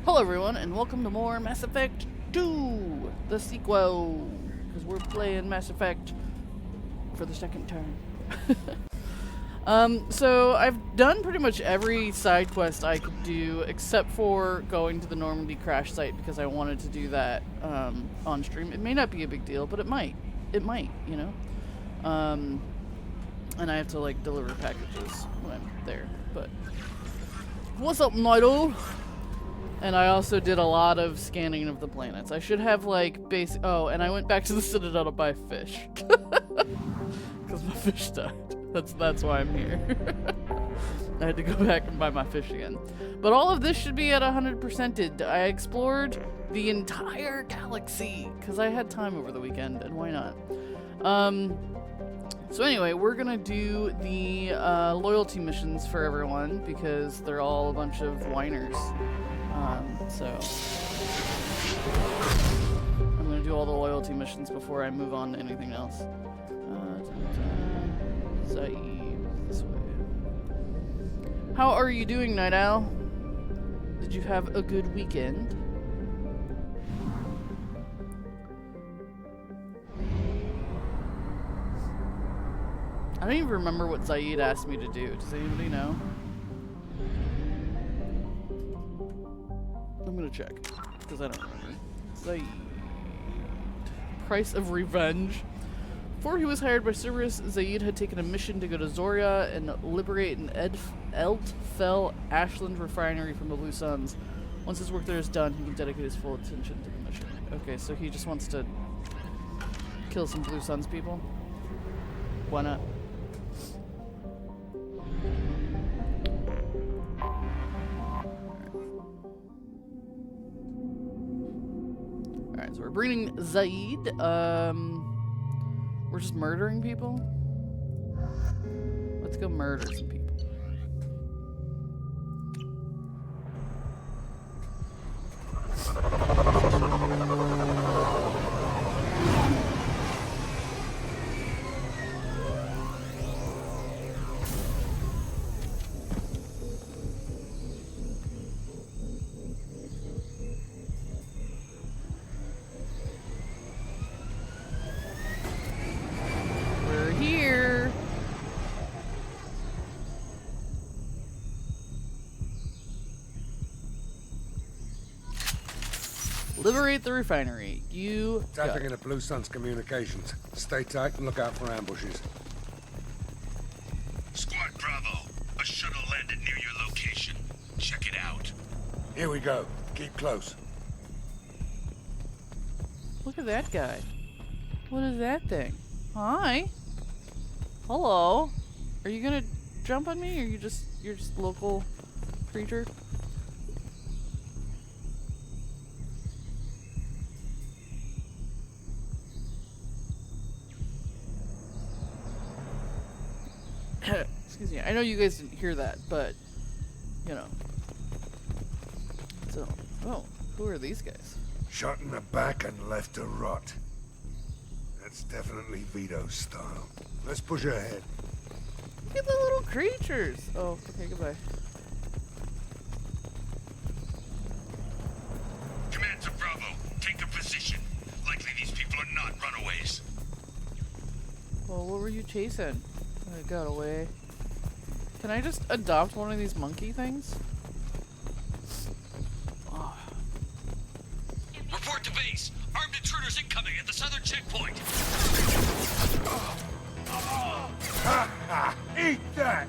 Hello everyone, and welcome to more Mass Effect 2, the sequel, because we're playing Mass Effect for the second time. So I've done pretty much every side quest I could do, except for going to the Normandy crash site, because I wanted to do that on stream. It may not be a big deal, but it might. It might, you know? And I have to, like, deliver packages when I'm there, but... What's up, Nidal? And I also did a lot of scanning of the planets. I should have, like, basic... Oh, and I went back to the Citadel to buy fish. Because my fish died. That's why I'm here. I had to go back and buy my fish again. But all of this should be at 100%ed. I explored the entire galaxy, because I had time over the weekend, and why not? So anyway, we're gonna do the loyalty missions for everyone, because they're all a bunch of whiners. So I'm gonna do all the loyalty missions before I move on to anything else. Zaeed, this way. How are you doing, Night Owl? Did you have a good weekend? I don't even remember what Zaeed asked me to do. Does anybody know? I'm gonna check, because I don't remember. Zaeed. Price of revenge. Before he was hired by Cerberus, Zaeed had taken a mission to go to Zoria and liberate an Eldfell Ashland refinery from the Blue Suns. Once his work there is done, he can dedicate his full attention to the mission. Okay, so he just wants to kill some Blue Suns people? Why not? Alright, so we're bringing Zaeed. We're just murdering people? Let's go murder some people. Liberate the refinery. You got Tapping it. into Blue Sun's communications. Stay tight and look out for ambushes. Squad Bravo, a shuttle landed near your location. Check it out. Here we go. Keep close. Look at that guy. What is that thing? Hi. Hello. Are you gonna jump on me, or you're just local creature? Excuse me. I know you guys didn't hear that, but you know. So, oh, who are these guys? Shot in the back and left to rot. That's definitely Vito's style. Let's push ahead. Look at the little creatures. Oh, okay, goodbye. Command to Bravo, take a position. Likely these people are not runaways. Well, what were you chasing? I got away. Can I just adopt one of these monkey things? Oh. Report to base. Armed intruders incoming at the southern checkpoint. Ha ha! Eat that!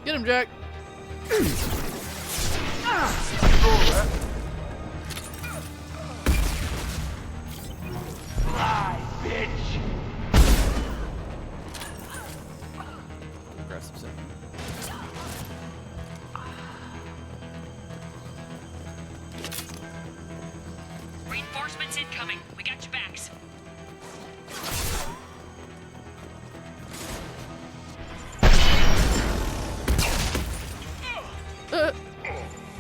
Get him, Jack! Fly, bitch! Aggressive setting. Reinforcements incoming. We got your backs.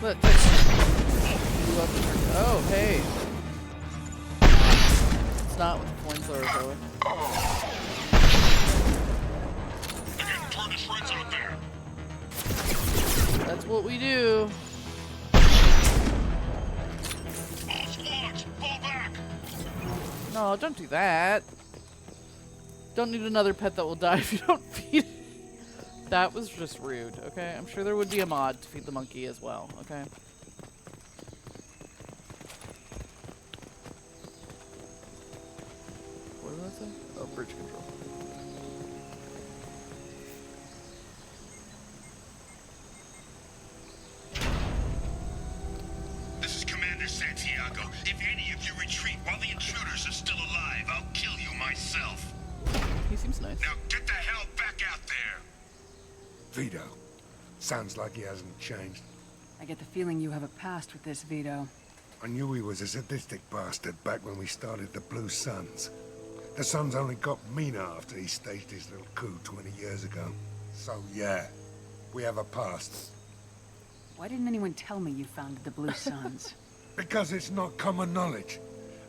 What? Oh, hey. It's not with the flamethrower, though. They're getting tortoise friends out there. That's what we do. All squads, fall back. No, don't do that. Don't need another pet that will die if you don't feed it. That was just rude, okay? I'm sure there would be a mod to feed the monkey as well, okay? What did that say? Oh, bridge control. This is Commander Santiago. If any of you retreat while the intruders are still alive, I'll kill you myself. He seems nice. Now get the hell back out there. Vito. Sounds like he hasn't changed. I get the feeling you have a past with this, Vito. I knew he was a sadistic bastard back when we started the Blue Suns. The Suns only got meaner after he staged his little coup 20 years ago. So yeah, we have a past. Why didn't anyone tell me you founded the Blue Suns? Because it's not common knowledge.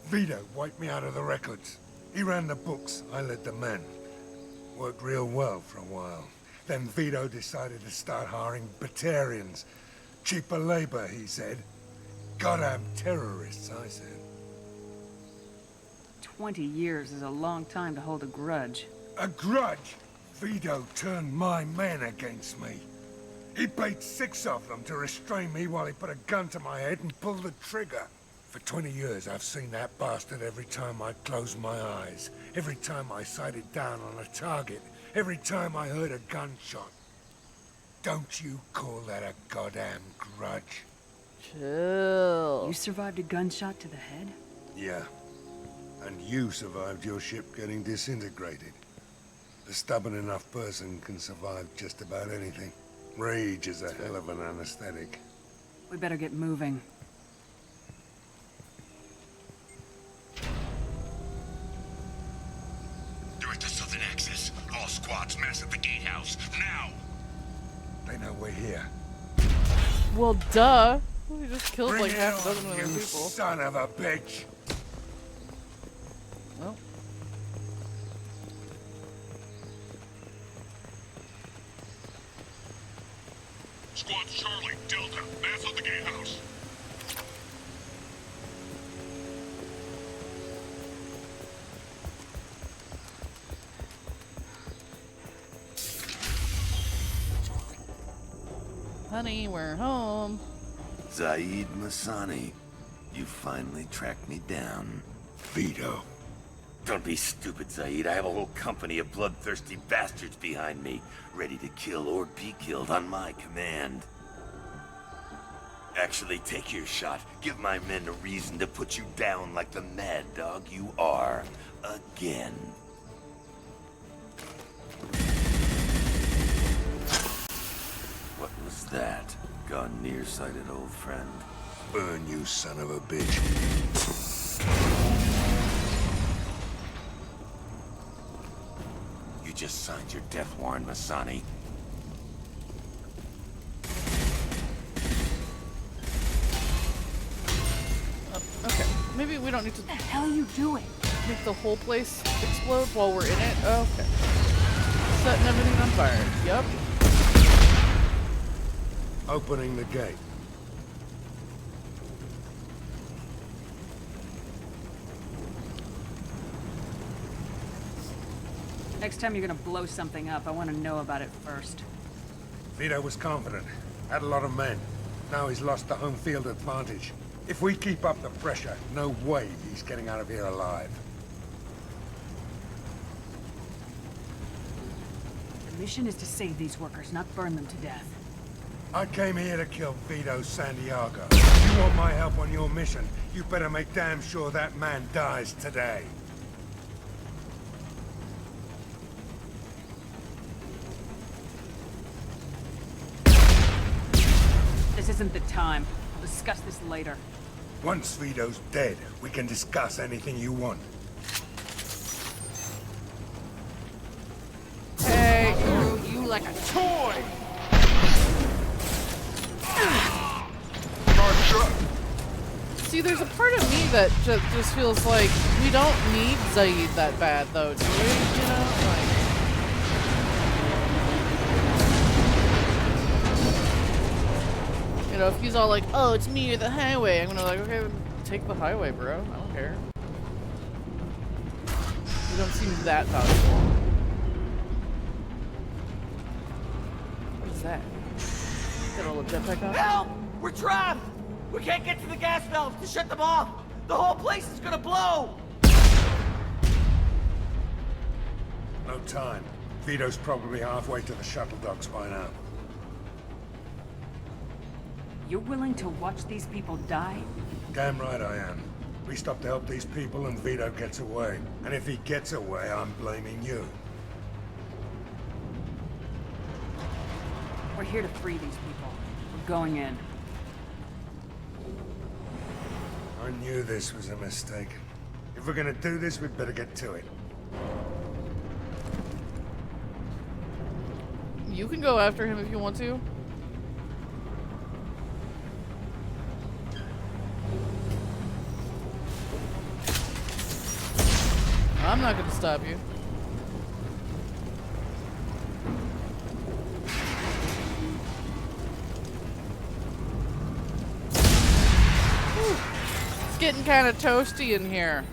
Vito wiped me out of the records. He ran the books, I led the men. Worked real well for a while. Then Vito decided to start hiring Batarians. Cheaper labor, he said. Goddamn terrorists, I said. 20 years is a long time to hold a grudge. A grudge? Vito turned my men against me. He paid 6 of them to restrain me while he put a gun to my head and pulled the trigger. For 20 years, I've seen that bastard every time I closed my eyes. Every time I sighted down on a target. Every time I heard a gunshot. Don't you call that a goddamn grudge? Chill. You survived a gunshot to the head? Yeah. And you survived your ship getting disintegrated. A stubborn enough person can survive just about anything. Rage is a hell of an anesthetic. We better get moving. They're at the southern axis. All squads mass at the gatehouse. Now! They know we're here. Well, duh. We just killed Bring like it half a on, dozen other you people. son of a bitch! Well. Squad Charlie, Delta, mass at the gatehouse. Honey, we're home. Zaeed Masani, you finally tracked me down. Vito. Don't be stupid, Zaeed. I have a whole company of bloodthirsty bastards behind me, ready to kill or be killed on my command. Actually, take your shot. Give my men a reason to put you down like the mad dog you are. Again. What was that? Gone nearsighted, old friend. Burn, you son of a bitch. You just signed your death warrant, Masani. Okay, maybe we don't need to What the hell are you doing? make the whole place explode while we're in it. Okay. Setting everything on fire. Yep. Opening the gate. Next time you're gonna blow something up, I want to know about it first. Vito was confident. Had a lot of men. Now he's lost the home field advantage. If we keep up the pressure, no way he's getting out of here alive. The mission is to save these workers, not burn them to death. I came here to kill Vito Santiago. If you want my help on your mission, you better make damn sure that man dies today. This isn't the time. We'll discuss this later. Once Vito's dead, we can discuss anything you want. Hey, you like a toy! See, there's a part of me that just feels like we don't need Zaeed that bad, though, do we? You know, like... You know, if he's all like, oh, it's me or the highway, I'm gonna like, okay, then take the highway, bro. I don't care. You don't seem that valuable. What is that? Got a little jetpack on? Help! We're trapped! We can't get to the gas valves to shut them off! The whole place is gonna blow! No time. Vito's probably halfway to the shuttle docks by now. You're willing to watch these people die? Damn right I am. We stop to help these people and Vito gets away. And if he gets away, I'm blaming you. We're here to free these people. We're going in. I knew this was a mistake. If we're gonna do this, we'd better get to it. You can go after him if you want to. I'm not gonna stop you. Whew. It's getting kind of toasty in here.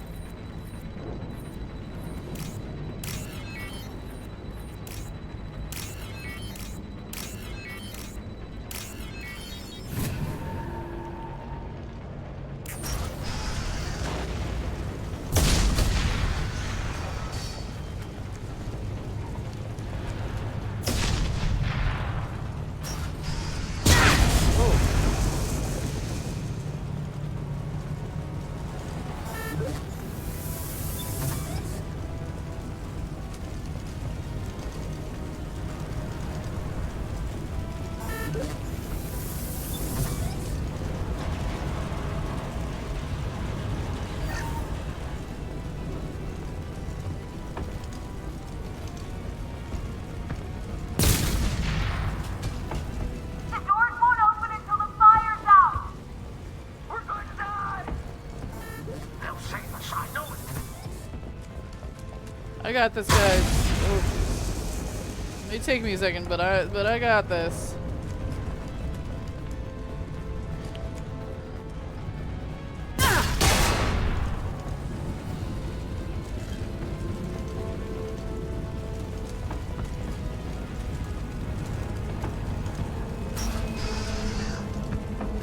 I got this, guys. Oh. It may take me a second, but I got this.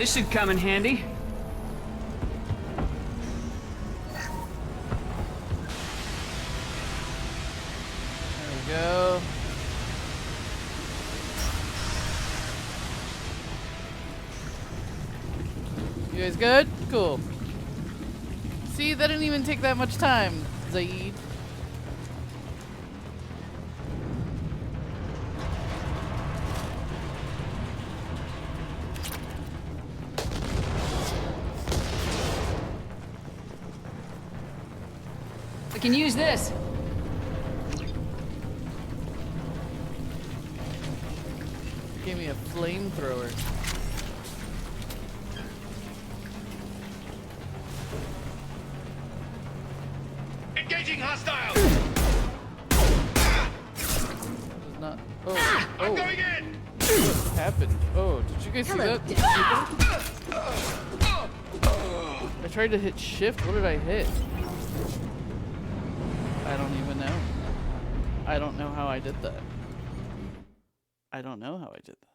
This should come in handy. There we go. You guys good? Cool. See, that didn't even take that much time, Zaeed. We can use this. Gave me a flamethrower. Engaging hostiles! This is not. Oh, I'm oh. going in! What happened? Oh, did you guys see that? I tried to hit shift. What did I hit? I don't even know. I don't know how I did that. I don't know how I did that.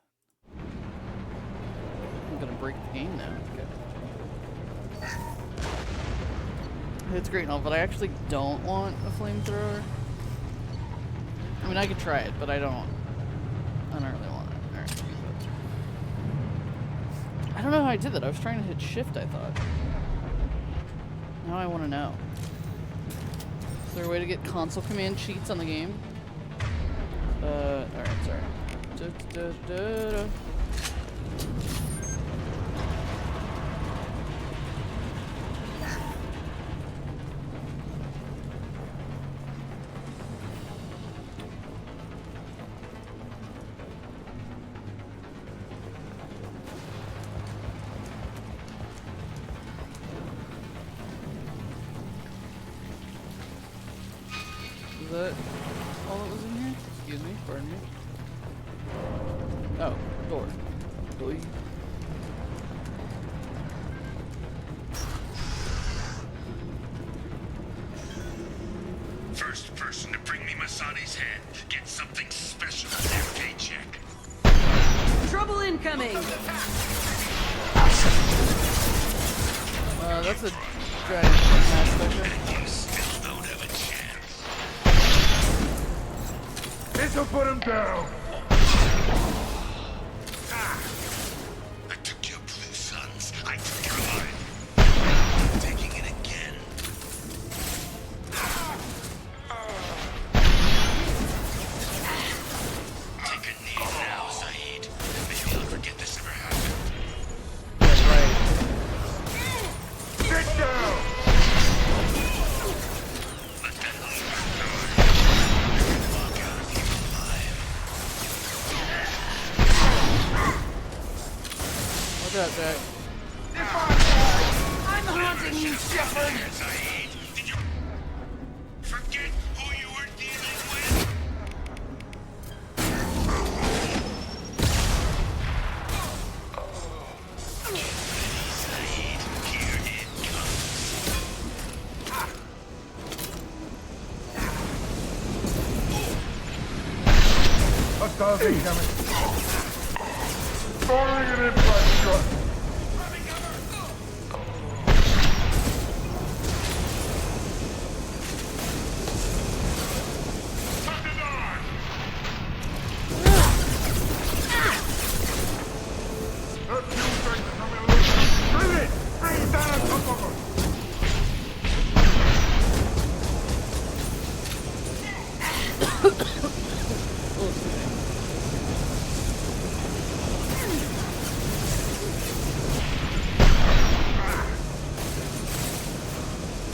I'm gonna break the game now. Okay. It's great and all, but I actually don't want a flamethrower. I mean, I could try it, but I don't really want it. Alright, use that. I don't know how I did that. I was trying to hit shift, I thought. Now I want to know. Is there a way to get console command cheats on the game? Alright, sorry. Is that all that was in here? Excuse me, pardon me. Oh, door. Boy. First person to bring me Masani's head gets something special in their paycheck. Trouble incoming. That's a giant aspect. You still don't have a chance. This'll put him down. I took your blue sons. I took your life. I'm taking it again. Take a knee now, Zaeed. Maybe you'll forget this ever happened. That's right. Sit down. Let that leave walk out of here alive. Watch out, Jack. I'm haunting you, Shepard. Zaeed, did you forget who you were dealing with? Zaeed, here it comes. Hostiles incoming. Firing an impact shot. That fuel tank's coming loose. Bring it! Bring it down on top of us!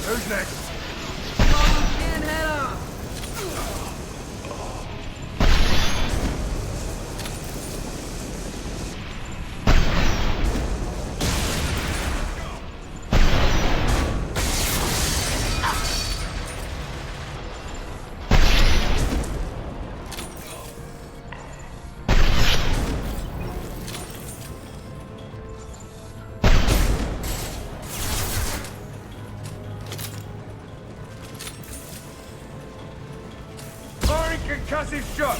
Who's next? Can't head off. Firing concussive shot!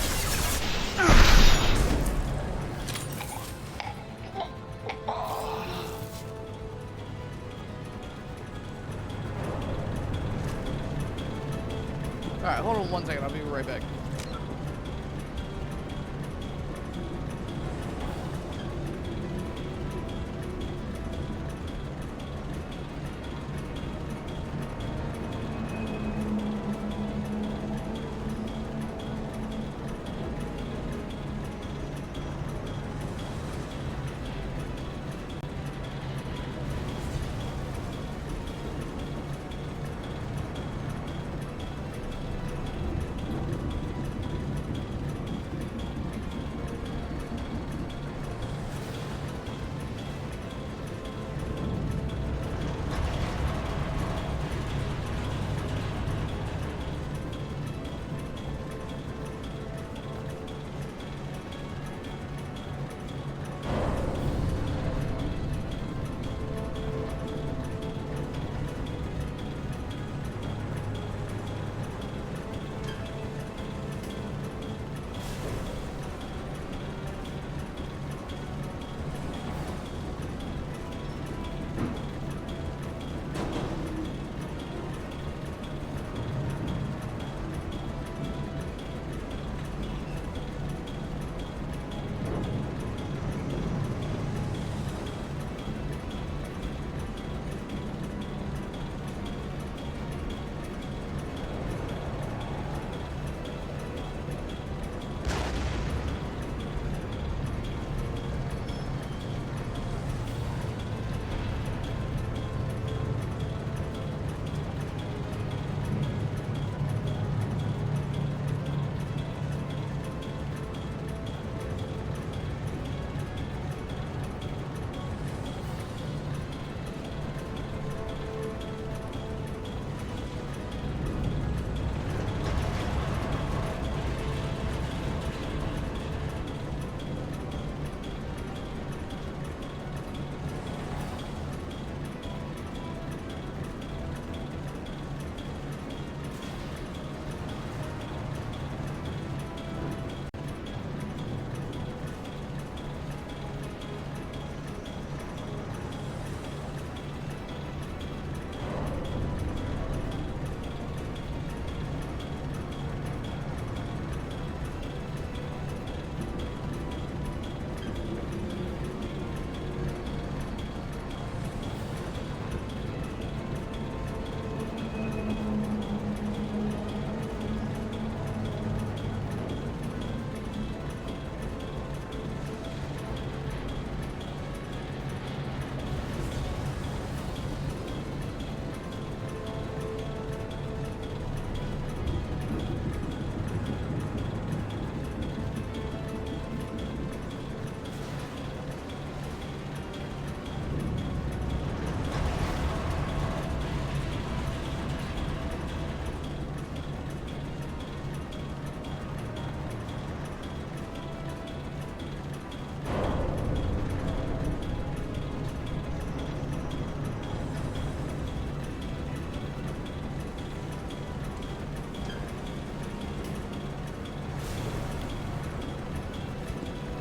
Alright, hold on 1 second. I'll be right back.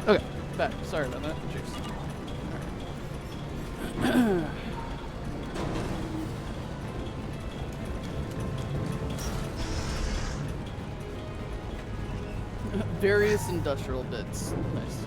Okay, back. Sorry about that. Jeez. Various industrial bits. Nice.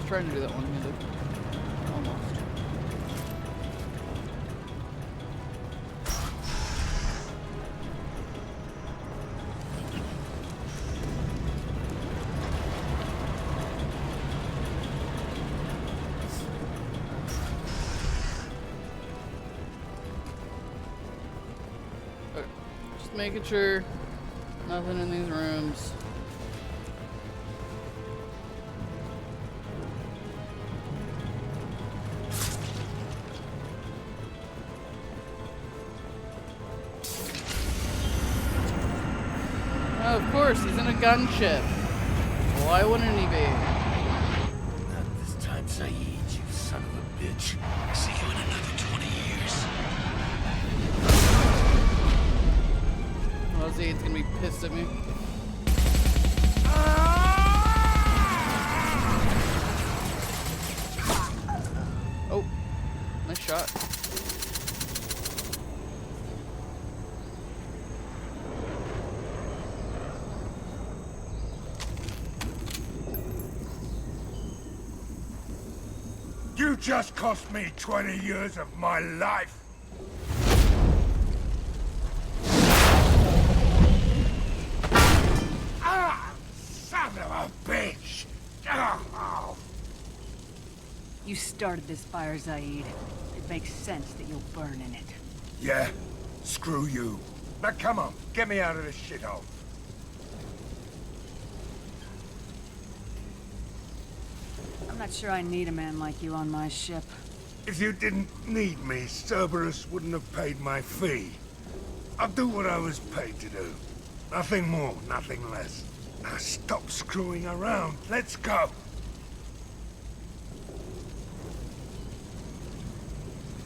Trying to do that one-handed. Almost. Okay. Just making sure nothing in these rooms. Of course, he's in a gunship. Why wouldn't he be? Not this time, Zaeed, you son of a bitch. See you in another 20 years. Oh, Zaeed's gonna be pissed at me. Oh, nice shot. You just cost me 20 years of my life. Ah, son of a bitch! Oh. You started this fire, Zaeed. It makes sense that you'll burn in it. Yeah, screw you. Now come on, get me out of this shithole. I'm not sure I need a man like you on my ship. If you didn't need me, Cerberus wouldn't have paid my fee. I'll do what I was paid to do. Nothing more, nothing less. Now stop screwing around. Let's go.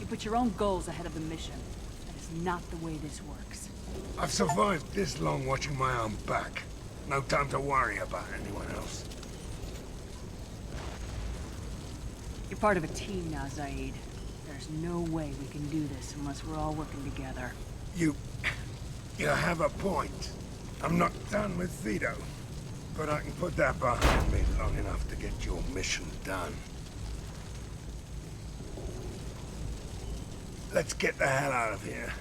You put your own goals ahead of the mission. That is not the way this works. I've survived this long watching my own back. No time to worry about anyone else. You're part of a team now, Zaeed. There's no way we can do this unless we're all working together. You have a point. I'm not done with Vito, but I can put that behind me long enough to get your mission done. Let's get the hell out of here.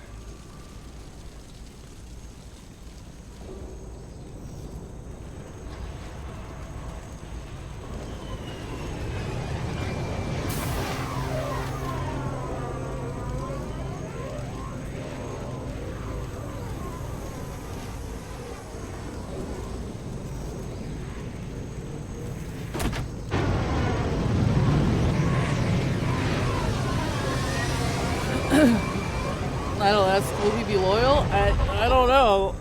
I don't ask, will he be loyal? I don't know.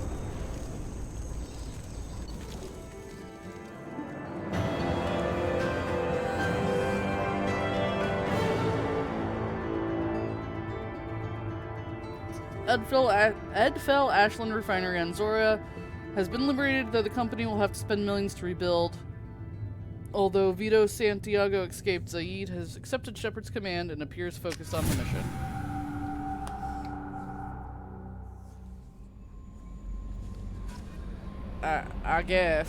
Edfell Ashland Refinery on Zora has been liberated, though the company will have to spend millions to rebuild. Although Vito Santiago escaped, Zaeed has accepted Shepard's command and appears focused on the mission. I guess.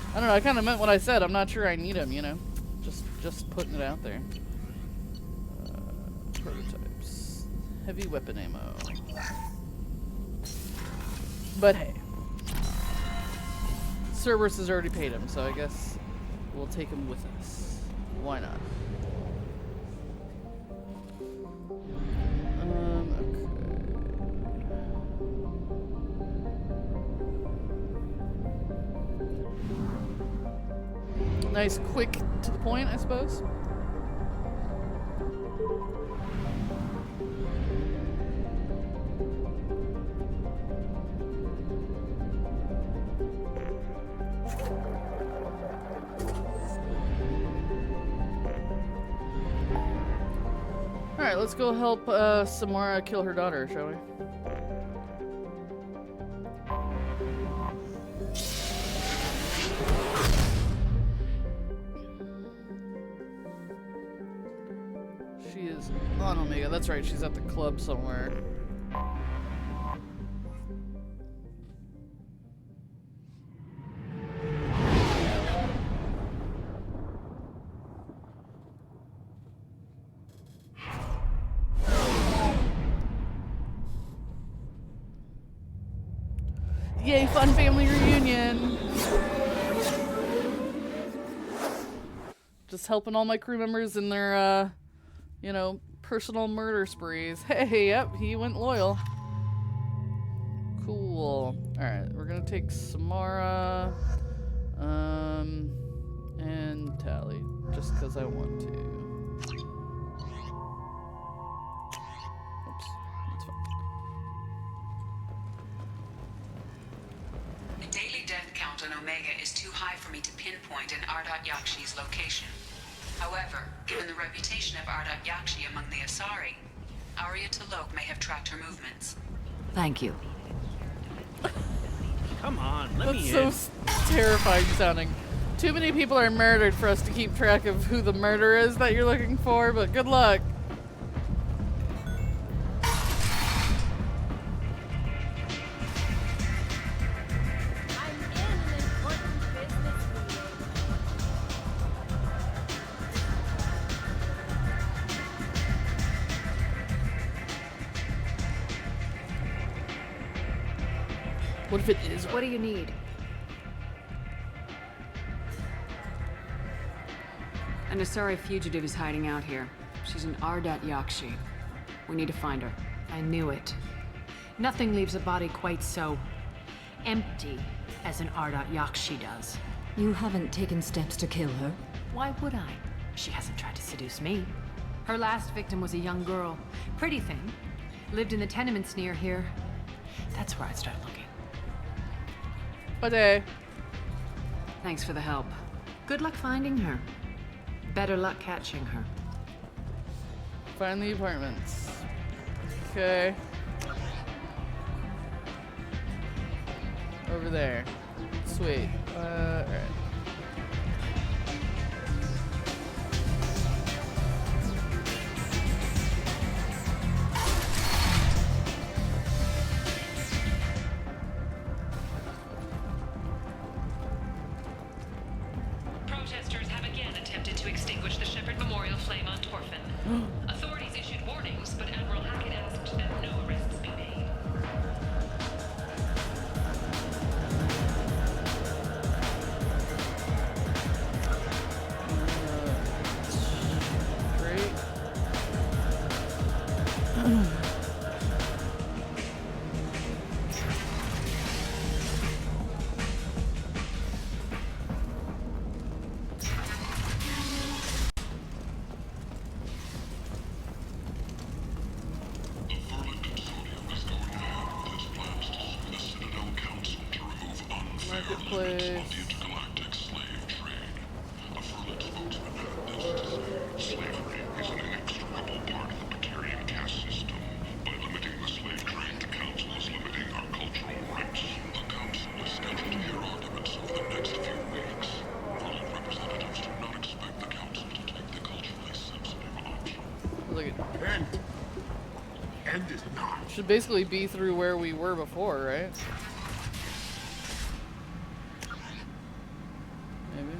I don't know, I kind of meant what I said. I'm not sure I need him, you know? Just putting it out there. Prototypes. Heavy weapon ammo. But hey. Cerberus has already paid him, so I guess we'll take him with us. Why not? Okay. Nice, quick, to the point, I suppose. Alright, let's go help Samara kill her daughter, shall we? She is on Omega. That's right, she's at the club somewhere. Yay, fun family reunion! Just helping all my crew members in their, you know, personal murder sprees. Hey, yep, he went loyal. Cool. Alright, we're gonna take Samara, and Tali, just because I want to. Oops, that's fine. on Omega is too high for me to pinpoint an Ardat Yakshi's location. However, given the reputation of Ardat Yakshi among the Asari, Arya T'Loak may have tracked her movements. Thank you. Come on, let That's me so in. terrifying sounding. Too many people are murdered for us to keep track of who the murderer is that you're looking for, but good luck. What if it is? What do you need? An Asari fugitive is hiding out here. She's an Ardat Yakshi. We need to find her. I knew it. Nothing leaves a body quite so empty as an Ardat Yakshi does. You haven't taken steps to kill her? Why would I? She hasn't tried to seduce me. Her last victim was a young girl. Pretty thing. Lived in the tenements near here. That's where I'd start looking. Okay. Thanks for the help. Good luck finding her. Better luck catching her. Find the apartments. Okay. Over there. Sweet. Alright. Protesters have again attempted to extinguish the Shepherd Memorial flame on Torfin. Authorities issued warnings, but Admiral Hackett asked that no arrests be made. Great. The Vermin Consortium is going ahead with its plans to sue the Citadel Council to remove unfair limits on Marketplace. the intergalactic slave trade. A Vermin spokesman had this to say. Slavery is an inextricable part of the Batarian caste system. By limiting the slave trade, the Council is limiting our cultural rights. The Council is scheduled to hear arguments over the next few weeks. Vermin representatives do not expect the Council to take the culturally sensitive option. Look at. End is not. Should basically be through where we were before, right? Maybe.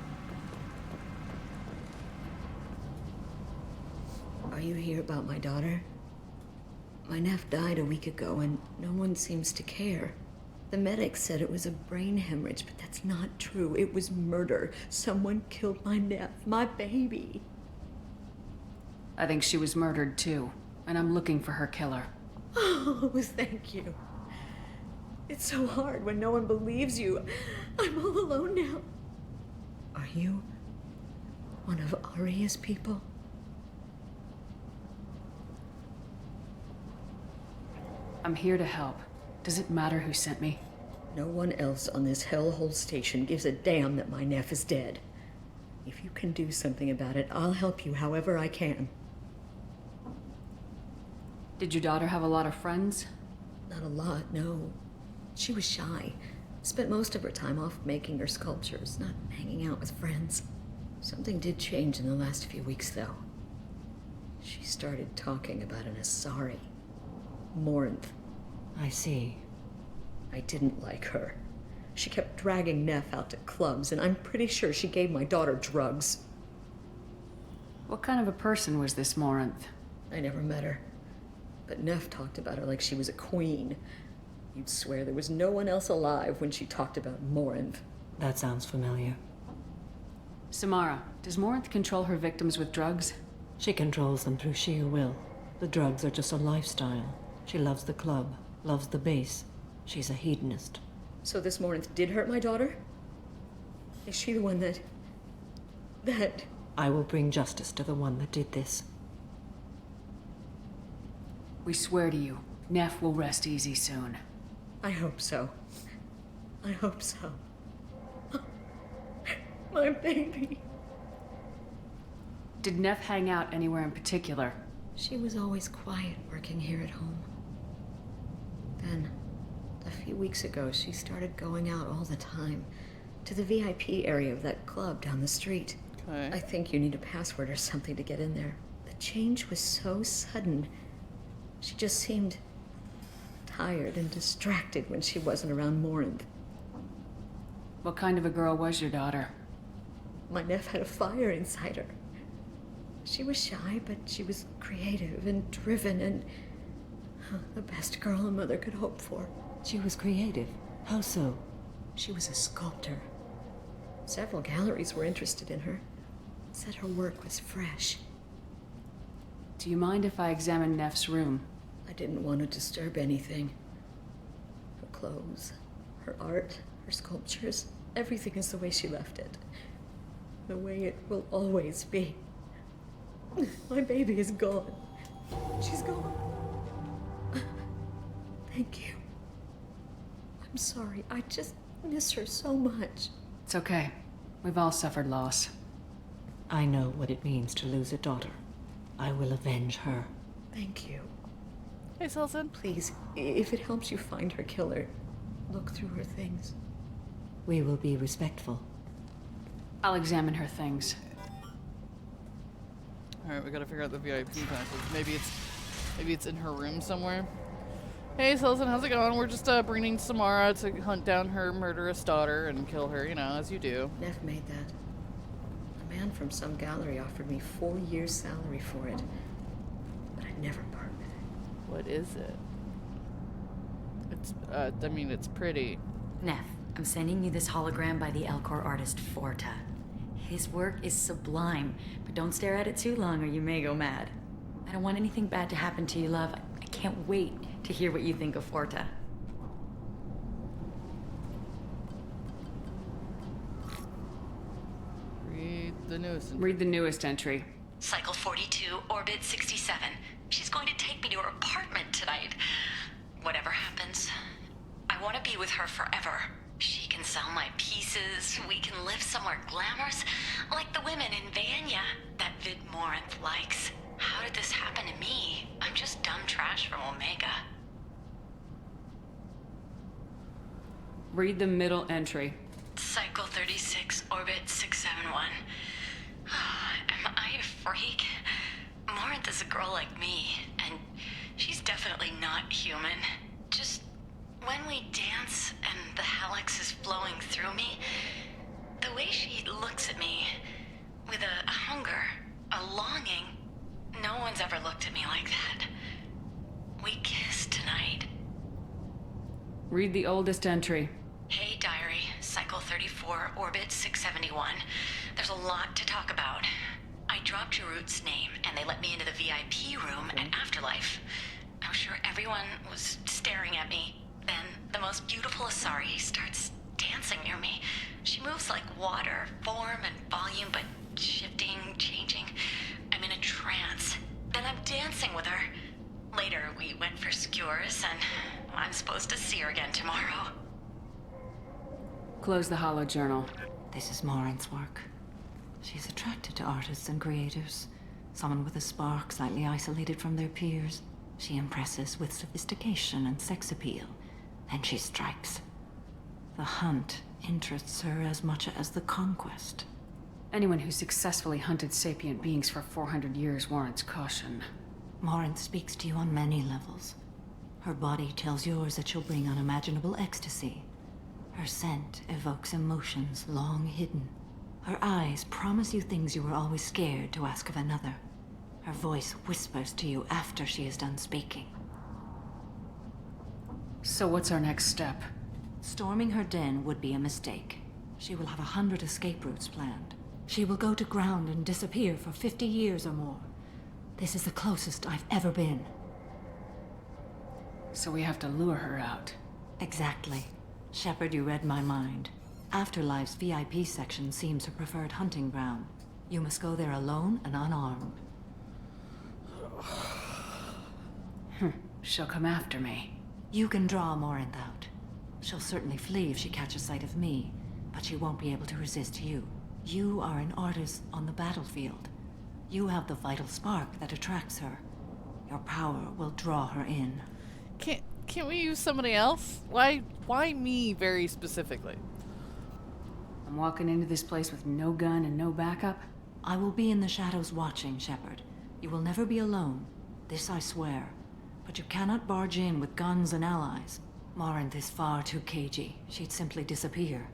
Are you here about my daughter? My nephew died a week ago and no one seems to care. The medic said it was a brain hemorrhage, but that's not true. It was murder. Someone killed my nephew, my baby. I think she was murdered too, and I'm looking for her killer. Oh, thank you. It's so hard when no one believes you. I'm all alone now. Are you one of Arya's people? I'm here to help. Does it matter who sent me? No one else on this hellhole station gives a damn that my nephew is dead. If you can do something about it, I'll help you however I can. Did your daughter have a lot of friends? Not a lot, no. She was shy. Spent most of her time off making her sculptures, not hanging out with friends. Something did change in the last few weeks, though. She started talking about an Asari. Morinth. I see. I didn't like her. She kept dragging Neff out to clubs, and I'm pretty sure she gave my daughter drugs. What kind of a person was this Morinth? I never met her. But Neff talked about her like she was a queen. You'd swear there was no one else alive when she talked about Morinth. That sounds familiar. Samara, does Morinth control her victims with drugs? She controls them through sheer will. The drugs are just a lifestyle. She loves the club, loves the base. She's a hedonist. So this Morinth did hurt my daughter? Is she the one that... I will bring justice to the one that did this. We swear to you, Neff will rest easy soon. I hope so. I hope so. My baby. Did Neff hang out anywhere in particular? She was always quiet working here at home. Then, a few weeks ago, she started going out all the time to the VIP area of that club down the street. Okay. I think you need a password or something to get in there. The change was so sudden. She just seemed tired and distracted when she wasn't around Morinth. What kind of a girl was your daughter? My Neff had a fire inside her. She was shy, but she was creative and driven and the best girl a mother could hope for. She was creative. How so? She was a sculptor. Several galleries were interested in her. Said her work was fresh. Do you mind if I examine Neff's room? I didn't want to disturb anything. Her clothes, her art, her sculptures, everything is the way she left it. The way it will always be. My baby is gone. She's gone. Thank you. I'm sorry. I just miss her so much. It's okay. We've all suffered loss. I know what it means to lose a daughter. I will avenge her. Thank you. Hey, Selson. Please, if it helps you find her killer, look through her things. We will be respectful. I'll examine her things. Alright, we gotta figure out the VIP passage. Maybe it's in her room somewhere. Hey, Selson, how's it going? We're just bringing Samara to hunt down her murderous daughter and kill her, you know, as you do. Neff made that. A man from some gallery offered me 4 years' salary for it, but I'd never part with it. What is it? It's, I mean, it's pretty. Neff, I'm sending you this hologram by the Elcor artist Forta. His work is sublime, but don't stare at it too long or you may go mad. I don't want anything bad to happen to you, love. I can't wait to hear what you think of Forta. Read the newest. Read the newest entry. Cycle 42, Orbit 67. She's going to take me to her apartment tonight. Whatever happens, I want to be with her forever. She can sell my pieces. We can live somewhere glamorous, like the women in Vanya that Vid Morinth likes. How did this happen to me? I'm just dumb trash from Omega. Read the middle entry. Cycle 36, Orbit 671. Am I a freak? Morinth is a girl like me, and she's definitely not human. Just when we dance and the helix is flowing through me, the way she looks at me with a hunger, a longing, no one's ever looked at me like that. We kiss tonight. Read the oldest entry. Hey, diary, Cycle 34, Orbit 671. There's a lot to talk about. I dropped Jarut's name, and they let me into the VIP room at Afterlife. I was sure everyone was staring at me. Then the most beautiful Asari starts dancing near me. She moves like water, form and volume, but shifting, changing. I'm in a trance. Then I'm dancing with her. Later, we went for skewers, and I'm supposed to see her again tomorrow. Close the hollow journal. This is Morinth's work. She's attracted to artists and creators. Someone with a spark, slightly isolated from their peers. She impresses with sophistication and sex appeal. Then she strikes. The hunt interests her as much as the conquest. Anyone who successfully hunted sapient beings for 400 years warrants caution. Morinth speaks to you on many levels. Her body tells yours that she'll bring unimaginable ecstasy. Her scent evokes emotions long hidden. Her eyes promise you things you were always scared to ask of another. Her voice whispers to you after she is done speaking. So what's our next step? Storming her den would be a mistake. She will have 100 escape routes planned. She will go to ground and disappear for 50 years or more. This is the closest I've ever been. So we have to lure her out. Exactly. Shepard, you read my mind. Afterlife's VIP section seems her preferred hunting ground. You must go there alone and unarmed. She'll come after me. You can draw Morinth out. She'll certainly flee if she catches sight of me, but she won't be able to resist you. You are an artist on the battlefield. You have the vital spark that attracts her. Your power will draw her in. Can't we use somebody else? Why me very specifically? I'm walking into this place with no gun and no backup. I will be in the shadows watching, Shepard. You will never be alone. This I swear. But you cannot barge in with guns and allies. Morinth is far too cagey. She'd simply disappear.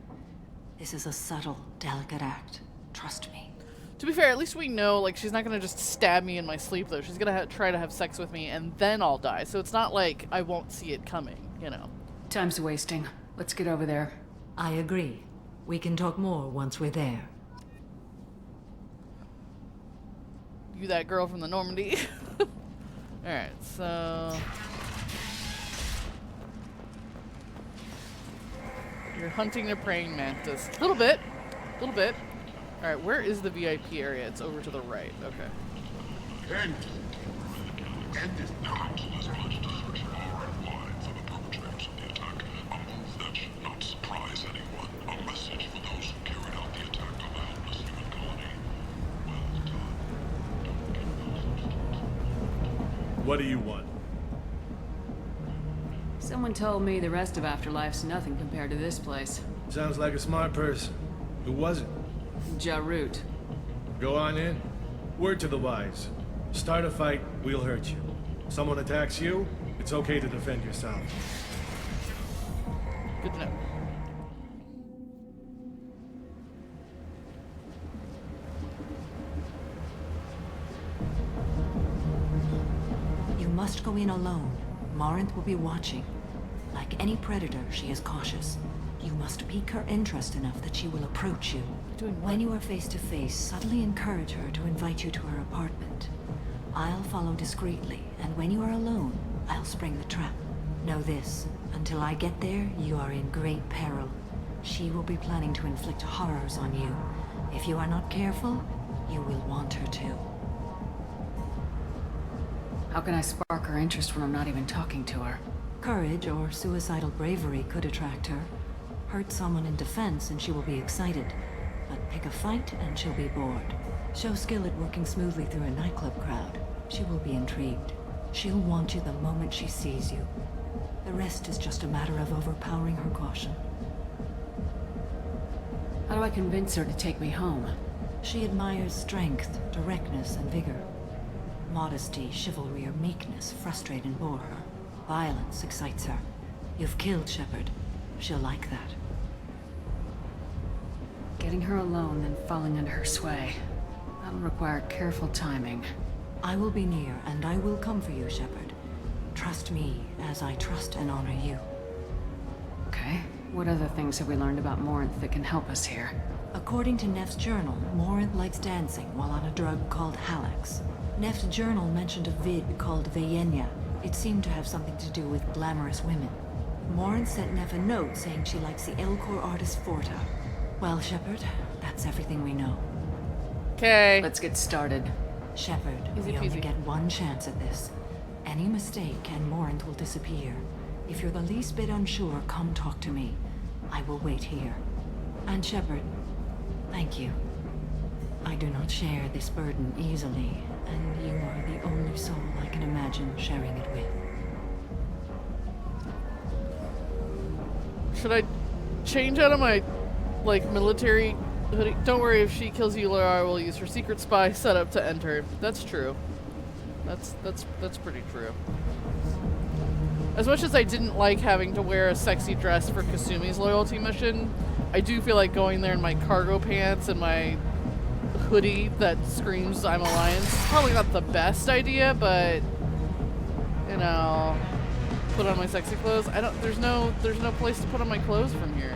This is a subtle, delicate act. Trust me. To be fair, at least we know, like, she's not gonna just stab me in my sleep, though. She's gonna try to have sex with me, and then I'll die. So it's not like I won't see it coming, you know. Time's wasting. Let's get over there. I agree. We can talk more once we're there. You that girl from the Normandy. Alright, so... You're hunting a praying mantis. A little bit. Alright, where is the VIP area? It's over to the right. Okay. End is not as much to search far and wide for the perpetrators of the attack. A move that should not surprise anyone. A message for those who carried out the attack on the helpless human colony. Well done. What do you want? Someone told me the rest of Afterlife's nothing compared to this place. Sounds like a smart person. Who was it? Jarut. Go on in. Word to the wise. Start a fight, we'll hurt you. Someone attacks you, it's okay to defend yourself. Good to know. You must go in alone. Morinth will be watching. Like any predator, she is cautious. You must pique her interest enough that she will approach you. When you are face to face, subtly encourage her to invite you to her apartment. I'll follow discreetly, and when you are alone, I'll spring the trap. Know this, until I get there, you are in great peril. She will be planning to inflict horrors on you. If you are not careful, you will want her to. How can I spark her interest when I'm not even talking to her? Courage or suicidal bravery could attract her. Hurt someone in defense and she will be excited. But pick a fight and she'll be bored. Show skill at working smoothly through a nightclub crowd. She will be intrigued. She'll want you the moment she sees you. The rest is just a matter of overpowering her caution. How do I convince her to take me home? She admires strength, directness, and vigor. Modesty, chivalry, or meekness frustrate and bore her. Violence excites her. You've killed Shepard. She'll like that. Getting her alone, then falling under her sway. That'll require careful timing. I will be near, and I will come for you, Shepard. Trust me, as I trust and honor you. Okay. What other things have we learned about Morinth that can help us here? According to Neff's journal, Morinth likes dancing while on a drug called Halax. Neff's journal mentioned a vid called Vayenya. It seemed to have something to do with glamorous women. Morinth sent Neff a note saying she likes the Elcor artist Forta. Well, Shepard, that's everything we know. Okay. Let's get started. Shepard, we only get one chance at this. Any mistake and Morinth will disappear. If you're the least bit unsure, come talk to me. I will wait here. And Shepard, thank you. I do not share this burden easily, and you are the only soul I can imagine sharing it with. Should I change out of my, like, military hoodie? Don't worry, if she kills you, Laura will use her secret spy setup to enter. That's true. That's pretty true. As much as I didn't like having to wear a sexy dress for Kasumi's loyalty mission, I do feel like going there in my cargo pants and my hoodie that screams I'm Alliance. Probably not the best idea, but you know, put on my sexy clothes. There's no place to put on my clothes from here.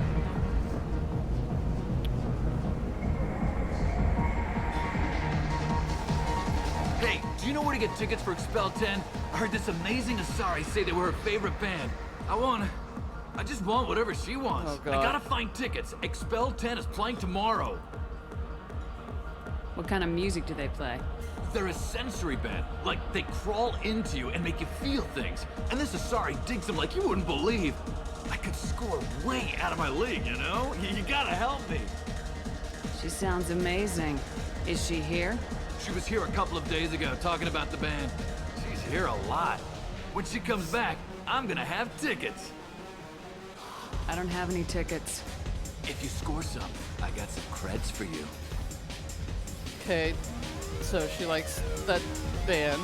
Hey, do you know where to get tickets for Expel 10? I heard this amazing Asari say they were her favorite band. I just want whatever she wants. Oh, God. I gotta find tickets. Expel 10 is playing tomorrow. What kind of music do they play? They're a sensory band. Like, they crawl into you and make you feel things. And this Asari digs them like you wouldn't believe. I could score way out of my league, you know? You gotta help me. She sounds amazing. Is she here? She was here a couple of days ago talking about the band. She's here a lot. When she comes back, I'm gonna have tickets. I don't have any tickets. If you score some, I got some creds for you. Okay, so she likes that band.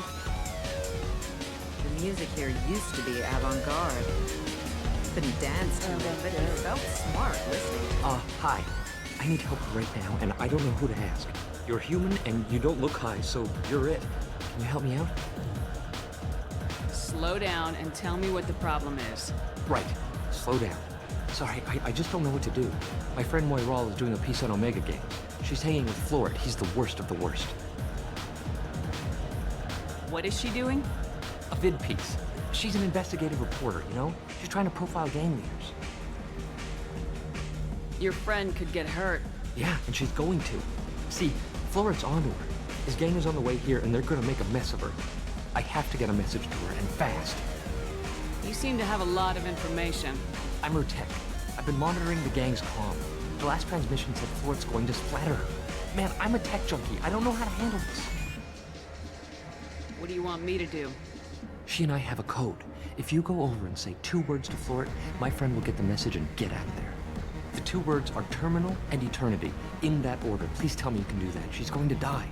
The music here used to be avant-garde. Couldn't dance to it, but it felt smart listening. Hi. I need help right now, and I don't know who to ask. You're human, and you don't look high, so you're it. Can you help me out? Slow down and tell me what the problem is. Right. Slow down. Sorry, I just don't know what to do. My friend Moiral is doing a piece on Omega Games. She's hanging with Florid. He's the worst of the worst. What is she doing? A vid piece. She's an investigative reporter, you know? She's trying to profile gang leaders. Your friend could get hurt. Yeah, and she's going to. See, Florid's onto her. His gang is on the way here, and they're gonna make a mess of her. I have to get a message to her, and fast. You seem to have a lot of information. I'm her tech. I've been monitoring the gang's comm. The last transmission said Florid's going to splatter her. Man, I'm a tech junkie. I don't know how to handle this. What do you want me to do? She and I have a code. If you go over and say 2 words to Florid, my friend will get the message and get out of there. The 2 words are terminal and eternity. In that order. Please tell me you can do that. She's going to die.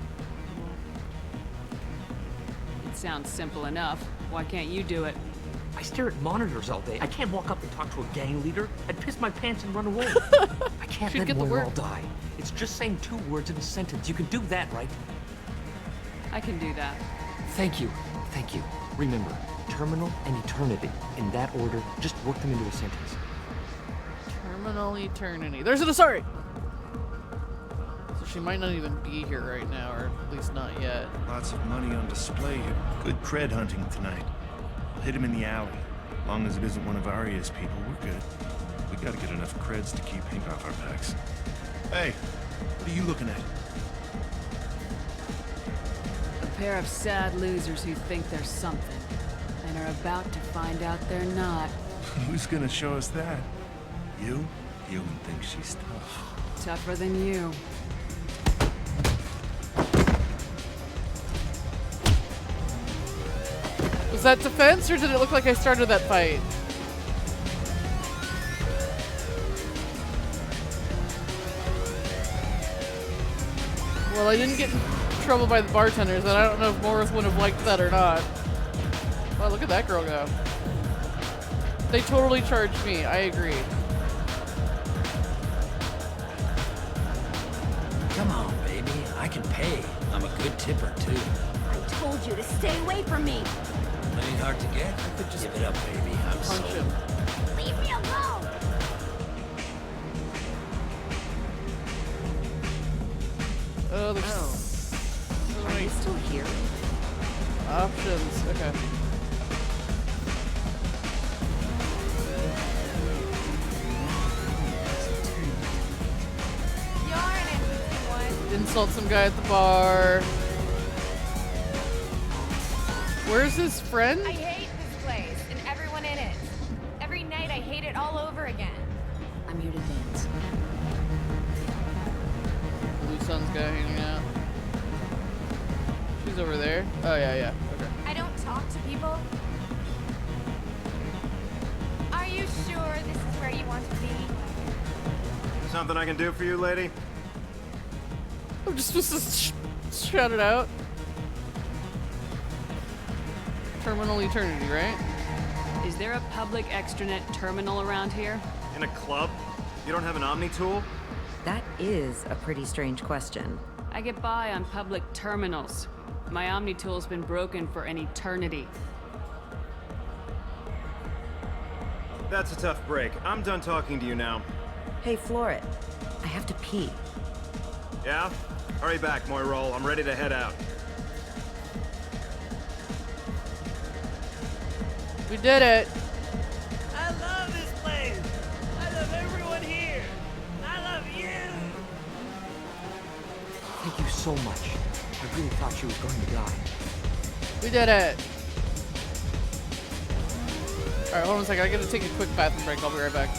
It sounds simple enough. Why can't you do it? I stare at monitors all day. I can't walk up and talk to a gang leader. I'd piss my pants and run away. I can't let Moiral die. It's just saying 2 words in a sentence. You can do that, right? I can do that. Thank you. Thank you. Remember, terminal and eternity. In that order, just work them into a sentence. Terminal eternity. There's an Asari! So she might not even be here right now, or at least not yet. Lots of money on display here. Good cred hunting tonight. We'll hit him in the alley. As long as it isn't one of Arya's people, we're good. We gotta get enough creds to keep ink off our backs. Hey, what are you looking at? A pair of sad losers who think they're something, and are about to find out they're not. Who's gonna show us that? You? You think she's tough. Tougher than you. Was that defense, or did it look like I started that fight? Well, I didn't get in trouble by the bartenders, and I don't know if Morris would have liked that or not. Wow, look at that girl go. They totally charged me, I agree. Come on, baby. I can pay. I'm a good tipper, too. I told you to stay away from me. Ain't hard to get. I could just give it up, baby. I'm punch sold. him. Leave me alone! Oh, there's Oh. Are you still here? options. Okay. You're an interesting one. Insult some guy at the bar. Where's his friend? I hate this place and everyone in it. Every night I hate it all over again. I'm here to dance. Blue Sun's guy hanging out. She's over there. Oh, yeah. Okay. I don't talk to people. Are you sure this is where you want to be? Something I can do for you, lady? I'm just supposed to shout it out. Terminal eternity, right? Is there a public extranet terminal around here? In a club? You don't have an Omni tool? That is a pretty strange question. I get by on public terminals. My Omni tool's been broken for an eternity. That's a tough break. I'm done talking to you now. Hey, Florid. I have to pee. Yeah? Hurry back, Moiral. I'm ready to head out. We did it. I love this place. I love everyone here. I love you. Thank you so much. I really thought she was going to die. We did it. Alright, hold on a second. I gotta take a quick bathroom break. I'll be right back.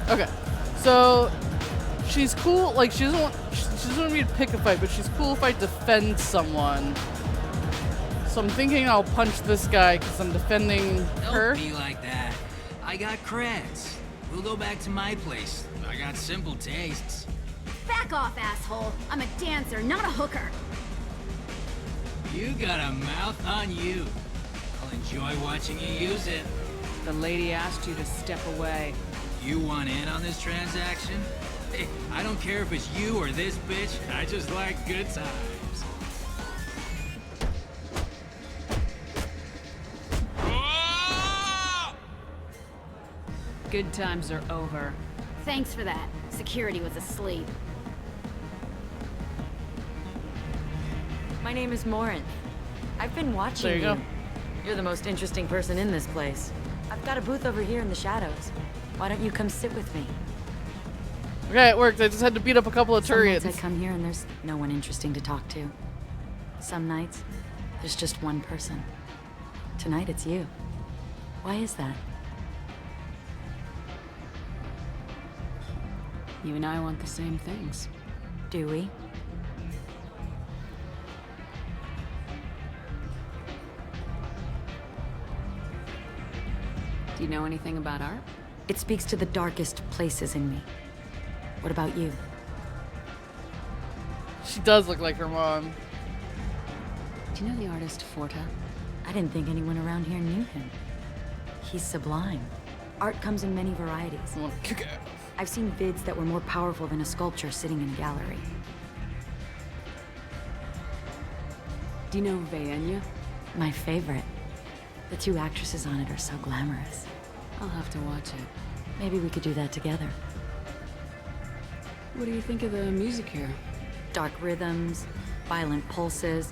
Okay, so she's cool. Like she doesn't want me to pick a fight, but she's cool if I defend someone. So I'm thinking I'll punch this guy because I'm defending her. Don't be like that. I got creds. We'll go back to my place. I got simple tastes. Back off, asshole. I'm a dancer, not a hooker. You got a mouth on you. I'll enjoy watching you use it. The lady asked you to step away. You want in on this transaction? Hey, I don't care if it's you or this bitch. I just like good times. Good times are over. Thanks for that. Security was asleep. My name is Morin. I've been watching There you go. You're the most interesting person in this place. I've got a booth over here in the shadows. Why don't you come sit with me? Okay, it worked. I just had to beat up a couple of Some nights turrets. I come here and there's no one interesting to talk to. Some nights, there's just one person. Tonight it's you. Why is that? You and I want the same things. Do we? Do you know anything about art? It speaks to the darkest places in me. What about you? She does look like her mom. Do you know the artist Forta? I didn't think anyone around here knew him. He's sublime. Art comes in many varieties. I've seen vids that were more powerful than a sculpture sitting in a gallery. Do you know Vaenya? My favorite. The two actresses on it are so glamorous. I'll have to watch it. Maybe we could do that together. What do you think of the music here? Dark rhythms, violent pulses.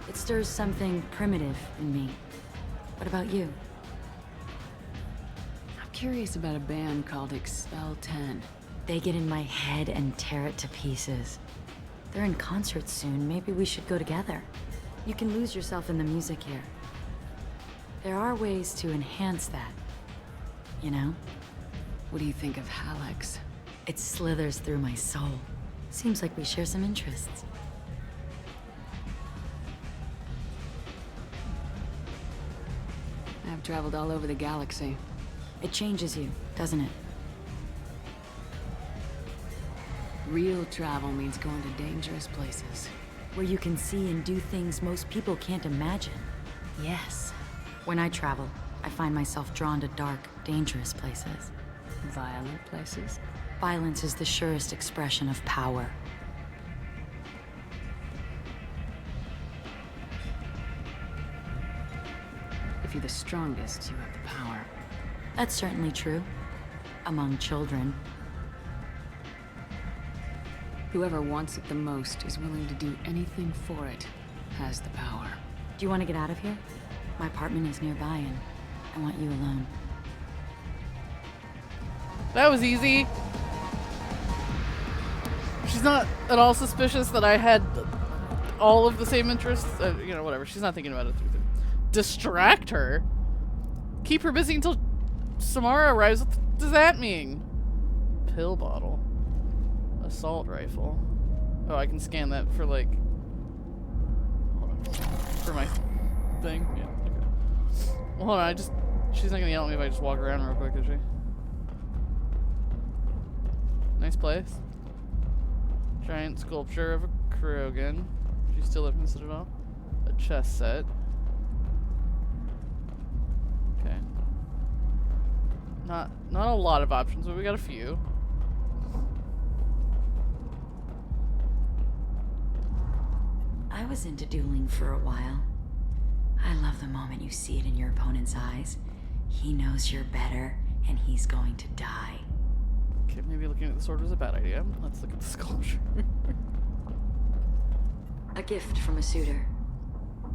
It stirs something primitive in me. What about you? I'm curious about a band called Expel 10. They get in my head and tear it to pieces. They're in concert soon. Maybe we should go together. You can lose yourself in the music here. There are ways to enhance that. You know? What do you think of Hallex? It slithers through my soul. Seems like we share some interests. I've traveled all over the galaxy. It changes you, doesn't it? Real travel means going to dangerous places. Where you can see and do things most people can't imagine. Yes. When I travel, I find myself drawn to dark, dangerous places. Violent places? Violence is the surest expression of power. If you're the strongest, you have the power. That's certainly true. Among children. Whoever wants it the most is willing to do anything for it, has the power. Do you want to get out of here? My apartment is nearby and I want you alone. That was easy. She's not at all suspicious that I had all of the same interests. You know, whatever. She's not thinking about it. Distract her? Keep her busy until Samara arrives? What does that mean? Pill bottle. Assault rifle. Oh, I can scan that for like... Hold on. For my thing? Yeah, okay. Well, hold on, she's not gonna yell at me if I just walk around real quick, is she? Nice place. Giant sculpture of a Krogan. She's still up in the Citadel. A chess set. Okay. Not a lot of options, but we got a few. I was into dueling for a while. I love the moment you see it in your opponent's eyes. He knows you're better, and he's going to die. Okay, maybe looking at the sword was a bad idea. Let's look at the sculpture. A gift from a suitor.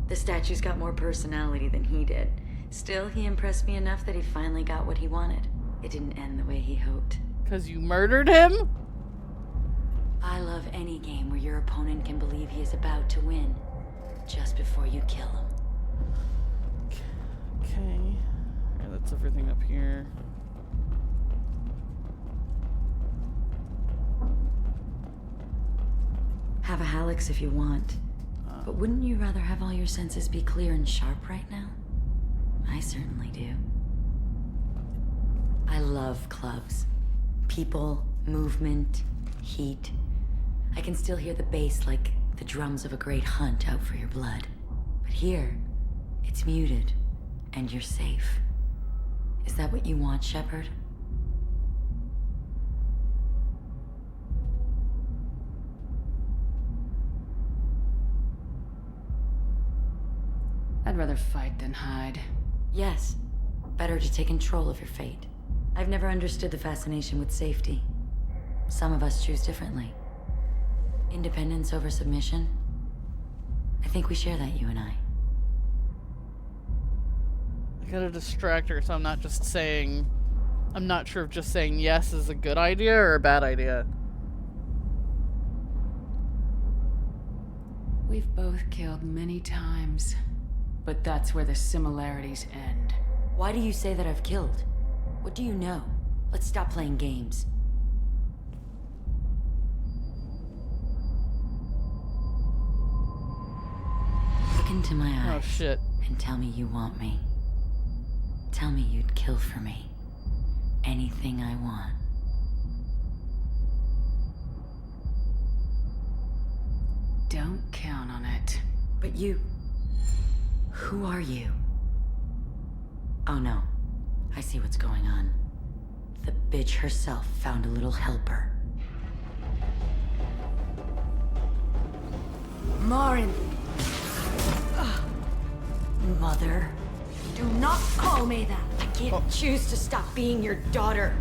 The statue's got more personality than he did. Still, he impressed me enough that he finally got what he wanted. It didn't end the way he hoped. 'Cause you murdered him? I love any game where your opponent can believe he is about to win, just before you kill him. Okay. Yeah, that's everything up here. have a Halix if you want. But wouldn't you rather have all your senses be clear and sharp right now? I certainly do. I love clubs. People, movement, heat. I can still hear the bass like the drums of a great hunt out for your blood. But here, it's muted, and you're safe. Is that what you want, Shepard? I'd rather fight than hide. Yes. Better to take control of your fate. I've never understood the fascination with safety. Some of us choose differently. Independence over submission? I think we share that, you and I. I gotta distract her so I'm not just saying... I'm not sure if just saying yes is a good idea or a bad idea. We've both killed many times, but that's where the similarities end. Why do you say that I've killed? What do you know? Let's stop playing games. Look into my eyes. Oh, shit. And tell me you want me. Tell me you'd kill for me. Anything I want. Don't count on it. But you... Who are you? Oh no. I see what's going on. The bitch herself found a little helper. Morin. Mother. Do not call me that. I can't choose to stop being your daughter.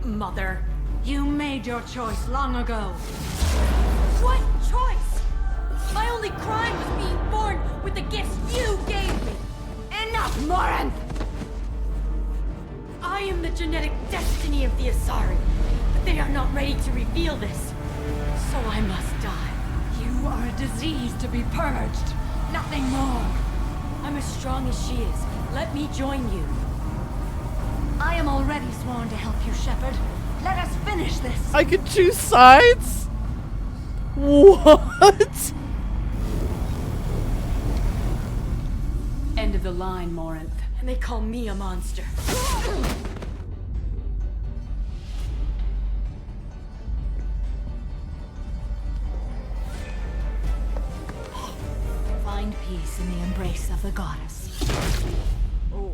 Mother. You made your choice long ago. What choice? My only crime was being born with the gifts you gave me. Enough, Morin! I am the genetic destiny of the Asari, but they are not ready to reveal this. So I must die. You are a disease to be purged. Nothing more. I'm as strong as she is. Let me join you. I am already sworn to help you, Shepard. Let us finish this. I could choose sides? What? End of the line, Morinth. And they call me a monster. Find peace in the embrace of the goddess. Oh.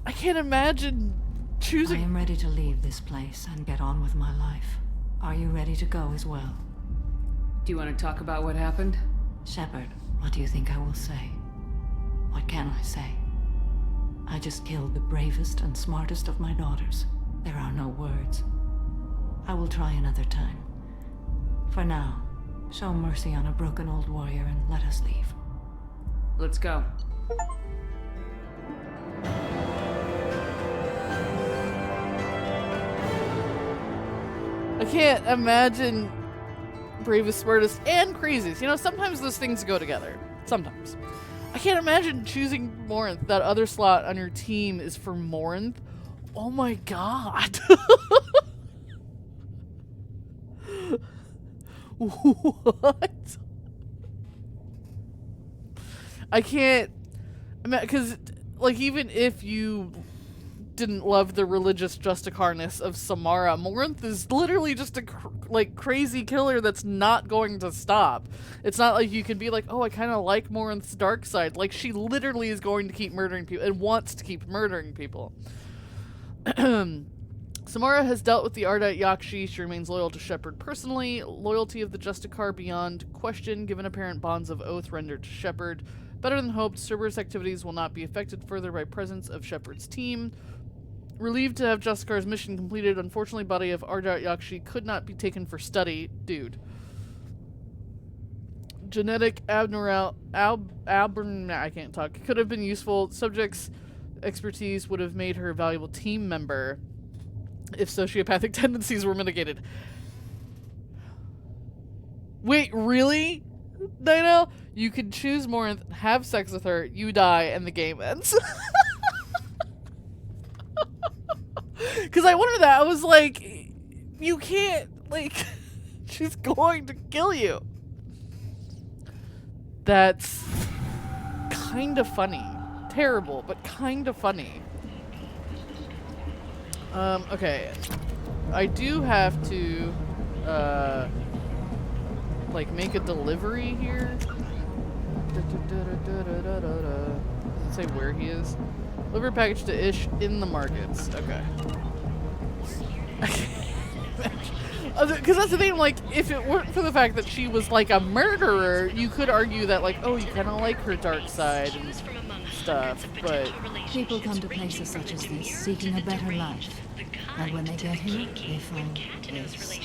I can't imagine choosing... I am ready to leave this place and get on with my life. Are you ready to go as well? Do you want to talk about what happened? Shepard, what do you think I will say? What can I say? I just killed the bravest and smartest of my daughters. There are no words. I will try another time. For now, show mercy on a broken old warrior and let us leave. Let's go. I can't imagine bravest, smartest, and craziest. You know, sometimes those things go together. Sometimes. I can't imagine choosing Morinth. That other slot on your team is for Morinth. Oh my god. What? I can't... Because, like, even if you didn't love the religious justicarness of Samara, Morinth is literally just a crazy killer that's not going to stop. It's not like you can be like, oh, I kind of like Morinth's dark side. Like, she literally is going to keep murdering people and wants to keep murdering people. Samara has dealt with the Ardite Yakshi. She remains loyal to Shepard personally. Loyalty of the Justicar beyond question, given apparent bonds of oath rendered to Shepard. Better than hoped, Cerberus activities will not be affected further by presence of Shepard's team. Relieved to have Justicar's mission completed, unfortunately, body of Ardite Yakshi could not be taken for study. Dude. Genetic I can't talk. Could have been useful. Subject's expertise would have made her a valuable team member if sociopathic tendencies were mitigated. Wait, really? Dino? You could choose Morinth, have sex with her, you die, and the game ends. Because I wondered that. I was like, you can't, like... She's going to kill you. That's kind of funny. Terrible, but kind of funny. Okay. I do have to, like, make a delivery here. Does it say where he is? Deliver package to Ish in the markets. Okay. Because that's the thing, like, if it weren't for the fact that she was, like, a murderer, you could argue that, like, oh, you kind of like her dark side and stuff, but... People come to places such as this seeking a better life. And when they get here, they find this.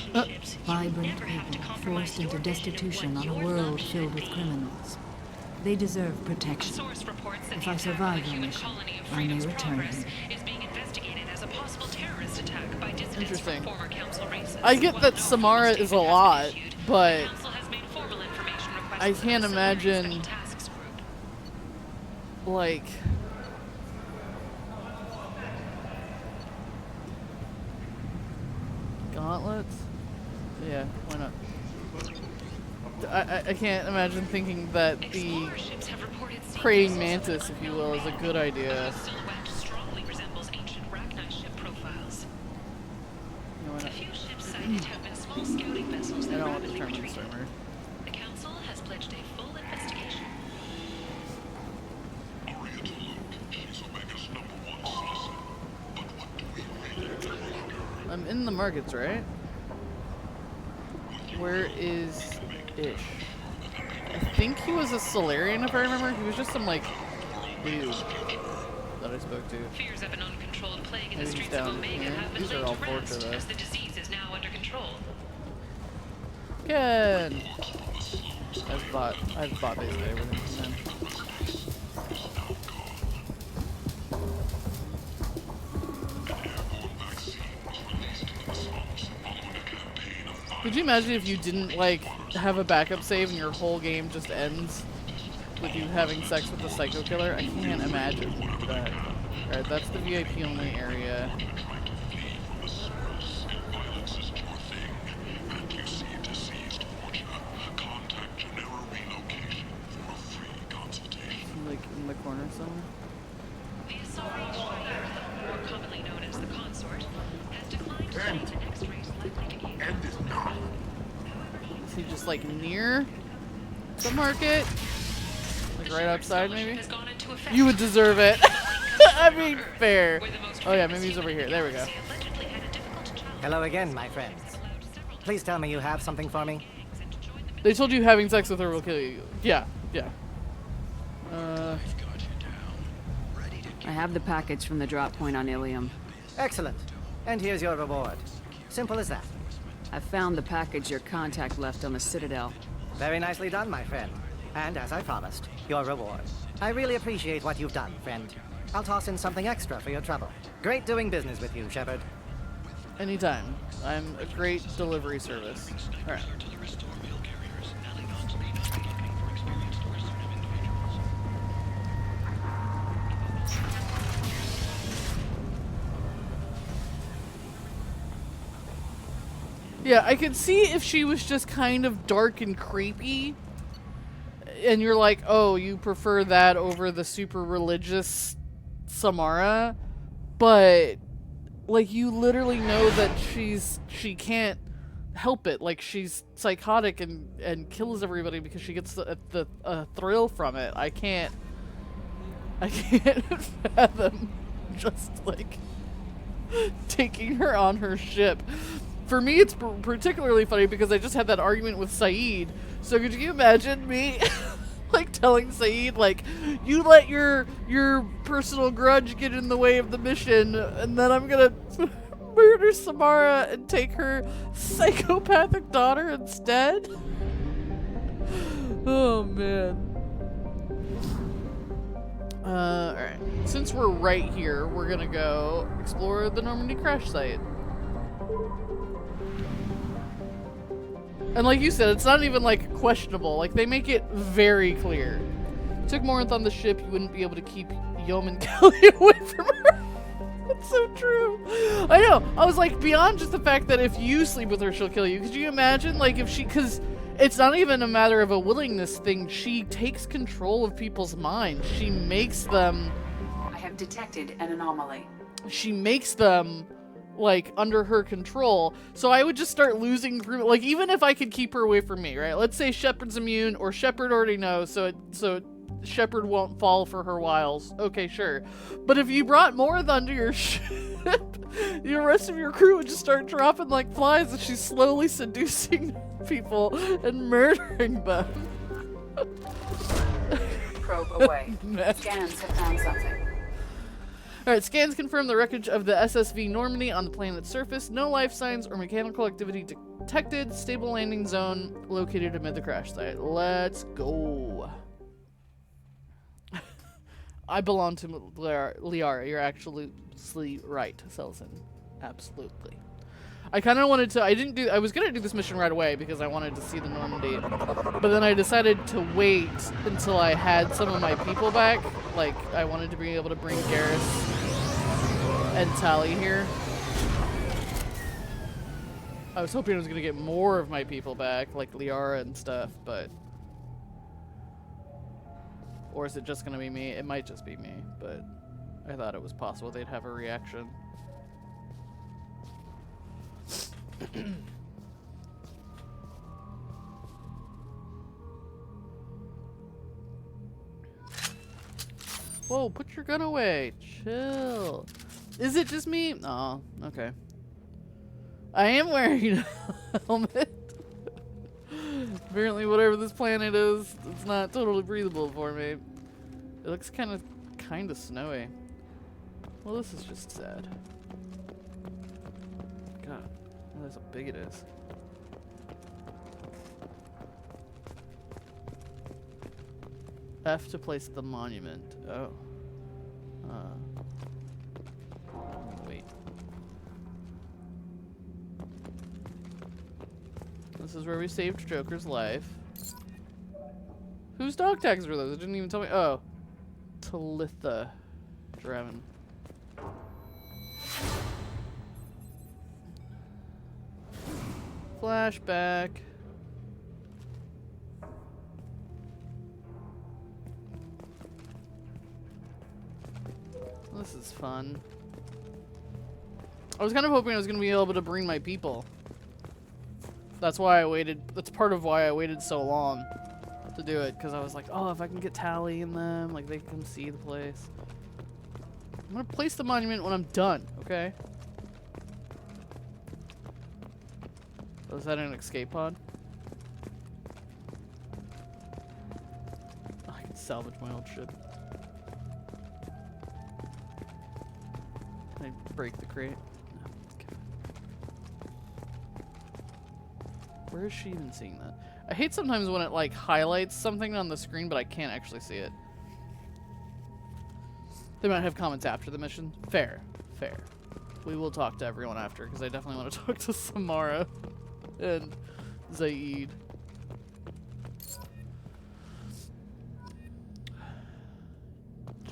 Vibrant people forced into destitution on a world filled with criminals. They deserve protection. If I survive your mission, I may return here. Interesting. I get that Samara is a lot, but I can't imagine, like, gauntlets? Yeah, why not? I can't imagine thinking that the praying mantis, if you will, is a good idea. I don't want to determine stormer. The council has pledged a full investigation. I'm in the markets, right? Where is Ish? I think he was a Solarian, if I remember. He was just some, like, dude that I spoke to. Fears of an uncontrolled plague in Maybe the he's streets of down Omega here. have been These are laid all to Fortra, rest though. as the disease is now under control. Good. I've bought basically everything from them. Could you imagine if you didn't, like, have a backup save and your whole game just ends with you having sex with the psycho killer? I can't imagine that. Alright, that's the VIP only area. Like in the corner somewhere? The Asari Shire, more commonly known as the Consort, has declined to treat the X-rays likely to gain. Is he just like near the market? Like right outside maybe? You would deserve it. I mean, fair. Oh yeah, maybe he's over here. There we go. Hello again, my friends. Please tell me you have something for me. They told you having sex with her will kill you. Yeah, yeah. I have the package from the drop point on Ilium. Excellent. And here's your reward. Simple as that. I found the package your contact left on the Citadel. Very nicely done, my friend. And as I promised, your reward. I really appreciate what you've done, friend. I'll toss in something extra for your trouble. Great doing business with you, Shepard. Anytime. I'm a great delivery service. Alright. Yeah, I could see if she was just kind of dark and creepy, and you're like, oh, you prefer that over the super religious Samara, but like you literally know that she can't help it. Like she's psychotic and kills everybody because she gets the thrill from it. I can't fathom just like taking her on her ship. For me, it's particularly funny because I just had that argument with Zaeed. So could you imagine me, like, telling Zaeed, like, you let your personal grudge get in the way of the mission, and then I'm gonna murder Samara and take her psychopathic daughter instead? Oh, man. Alright. Since we're right here, we're gonna go explore the Normandy crash site. And like you said, it's not even like questionable. Like they make it very clear. If you took Morinth on the ship, you wouldn't be able to keep Yeoman Kelly away from her. It's so true. I know. I was like, beyond just the fact that if you sleep with her, she'll kill you. Could you imagine, like, if she, because it's not even a matter of a willingness thing. She takes control of people's minds. She makes them. I have detected an anomaly. She makes them, like, under her control. So I would just start losing, like, even if I could keep her away from me, right? Let's say Shepard's immune, or Shepard already knows, so Shepard won't fall for her wiles. Okay, sure. But if you brought more under your ship, the rest of your crew would just start dropping like flies, and she's slowly seducing people and murdering them. Probe away. Scans have found something. Alright, scans confirm the wreckage of the SSV Normandy on the planet's surface. No life signs or mechanical activity detected. Stable landing zone located amid the crash site. Let's go. I belong to Liara. You're actually right, Selson. Absolutely. I kind of wanted to. I was gonna do this mission right away because I wanted to see the Normandy, but then I decided to wait until I had some of my people back. Like, I wanted to be able to bring Garrus and Tali here. I was hoping I was gonna get more of my people back, like Liara and stuff, but. Or is it just gonna be me? It might just be me, but I thought it was possible they'd have a reaction. Whoa, put your gun away. Chill. Is it just me? Oh, okay. I am wearing a helmet. Apparently whatever this planet is, it's not totally breathable for me. It looks kind of snowy. Well, this is just sad. God, realize how big it is. F to place the monument. Oh. Wait. This is where we saved Joker's life. Whose dog tags were those? It didn't even tell me. Oh. Talitha. Draven. Flashback. This is fun. I was kind of hoping I was going to be able to bring my people. That's why I waited. That's part of why I waited so long to do it, because I was like, oh, if I can get Tali in them, like, they can come see the place. I'm going to place the monument when I'm done, okay? Oh, is that an escape pod? Oh, I can salvage my old shit. Can I break the crate? No. Okay. Where is she even seeing that? I hate sometimes when it like highlights something on the screen, but I can't actually see it. They might have comments after the mission. Fair. Fair. We will talk to everyone after, because I definitely want to talk to Samara and Zaeed.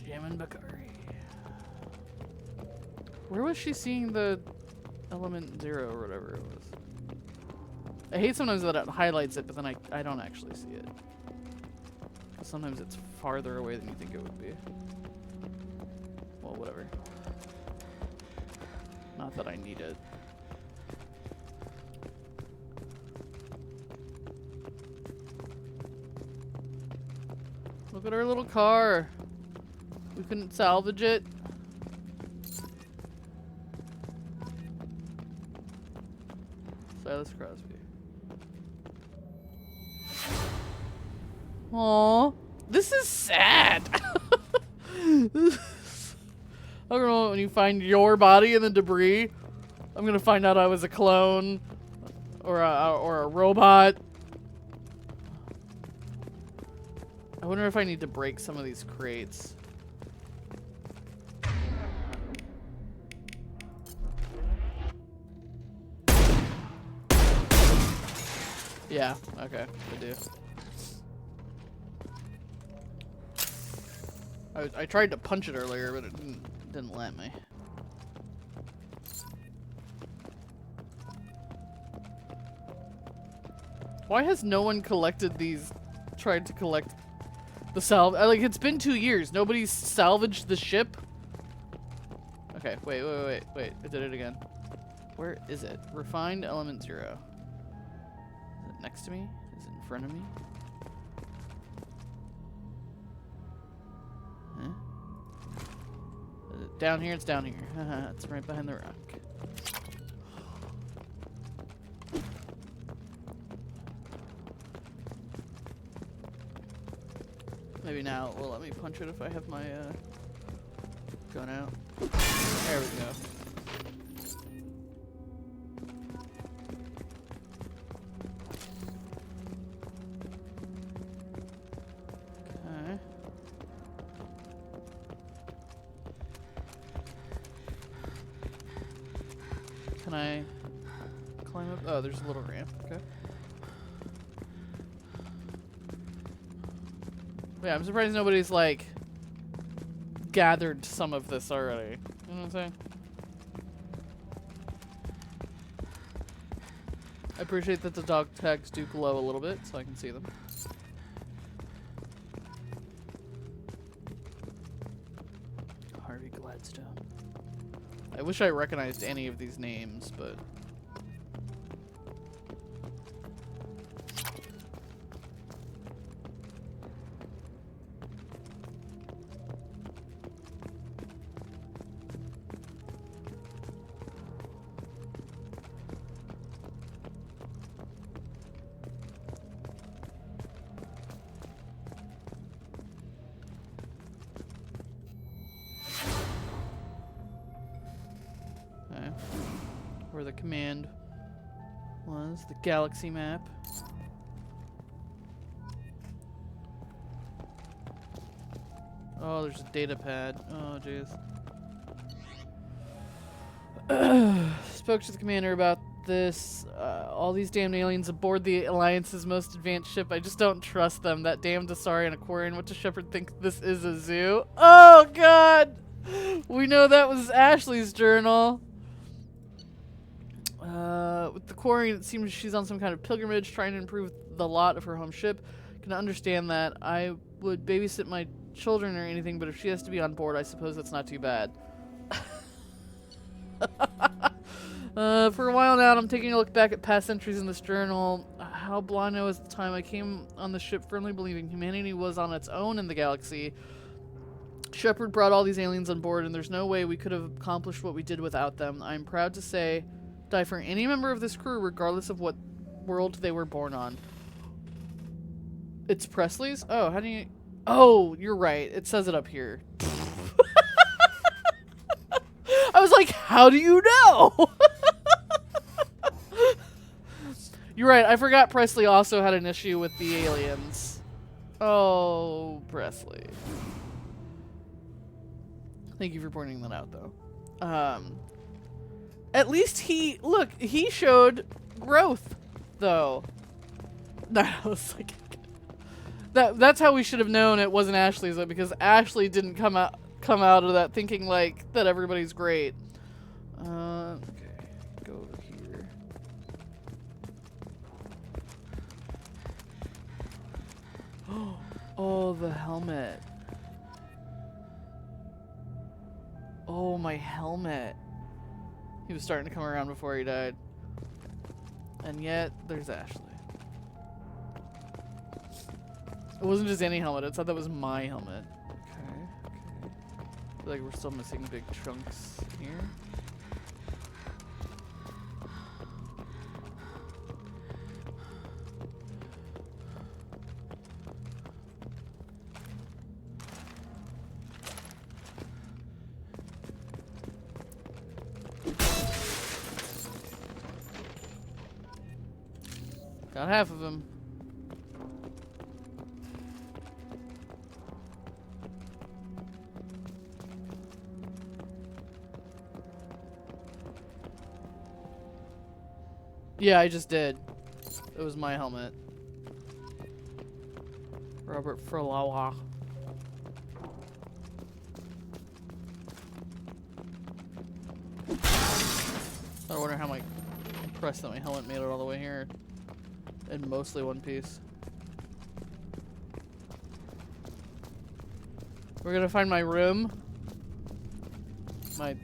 Jamin Bakari. Where was she seeing the element 0 or whatever it was? I hate sometimes that it highlights it, but then I don't actually see it. Sometimes it's farther away than you think it would be. Well, whatever. Not that I need it. Look at our little car. We couldn't salvage it. Silas Crosby. Aww. This is sad. I don't know, when you find your body in the debris, I'm gonna find out I was a clone or a robot. I wonder if I need to break some of these crates. Yeah, okay, I do. I tried to punch it earlier, but it didn't let me. Why has no one collected these, tried to collect the like, it's been 2 years. Nobody's salvaged the ship? Okay, wait, I did it again. Where is it? Refined element 0. Is it next to me? Is it in front of me? Huh? Is it down here? It's down here. It's right behind the rock. Maybe now it will let me punch it if I have my gun out. There we go. Okay. Can I climb up? Oh, there's a little ramp. Okay. Yeah, I'm surprised nobody's, like, gathered some of this already. You know what I'm saying? I appreciate that the dog tags do glow a little bit, so I can see them. Harvey Gladstone. I wish I recognized any of these names, but... where the command was, the galaxy map. Oh, there's a data pad. Oh, jeez. Spoke to the commander about this. All these damn aliens aboard the Alliance's most advanced ship. I just don't trust them. That damn Dasari and Aquarian. What does Shepard think this is, a zoo? Oh, God! We know that was Ashley's journal. With the Quarian, it seems she's on some kind of pilgrimage trying to improve the lot of her home ship. Can understand that. I would babysit my children or anything, but if she has to be on board, I suppose that's not too bad. For a while now, I'm taking a look back at past entries in this journal. How blind I was at the time I came on the ship, firmly believing humanity was on its own in the galaxy. Shepard brought all these aliens on board, and there's no way we could have accomplished what we did without them. I'm proud to say, die for any member of this crew, regardless of what world they were born on. It's Presley's? Oh, how do you... Oh, you're right. It says it up here. I was like, how do you know? You're right. I forgot Presley also had an issue with the aliens. Oh, Presley. Thank you for pointing that out, though. At least he showed growth, though. That was like, that's how we should have known it wasn't Ashley's, though, because Ashley didn't come out of that thinking like that everybody's great. Okay, go over here. Oh, the helmet. Oh, my helmet. He was starting to come around before he died. And yet, there's Ashley. It wasn't just any helmet. I thought that was my helmet. Okay. I feel like we're still missing big chunks here. Got half of him. Yeah, I just did. It was my helmet. Robert Furlawa. I wonder how impressed that my helmet made it all the way here. And mostly One Piece. We're gonna find my room. My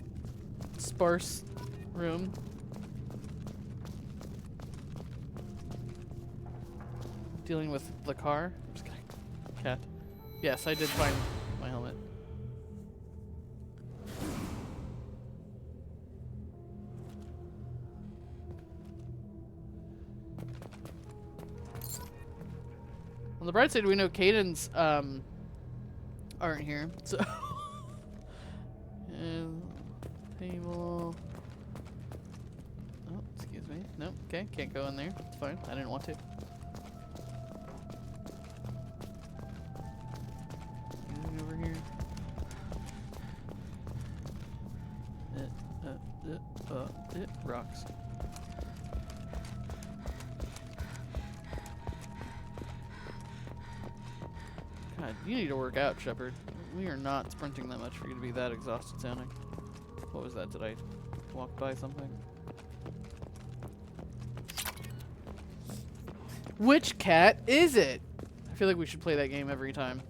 sparse room. Dealing with the car. I'm just kidding. Cat. Yes, I did find my helmet. On the bright side, we know Cadence aren't here, so table. Oh, excuse me. No, okay, can't go in there. It's fine. I didn't want to. Anything over here? Rocks. God, you need to work out, Shepard. We are not sprinting that much for you to be that exhausted sounding. What was that? Did I walk by something? Which cat is it? I feel like we should play that game every time.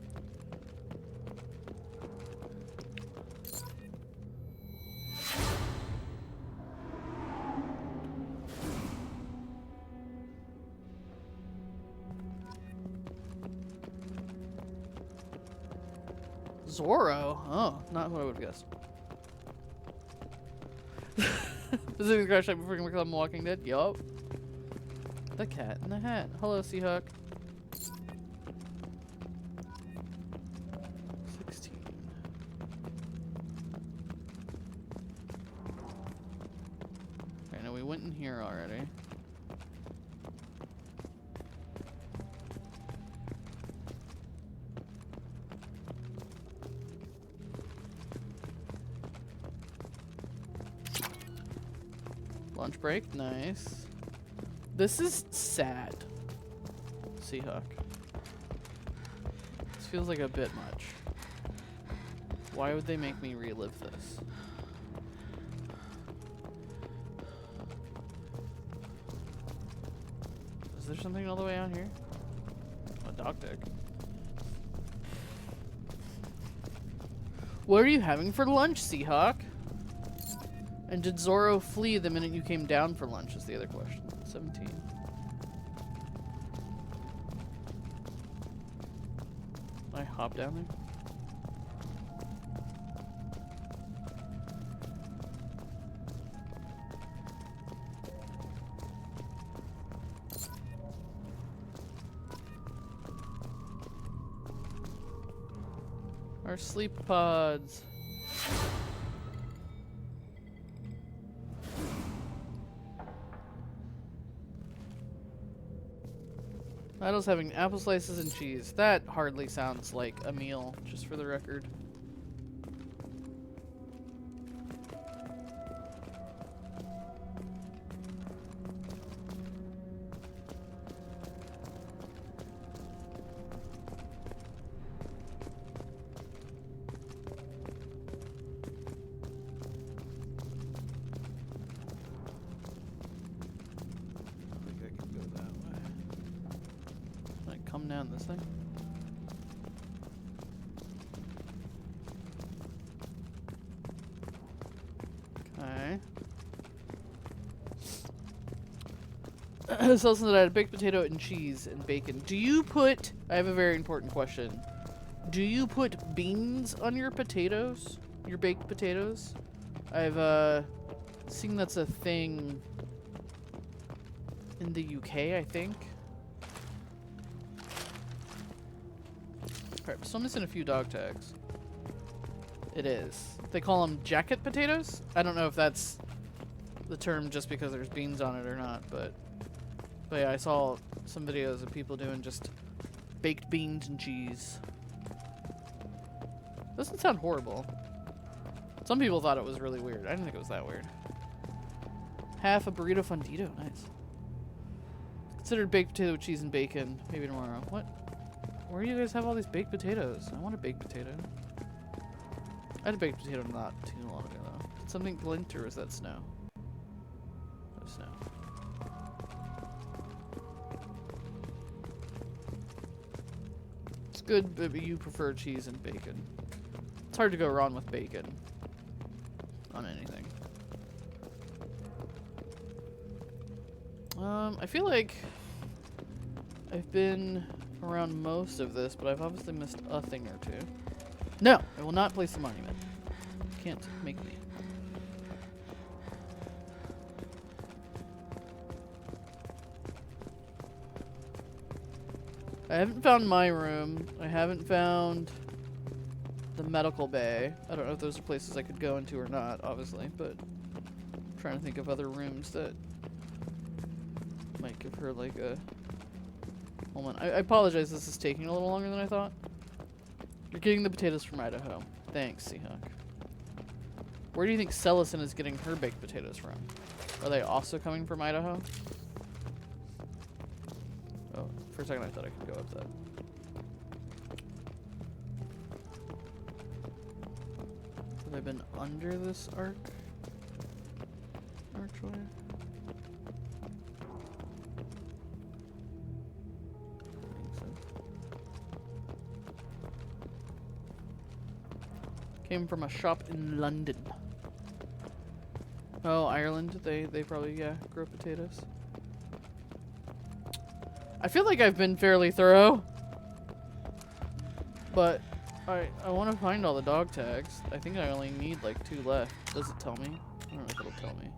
Zorro? Oh, not what I would have guessed. Visiting the crash site before we become Walking Dead? Yup. The cat in the hat. Hello, Seahawk. 16. Okay, now we went in here already. Lunch break, nice. This is sad. Seahawk. This feels like a bit much. Why would they make me relive this? Is there something all the way out here? A dog tag. What are you having for lunch, Seahawk? And did Zorro flee the minute you came down for lunch is the other question. 17. I hop down there? Our sleep pods. Idle's having apple slices and cheese. That hardly sounds like a meal, just for the record. Come down this thing. Okay. This also that I had baked potato and cheese and bacon. Do you put... I have a very important question. Do you put beans on your potatoes? Your baked potatoes? I've seen that's a thing in the UK, I think. Alright, so I'm missing a few dog tags. It is. They call them jacket potatoes? I don't know if that's the term just because there's beans on it or not, but yeah, I saw some videos of people doing just baked beans and cheese. Doesn't sound horrible. Some people thought it was really weird. I didn't think it was that weird. Half a burrito fundito, nice. Considered baked potato with cheese and bacon. Maybe tomorrow. What? Where do you guys have all these baked potatoes? I want a baked potato. I had a baked potato not too long ago, though. Did something glint, or was that snow? No snow. good, but you prefer cheese and bacon. It's hard to go wrong with bacon on anything. I feel like I've been around most of this, but I've obviously missed a thing or two. No, I will not place the monument. Can't make me. I haven't found my room. I haven't found the medical bay. I don't know if those are places I could go into or not, obviously, but I'm trying to think of other rooms that might give her like a moment. I apologize, this is taking a little longer than I thought. You're getting the potatoes from Idaho. Thanks, Seahawk. Where do you think Cellison is getting her baked potatoes from? Are they also coming from Idaho? Oh, for a second I thought I could go up that. Have I been under this archway? Came from a shop in London. Oh, Ireland. They probably, yeah, grow potatoes. I feel like I've been fairly thorough. But I want to find all the dog tags. I think I only need like 2 left. Does it tell me? I don't know if it'll tell me.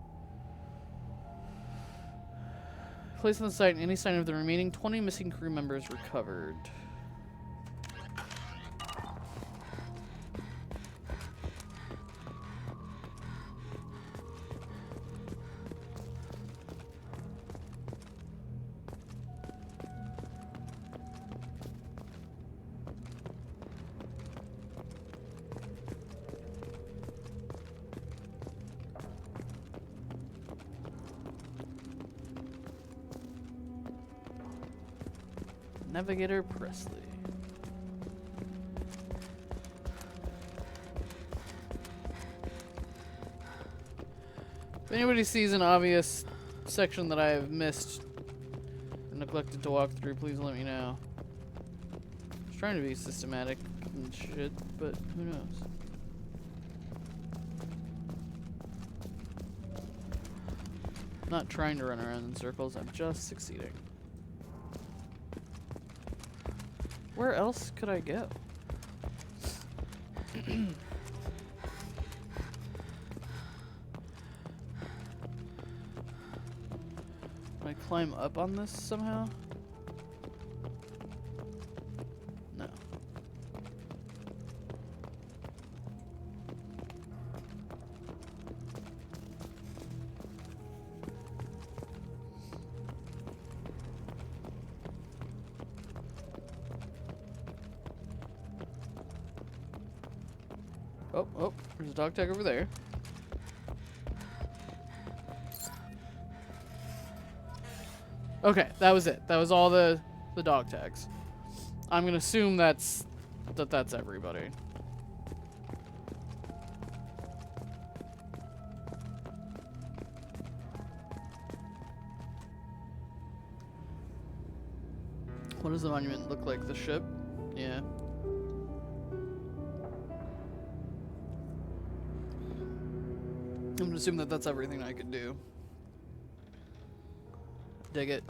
Place on the site any sign of the remaining 20 missing crew members recovered. Navigator Presley. If anybody sees an obvious section that I have missed or neglected to walk through, please let me know. I was trying to be systematic and shit, but who knows? I'm not trying to run around in circles, I'm just succeeding. Where else could I go? Can I climb up on this somehow? No. Oh, there's a dog tag over there. Okay, that was it. That was all the dog tags. I'm gonna assume that's everybody. What does the monument look like? The ship? Yeah. I'm gonna assume that that's everything I could do. Dig it.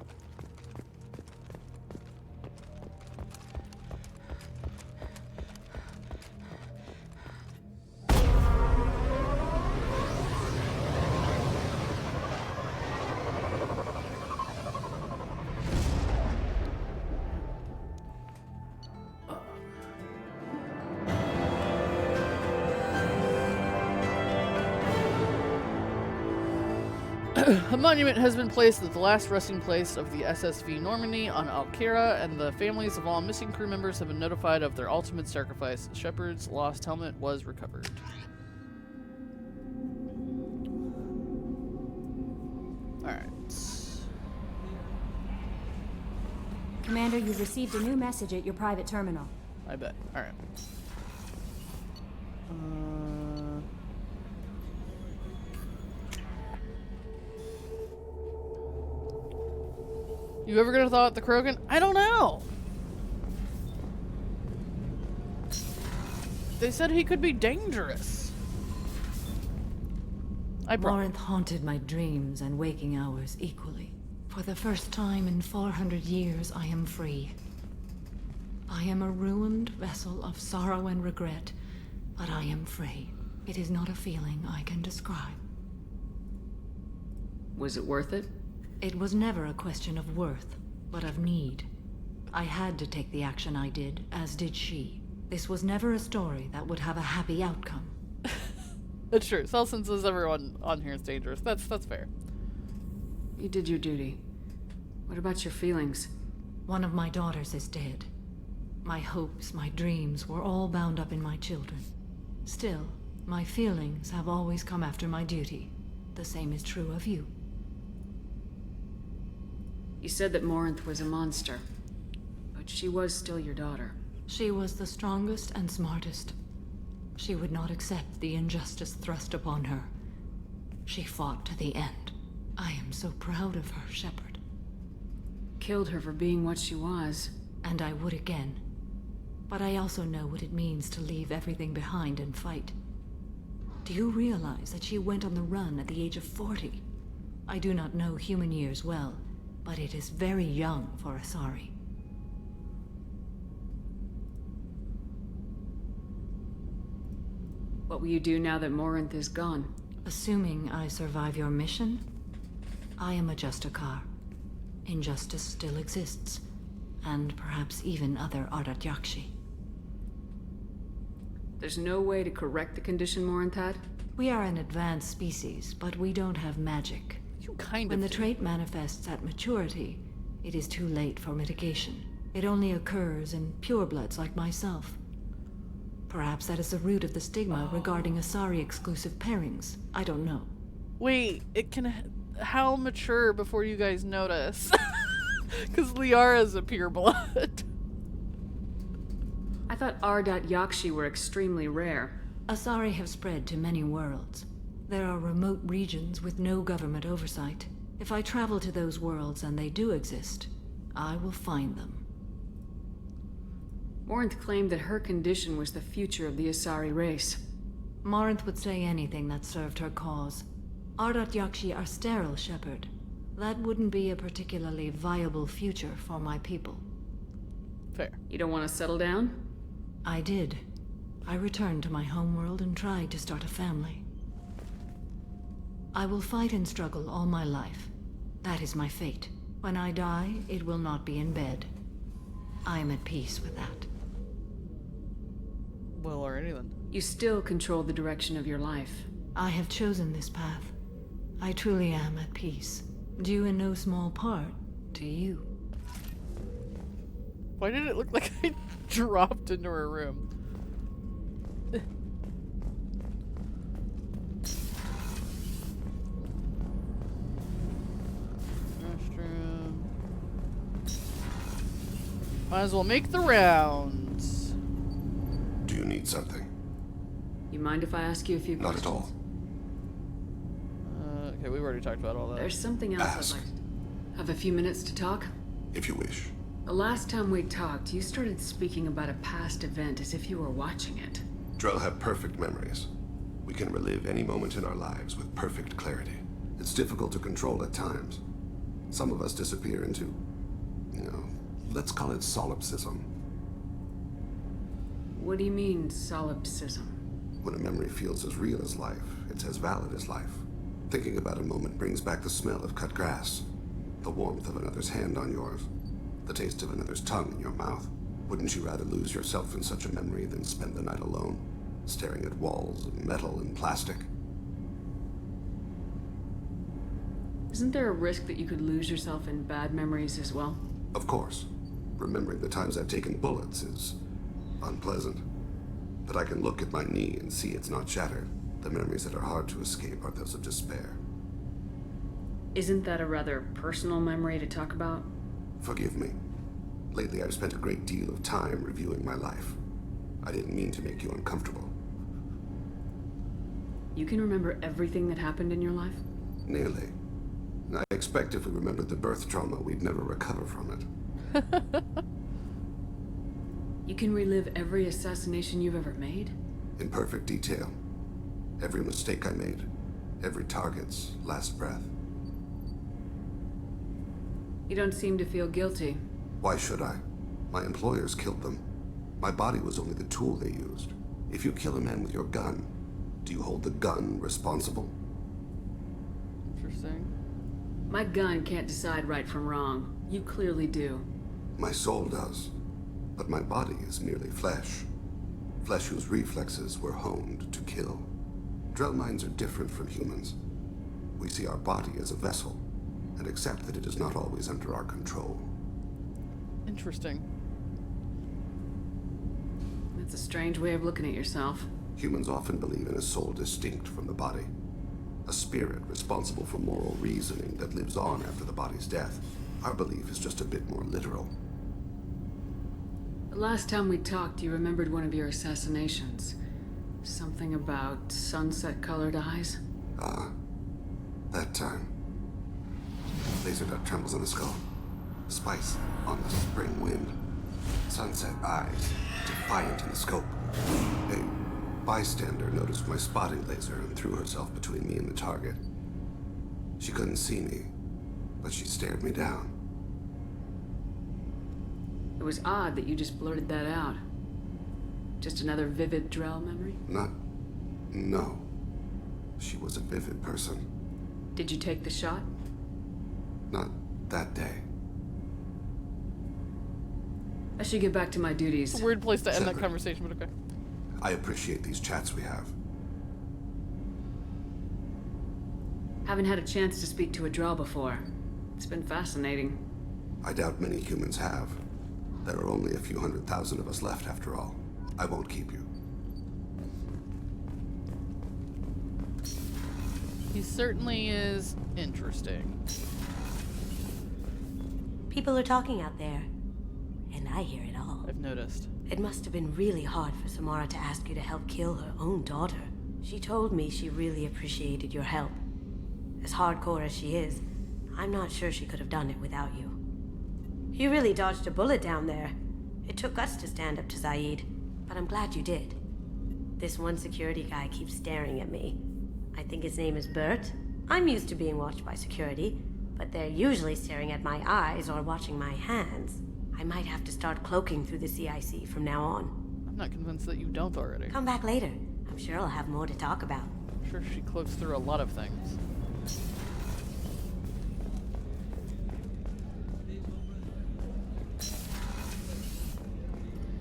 A monument has been placed at the last resting place of the SSV Normandy on Alkira, and the families of all missing crew members have been notified of their ultimate sacrifice. Shepard's lost helmet was recovered. Alright. Commander, you've received a new message at your private terminal. I bet. Alright. You ever gonna thaw out the Krogan? I don't know. They said he could be dangerous. Morinth haunted my dreams and waking hours equally. For the first time in 400 years, I am free. I am a ruined vessel of sorrow and regret, but I am free. It is not a feeling I can describe. Was it worth it? It was never a question of worth, but of need. I had to take the action I did, as did she. This was never a story that would have a happy outcome. That's true. Selson says everyone on here is dangerous. That's fair. You did your duty. What about your feelings? One of my daughters is dead. My hopes, my dreams were all bound up in my children. Still, my feelings have always come after my duty. The same is true of you. You said that Morinth was a monster, but she was still your daughter. She was the strongest and smartest. She would not accept the injustice thrust upon her. She fought to the end. I am so proud of her, Shepard. Killed her for being what she was. And I would again. But I also know what it means to leave everything behind and fight. Do you realize that she went on the run at the age of 40? I do not know human years well, but it is very young for Asari. What will you do now that Morinth is gone? Assuming I survive your mission, I am a Justicar. Injustice still exists, and perhaps even other Ardat-Yakshi. There's no way to correct the condition Morinth had? We are an advanced species, but we don't have magic. When the trait manifests at maturity, it is too late for mitigation. It only occurs in purebloods like myself. Perhaps that is the root of the stigma regarding Asari-exclusive pairings. I don't know. Wait, it can... How mature before you guys notice? Because Liara's a pureblood. I thought Ardat-Yakshi were extremely rare. Asari have spread to many worlds. There are remote regions with no government oversight. If I travel to those worlds and they do exist, I will find them. Morinth claimed that her condition was the future of the Asari race. Morinth would say anything that served her cause. Ardat-Yakshi are sterile, Shepard. That wouldn't be a particularly viable future for my people. Fair. You don't want to settle down? I did. I returned to my homeworld and tried to start a family. I will fight and struggle all my life. That is my fate. When I die, it will not be in bed. I am at peace with that. Well, alrighty then. You still control the direction of your life. I have chosen this path. I truly am at peace. Due in no small part to you. Why did it look like I dropped into her room? Restroom. Might as well make the rounds. Do you need something? You mind if I ask you a few questions? Not at all. Okay, we've already talked about all that. There's something else I'd like to... Have a few minutes to talk? If you wish. The last time we talked, you started speaking about a past event as if you were watching it. Drell have perfect memories. We can relive any moment in our lives with perfect clarity. It's difficult to control at times. Some of us disappear into, let's call it solipsism. What do you mean, solipsism? When a memory feels as real as life, it's as valid as life. Thinking about a moment brings back the smell of cut grass, the warmth of another's hand on yours, the taste of another's tongue in your mouth. Wouldn't you rather lose yourself in such a memory than spend the night alone, staring at walls of metal and plastic? Isn't there a risk that you could lose yourself in bad memories as well? Of course. Remembering the times I've taken bullets is unpleasant. But I can look at my knee and see it's not shattered. The memories that are hard to escape are those of despair. Isn't that a rather personal memory to talk about? Forgive me. Lately I've spent a great deal of time reviewing my life. I didn't mean to make you uncomfortable. You can remember everything that happened in your life? Nearly. I expect if we remembered the birth trauma, we'd never recover from it. You can relive every assassination you've ever made? In perfect detail. Every mistake I made. Every target's last breath. You don't seem to feel guilty. Why should I? My employers killed them. My body was only the tool they used. If you kill a man with your gun, do you hold the gun responsible? Interesting. My gun can't decide right from wrong. You clearly do. My soul does. But my body is merely flesh. Flesh whose reflexes were honed to kill. Drell minds are different from humans. We see our body as a vessel, and accept that it is not always under our control. Interesting. That's a strange way of looking at yourself. Humans often believe in a soul distinct from the body. A spirit responsible for moral reasoning that lives on after the body's death. Our belief is just a bit more literal. The last time we talked, you remembered one of your assassinations. Something about sunset-colored eyes? Ah, that time. Laser dot trembles on the skull. Spice on the spring wind. Sunset eyes, defiant in the scope. A bystander noticed my spotting laser and threw herself between me and the target. She couldn't see me, but she stared me down. It was odd that you just blurted that out. Just another vivid Drell memory? No. She was a vivid person. Did you take the shot? Not that day. I should get back to my duties. It's a weird place to end that Shepard. conversation, but okay. I appreciate these chats we have. Haven't had a chance to speak to a Drell before. It's been fascinating. I doubt many humans have. There are only a few 100,000 of us left after all. I won't keep you. He certainly is interesting. People are talking out there, and I hear it all. I've noticed. It must have been really hard for Samara to ask you to help kill her own daughter. She told me she really appreciated your help. As hardcore as she is, I'm not sure she could have done it without you. You really dodged a bullet down there. It took us to stand up to Zaeed, but I'm glad you did. This one security guy keeps staring at me. I think his name is Bert. I'm used to being watched by security, but they're usually staring at my eyes or watching my hands. I might have to start cloaking through the CIC from now on. I'm not convinced that you don't already. Come back later. I'm sure I'll have more to talk about. I'm sure she cloaks through a lot of things.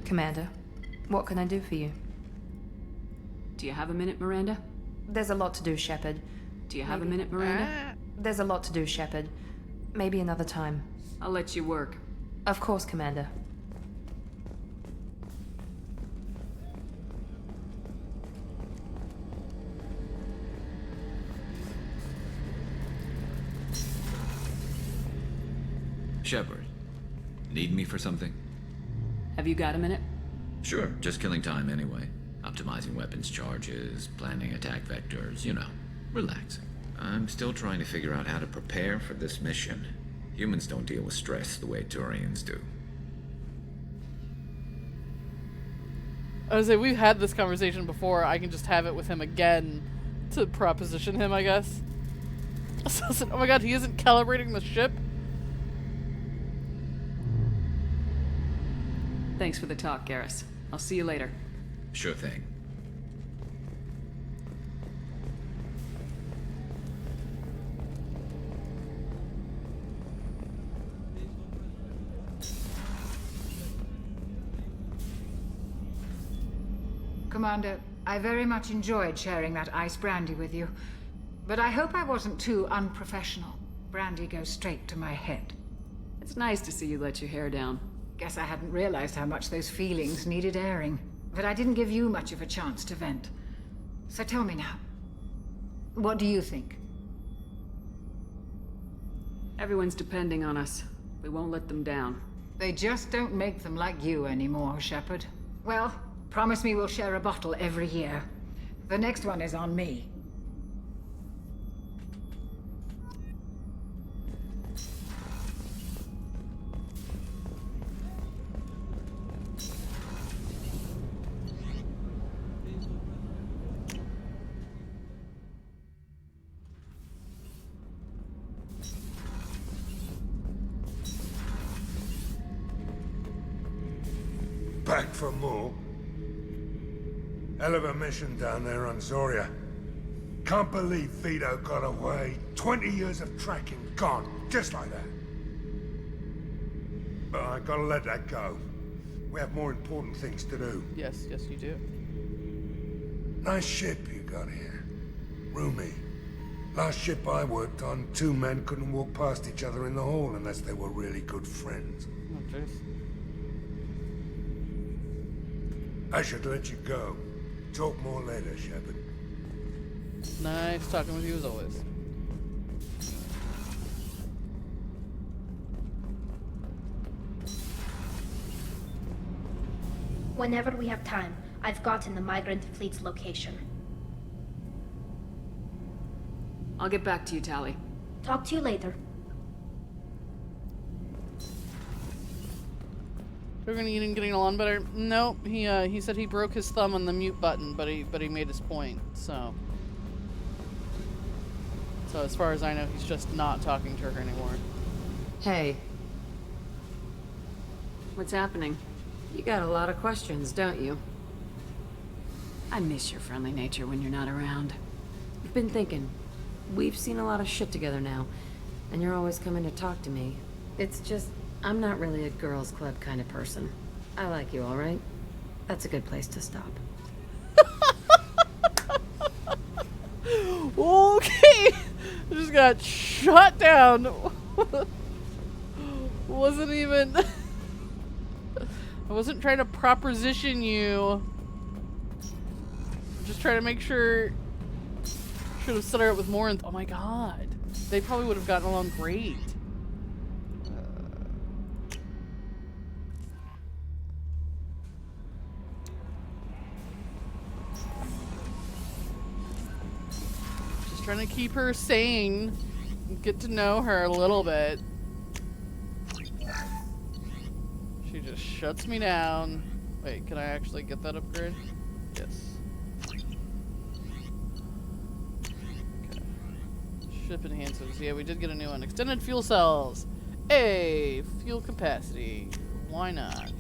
Commander, what can I do for you? Do you have a minute, Miranda? There's a lot to do, Shepard. Do you have a minute, Miranda? There's a lot to do, Shepard. Maybe another time. I'll let you work. Of course, Commander. Shepard, need me for something? Have you got a minute? Sure, just killing time anyway. Optimizing weapons charges, planning attack vectors, you know, relaxing. I'm still trying to figure out how to prepare for this mission. Humans don't deal with stress the way Turians do. I was say we've had this conversation before. I can just have it with him again to proposition him, I guess. Oh my god, he isn't calibrating the ship? Thanks for the talk, Garrus. I'll see you later. Sure thing. Commander, I very much enjoyed sharing that ice brandy with you, but I hope I wasn't too unprofessional. Brandy goes straight to my head. It's nice to see you let your hair down. Guess I hadn't realized how much those feelings needed airing, but I didn't give you much of a chance to vent. So tell me now, what do you think? Everyone's depending on us. We won't let them down. They just don't make them like you anymore, Shepard. Well, promise me we'll share a bottle every year. The next one is on me. Back for more? Hell of a mission down there on Zoria. Can't believe Vito got away. 20 years of tracking gone, just like that. But I gotta let that go. We have more important things to do. Yes, yes you do. Nice ship you got here. Roomy. Last ship I worked on, 2 men couldn't walk past each other in the hall unless they were really good friends. Oh, jeez. I should let you go. Talk more later, Shepard. Nice talking with you as always. Whenever we have time, I've gotten the migrant fleet's location. I'll get back to you, Tali. Talk to you later. We're gonna get him getting along better. Nope, he said he broke his thumb on the mute button, but he made his point. So as far as I know, he's just not talking to her anymore. Hey. What's happening? You got a lot of questions, don't you? I miss your friendly nature when you're not around. I've been thinking. We've seen a lot of shit together now, and you're always coming to talk to me. It's just, I'm not really a girls' club kind of person. I like you, all right? That's a good place to stop. Okay! I just got shot down. Wasn't even... I wasn't trying to proposition you. Just trying to make sure... Should have set her up with more. Oh my god. They probably would have gotten along great. Just trying to keep her sane. Get to know her a little bit. She just shuts me down. Wait, can I actually get that upgrade? Yes. Ship enhancers. Yeah, we did get a new one. Extended fuel cells. Hey, fuel capacity. Why not?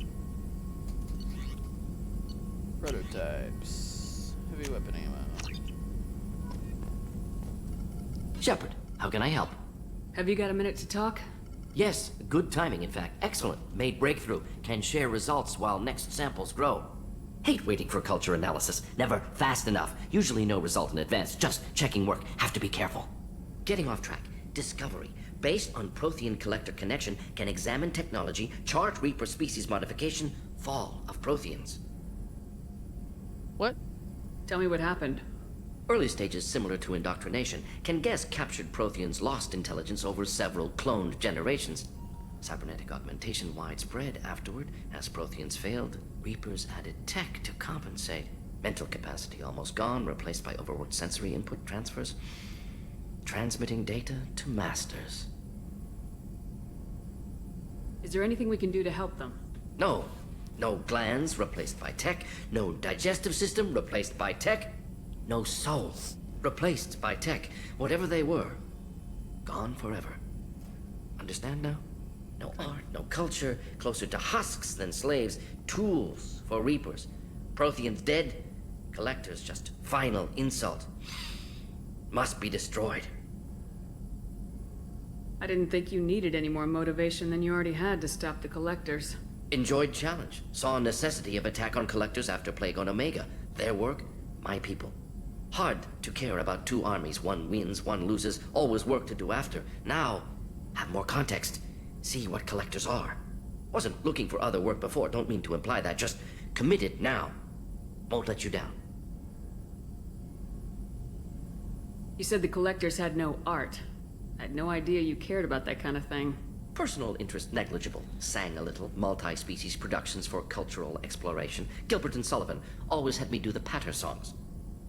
Prototypes. Heavy weapon ammo. Shepard, how can I help? Have you got a minute to talk? Yes, good timing, in fact. Excellent. Made breakthrough. Can share results while next samples grow. Hate waiting for culture analysis. Never fast enough. Usually no result in advance. Just checking work. Have to be careful. Getting off track. Discovery. Based on Prothean collector connection, can examine technology, chart Reaper species modification, fall of Protheans. What? Tell me what happened. Early stages similar to indoctrination. Can guess captured Protheans lost intelligence over several cloned generations. Cybernetic augmentation widespread afterward. As Protheans failed, Reapers added tech to compensate. Mental capacity almost gone, replaced by overworked sensory input transfers. Transmitting data to masters. Is there anything we can do to help them? No. No glands replaced by tech. No digestive system replaced by tech. No soul replaced by tech. Whatever they were, gone forever. Understand now? No art, no culture, closer to husks than slaves. Tools for Reapers. Protheans dead. Collectors just final insult. Must be destroyed. I didn't think you needed any more motivation than you already had to stop the Collectors. Enjoyed challenge. Saw necessity of attack on Collectors after Plague on Omega. Their work, my people. Hard to care about 2 armies. One wins, one loses. Always work to do after. Now, have more context. See what Collectors are. Wasn't looking for other work before. Don't mean to imply that. Just committed now. Won't let you down. You said the Collectors had no art. I had no idea you cared about that kind of thing. Personal interest negligible. Sang a little. Multi-species productions for cultural exploration. Gilbert and Sullivan always had me do the patter songs.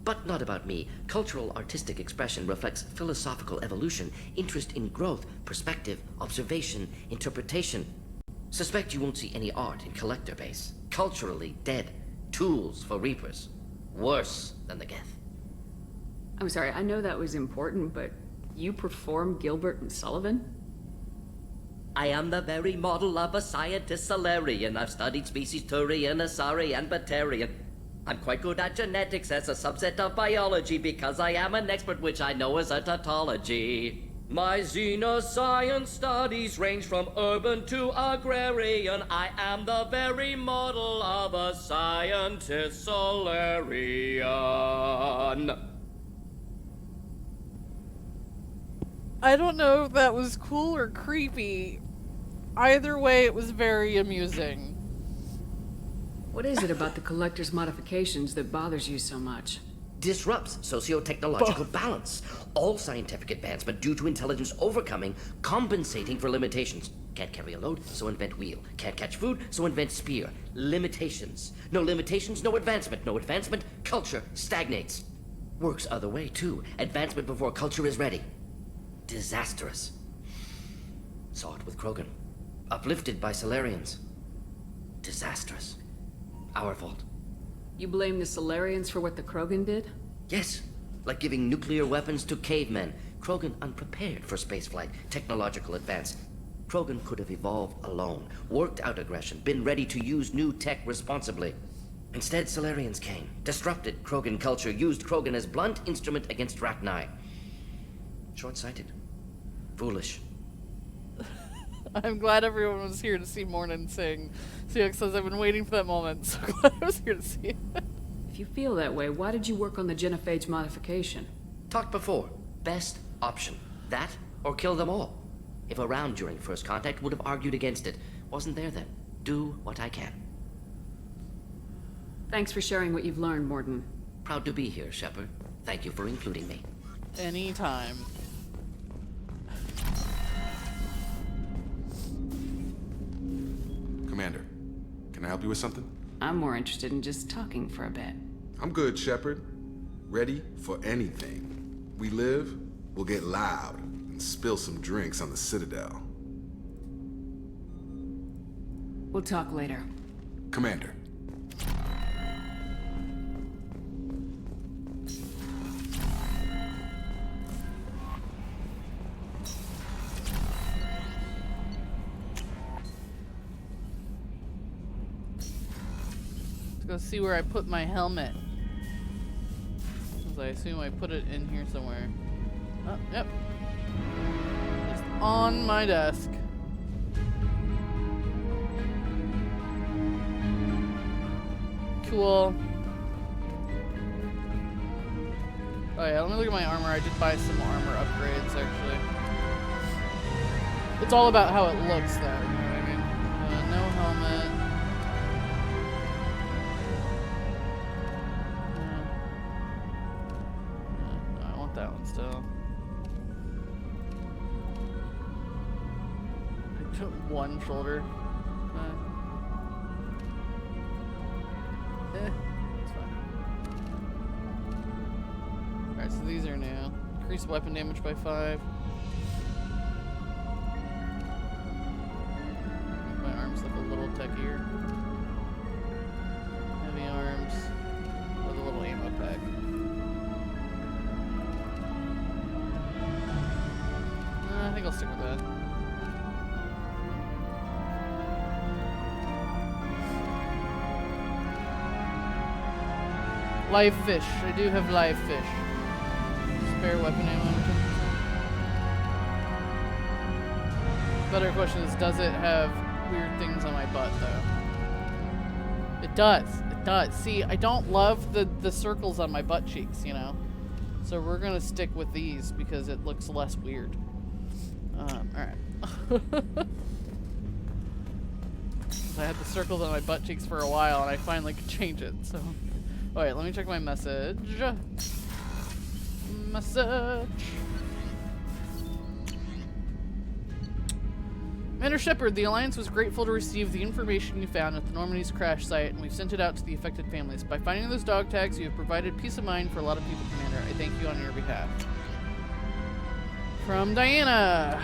But not about me. Cultural artistic expression reflects philosophical evolution, interest in growth, perspective, observation, interpretation. Suspect you won't see any art in collector base. Culturally dead. Tools for Reapers. Worse than the Geth. I'm sorry, I know that was important, but you perform Gilbert and Sullivan? I am the very model of a scientist Solarian. I've studied species Turian, Asari, and Batarian. I'm quite good at genetics as a subset of biology because I am an expert, which I know is a tautology. My xenoscience studies range from urban to agrarian. I am the very model of a scientist Solarian. I don't know if that was cool or creepy. Either way, it was very amusing. What is it about the Collector's modifications that bothers you so much? Disrupts socio-technological balance. All scientific advancement due to intelligence overcoming, compensating for limitations. Can't carry a load, so invent wheel. Can't catch food, so invent spear. Limitations. No limitations, no advancement. No advancement, culture stagnates. Works other way, too. Advancement before culture is ready. Disastrous. Saw it with Krogan. Uplifted by Solarians. Disastrous. Our fault. You blame the Solarians for what the Krogan did? Yes. Like giving nuclear weapons to cavemen. Krogan unprepared for spaceflight, technological advance. Krogan could have evolved alone, worked out aggression, been ready to use new tech responsibly. Instead, Solarians came, disrupted Krogan culture, used Krogan as blunt instrument against Rachni. Short-sighted. Foolish. I'm glad everyone was here to see Mornin sing. Siok says, I've been waiting for that moment, so glad I was here to see it. If you feel that way, why did you work on the genophage modification? Talked before. Best option. That, or kill them all. If around during first contact, would have argued against it. Wasn't there then. Do what I can. Thanks for sharing what you've learned, Morden. Proud to be here, Shepard. Thank you for including me. Anytime. Commander, can I help you with something? I'm more interested in just talking for a bit. I'm good, Shepard. Ready for anything. We live, we'll get loud, and spill some drinks on the Citadel. We'll talk later. Commander. Let's go see where I put my helmet. Because I assume I put it in here somewhere. Oh, yep. Just on my desk. Cool. Oh yeah, let me look at my armor. I did buy some armor upgrades, actually. It's all about how it looks, though. You know what I mean? No helmet. No, I want that one still. I took one shoulder. It's fine. Alright, so these are new. Increase weapon damage by 5. Make my arms look a little techier. Heavy arms with a little ammo pack. I think I'll stick with that. Live fish. I do have live fish. Spare weapon ammo. Better question is, does it have weird things on my butt, though? It does. It does. See, I don't love the circles on my butt cheeks, you know? So we're gonna stick with these because it looks less weird. Alright. I had the circles on my butt cheeks for a while, and I finally could change it, so... Alright, let me check my message. Message. Commander Shepard, the Alliance was grateful to receive the information you found at the Normandy's crash site, and we've sent it out to the affected families. By finding those dog tags, you have provided peace of mind for a lot of people, Commander. I thank you on your behalf. From Diana.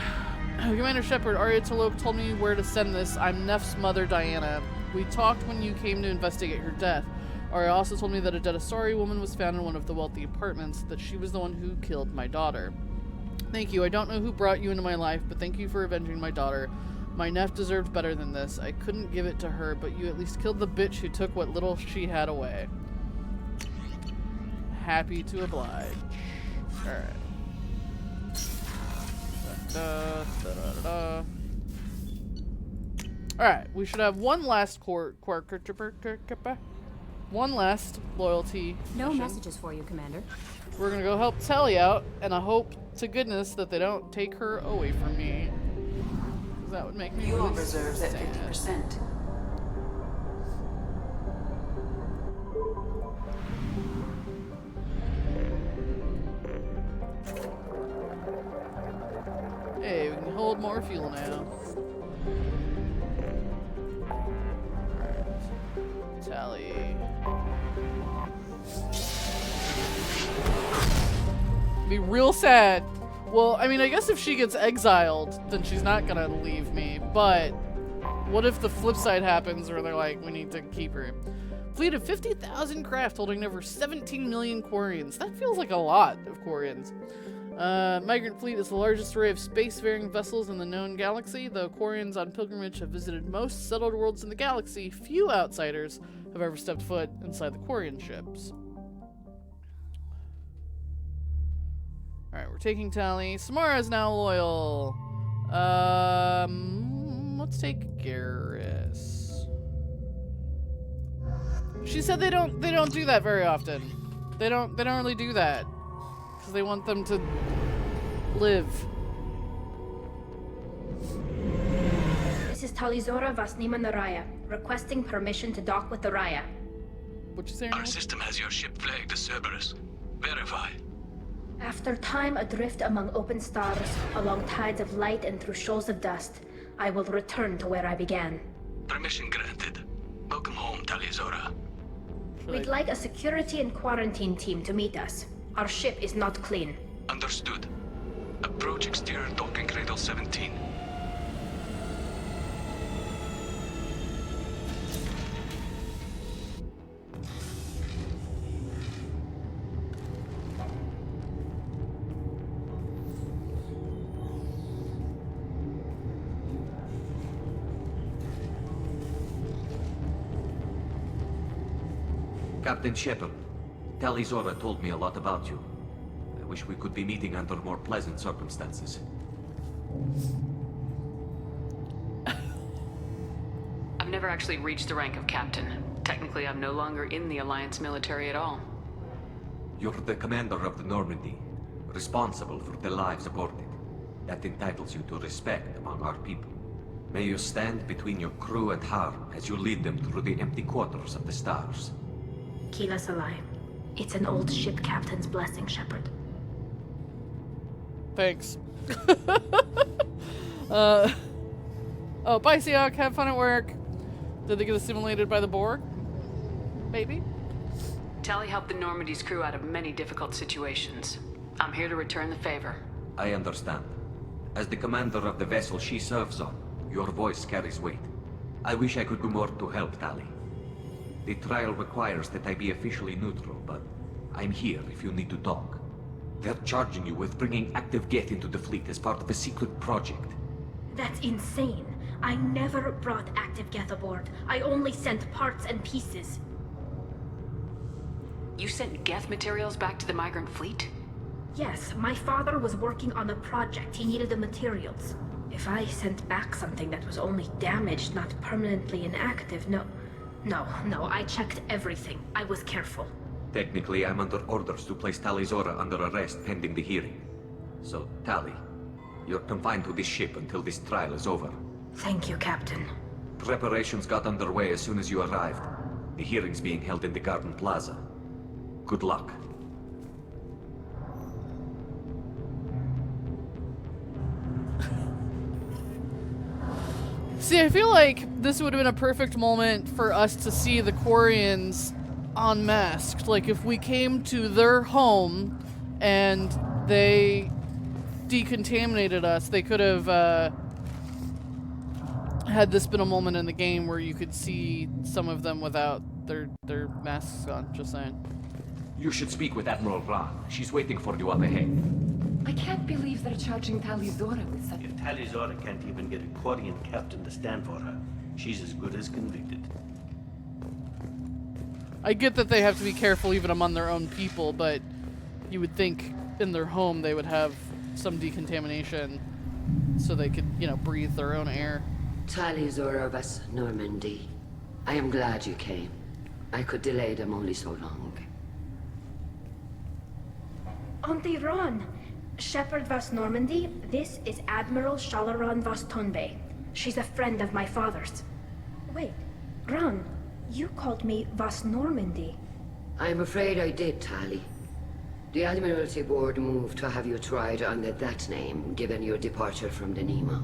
Commander Shepard, Arya Talope told me where to send this. I'm Neff's mother, Diana. We talked when you came to investigate her death. Arya also told me that a dead Asari woman was found in one of the wealthy apartments, that she was the one who killed my daughter. Thank you. I don't know who brought you into my life, but thank you for avenging my daughter. My Neff deserved better than this. I couldn't give it to her, but you at least killed the bitch who took what little she had away. Happy to oblige. Alright. Alright, we should have one last one last loyalty No mission. messages for you, Commander. We're gonna go help Tali out, and I hope to goodness that they don't take her away from me. 'Cause that would make me Fuel really reserves at sad. 50%. Hey, we can hold more fuel now. Alright. Tali. Be real sad. Well, I mean, I guess if she gets exiled, then she's not gonna leave me, but what if the flip side happens where they're like, we need to keep her? Fleet of 50,000 craft holding over 17 million Quarians. That feels like a lot of Quarians. Migrant fleet is the largest array of spacefaring vessels in the known galaxy. Though Quarians on pilgrimage have visited most settled worlds in the galaxy, few outsiders have ever stepped foot inside the Quarian ships. Alright, we're taking Tali. Samara is now loyal. Let's take Garrus. She said they don't do that very often. They don't really do that. Because they want them to live. This is Talizora Vasnima Naraya, requesting permission to dock with the Raya. What'd you say? Our system has your ship flagged as Cerberus. Verify. After time adrift among open stars, along tides of light and through shoals of dust, I will return to where I began. Permission granted. Welcome home, Talizora. We'd like a security and quarantine team to meet us. Our ship is not clean. Understood. Approach exterior docking cradle 17. Captain Shepard, Talizora told me a lot about you. I wish we could be meeting under more pleasant circumstances. I've never actually reached the rank of captain. Technically, I'm no longer in the Alliance military at all. You're the commander of the Normandy, responsible for the lives aborted. That entitles you to respect among our people. May you stand between your crew and harm as you lead them through the empty quarters of the stars. Kila Salai. It's an old ship captain's blessing, Shepard. Thanks. Oh, bye, Seok. Have fun at work. Did they get assimilated by the Borg? Maybe. Tali helped the Normandy's crew out of many difficult situations. I'm here to return the favor. I understand. As the commander of the vessel she serves on, your voice carries weight. I wish I could do more to help, Tali. The trial requires that I be officially neutral, but I'm here if you need to talk. They're charging you with bringing active Geth into the fleet as part of a secret project. That's insane. I never brought active Geth aboard. I only sent parts and pieces. You sent Geth materials back to the migrant fleet? Yes, my father was working on a project. He needed the materials. If I sent back something that was only damaged, not permanently inactive, no, I checked everything. I was careful. Technically, I'm under orders to place Talizora under arrest pending the hearing. So, Tali, you're confined to this ship until this trial is over. Thank you, Captain. Preparations got underway as soon as you arrived. The hearing's being held in the Garden Plaza. Good luck. See, I feel like this would have been a perfect moment for us to see the Quarians unmasked. Like, if we came to their home and they decontaminated us, they could have had this been a moment in the game where you could see some of them without their masks on. Just saying. You should speak with Admiral Ra. She's waiting for you up ahead. I can't believe they're charging Tali Zora with such... If Tali Zora can't even get a Quarian captain to stand for her, she's as good as convicted. I get that they have to be careful even among their own people, but you would think in their home they would have some decontamination so they could, you know, breathe their own air. Tali Zora vas Normandy. I am glad you came. I could delay them only so long. Auntie Ron, Shepherd vas Normandy, this is Admiral Shalaron vas Tonbe. She's a friend of my father's. Wait, Ron, you called me vas Normandy. I'm afraid I did, Tali. The Admiralty Board moved to have you tried under that name, given your departure from the Nima.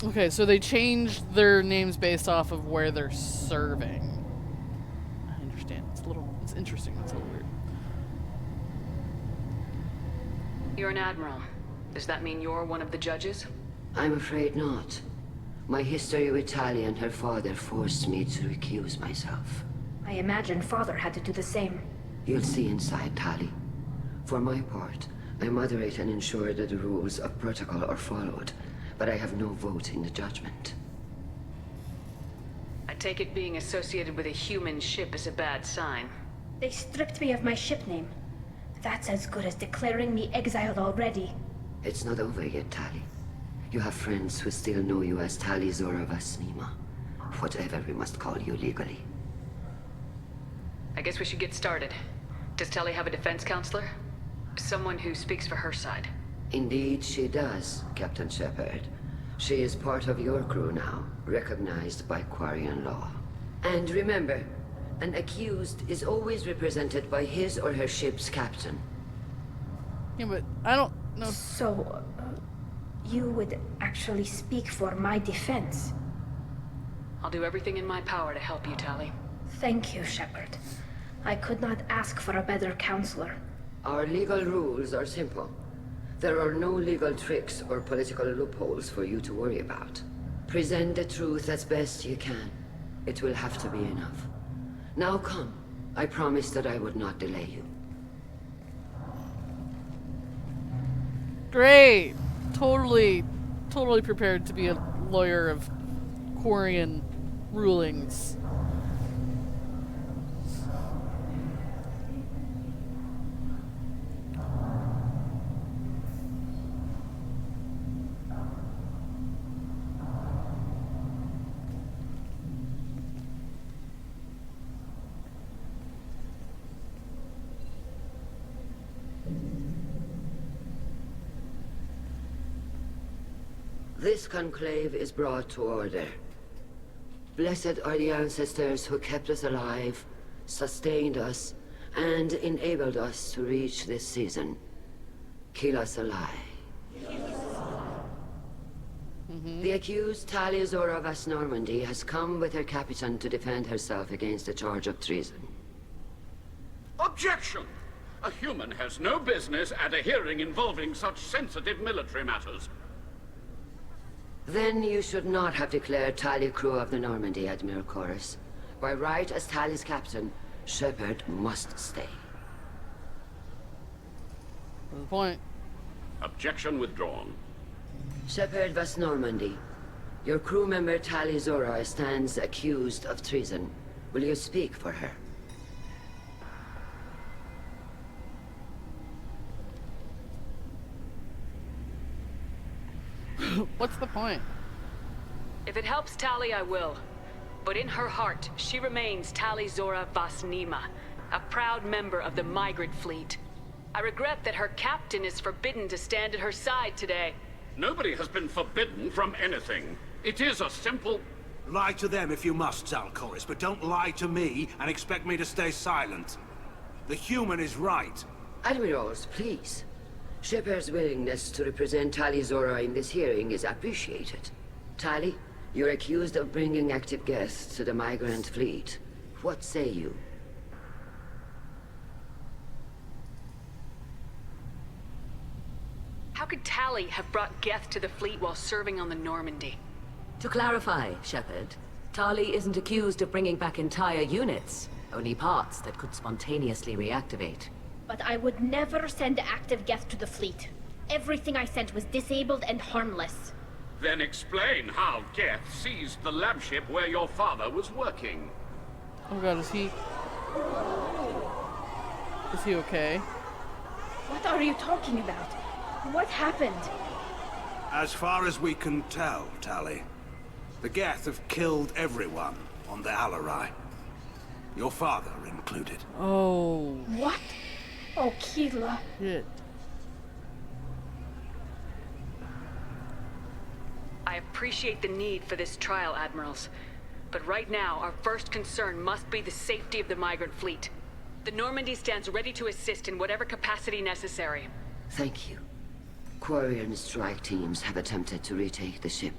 Okay, so they changed their names based off of where they're serving. I understand. It's interesting. It's a little weird. You're an admiral. Does that mean you're one of the judges? I'm afraid not. My history with Tali and her father forced me to recuse myself. I imagine father had to do the same. You'll see inside, Tali. For my part, I moderate and ensure that the rules of protocol are followed, but I have no vote in the judgment. I take it being associated with a human ship is a bad sign. They stripped me of my ship name. That's as good as declaring me exiled already. It's not over yet, Tali. You have friends who still know you as Tali Zora vas Nima. Whatever we must call you legally. I guess we should get started. Does Tali have a defense counselor? Someone who speaks for her side. Indeed she does, Captain Shepard. She is part of your crew now, recognized by Quarian law. And remember, an accused is always represented by his or her ship's captain. Yeah, but I don't know. So, you would actually speak for my defense? I'll do everything in my power to help you, Tali. Thank you, Shepard. I could not ask for a better counselor. Our legal rules are simple. There are no legal tricks or political loopholes for you to worry about. Present the truth as best you can. It will have to be enough. Now come. I promised that I would not delay you. Great! Totally prepared to be a lawyer of Quarian rulings. This conclave is brought to order. Blessed are the ancestors who kept us alive, sustained us, and enabled us to reach this season. Kill us alive. The accused Tali Zora vas Normandy has come with her captain to defend herself against a charge of treason. Objection! A human has no business at a hearing involving such sensitive military matters. Then you should not have declared Tali crew of the Normandy, Admiral Chorus. By right as Tali's captain, Shepard must stay. Good point. Objection withdrawn. Shepard vas Normandy. Your crew member Tali Zora stands accused of treason. Will you speak for her? What's the point? If it helps Tali, I will. But in her heart, she remains Tali Zora vas Nima, a proud member of the migrant fleet. I regret that her captain is forbidden to stand at her side today. Nobody has been forbidden from anything. It is a simple... Lie to them if you must, Zalcoris, but don't lie to me and expect me to stay silent. The human is right. Admirals, please. Shepard's willingness to represent Tali Zora in this hearing is appreciated. Tali, you're accused of bringing active guests to the migrant fleet. What say you? How could Tali have brought Geth to the fleet while serving on the Normandy? To clarify, Shepard, Tali isn't accused of bringing back entire units, only parts that could spontaneously reactivate. But I would never send active Geth to the fleet. Everything I sent was disabled and harmless. Then explain how Geth seized the lab ship where your father was working. Oh god, is he okay? What are you talking about? What happened? As far as we can tell, Tali, the Geth have killed everyone on the Alarai. Your father included. Oh. What? Oh, Keela. Shit. I appreciate the need for this trial, Admirals. But right now, our first concern must be the safety of the migrant fleet. The Normandy stands ready to assist in whatever capacity necessary. Thank you. Quarry and strike teams have attempted to retake the ship,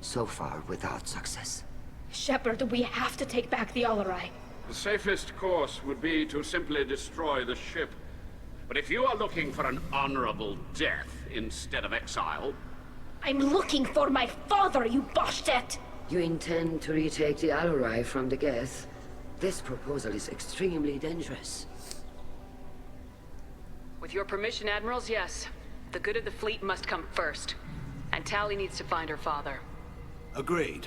so far without success. Shepard, we have to take back the Alarai. The safest course would be to simply destroy the ship. But if you are looking for an honorable death instead of exile... I'm looking for my father, you bastet! You intend to retake the Alarai from the Geth? This proposal is extremely dangerous. With your permission, Admirals, yes. The good of the fleet must come first. And Tali needs to find her father. Agreed.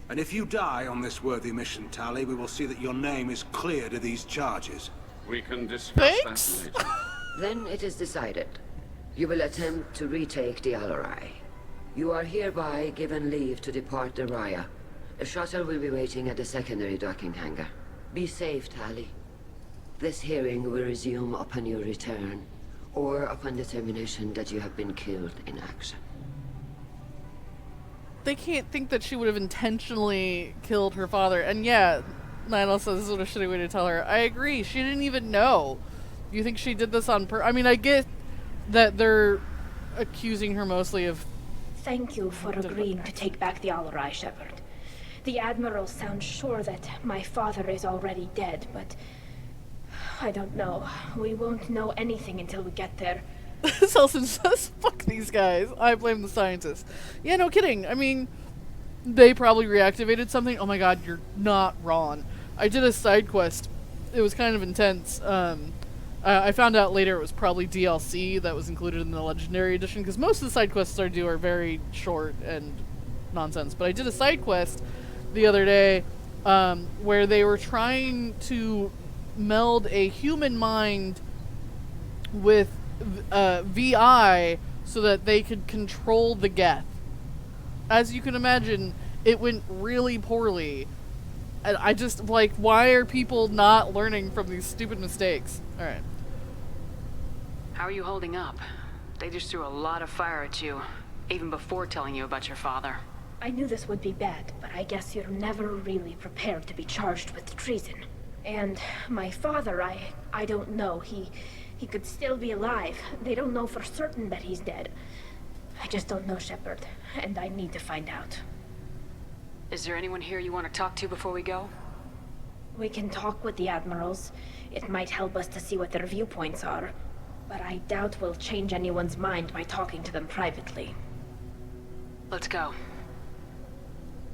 And if you die on this worthy mission, Tali, we will see that your name is cleared of these charges. We can discuss that later. Then it is decided. You will attempt to retake the Alarai. You are hereby given leave to depart the Raya. A shuttle will be waiting at the secondary docking hangar. Be safe, Tali. This hearing will resume upon your return, or upon determination that you have been killed in action. They can't think that she would have intentionally killed her father. And yeah, Nihil says this is what a shitty way to tell her. I agree. She didn't even know. You think she did this on I mean, I get that they're accusing her mostly of... Thank you for agreeing to take back the Alarai, Shepard. The Admiral sounds sure that my father is already dead, but... I don't know. We won't know anything until we get there. Selson says, fuck these guys. I blame the scientists. Yeah, no kidding. I mean, they probably reactivated something. Oh my god, you're not wrong. I did a side quest. It was kind of intense. I found out later it was probably DLC that was included in the Legendary Edition, because most of the side quests I do are very short and nonsense. But I did a side quest the other day where they were trying to meld a human mind with VI so that they could control the Geth. As you can imagine, it went really poorly. And I just, like, why are people not learning from these stupid mistakes? Alright. How are you holding up? They just threw a lot of fire at you, even before telling you about your father. I knew this would be bad, but I guess you're never really prepared to be charged with treason. And my father, I don't know. He could still be alive. They don't know for certain that he's dead. I just don't know, Shepard, and I need to find out. Is there anyone here you want to talk to before we go? We can talk with the Admirals. It might help us to see what their viewpoints are. But I doubt we'll change anyone's mind by talking to them privately. Let's go.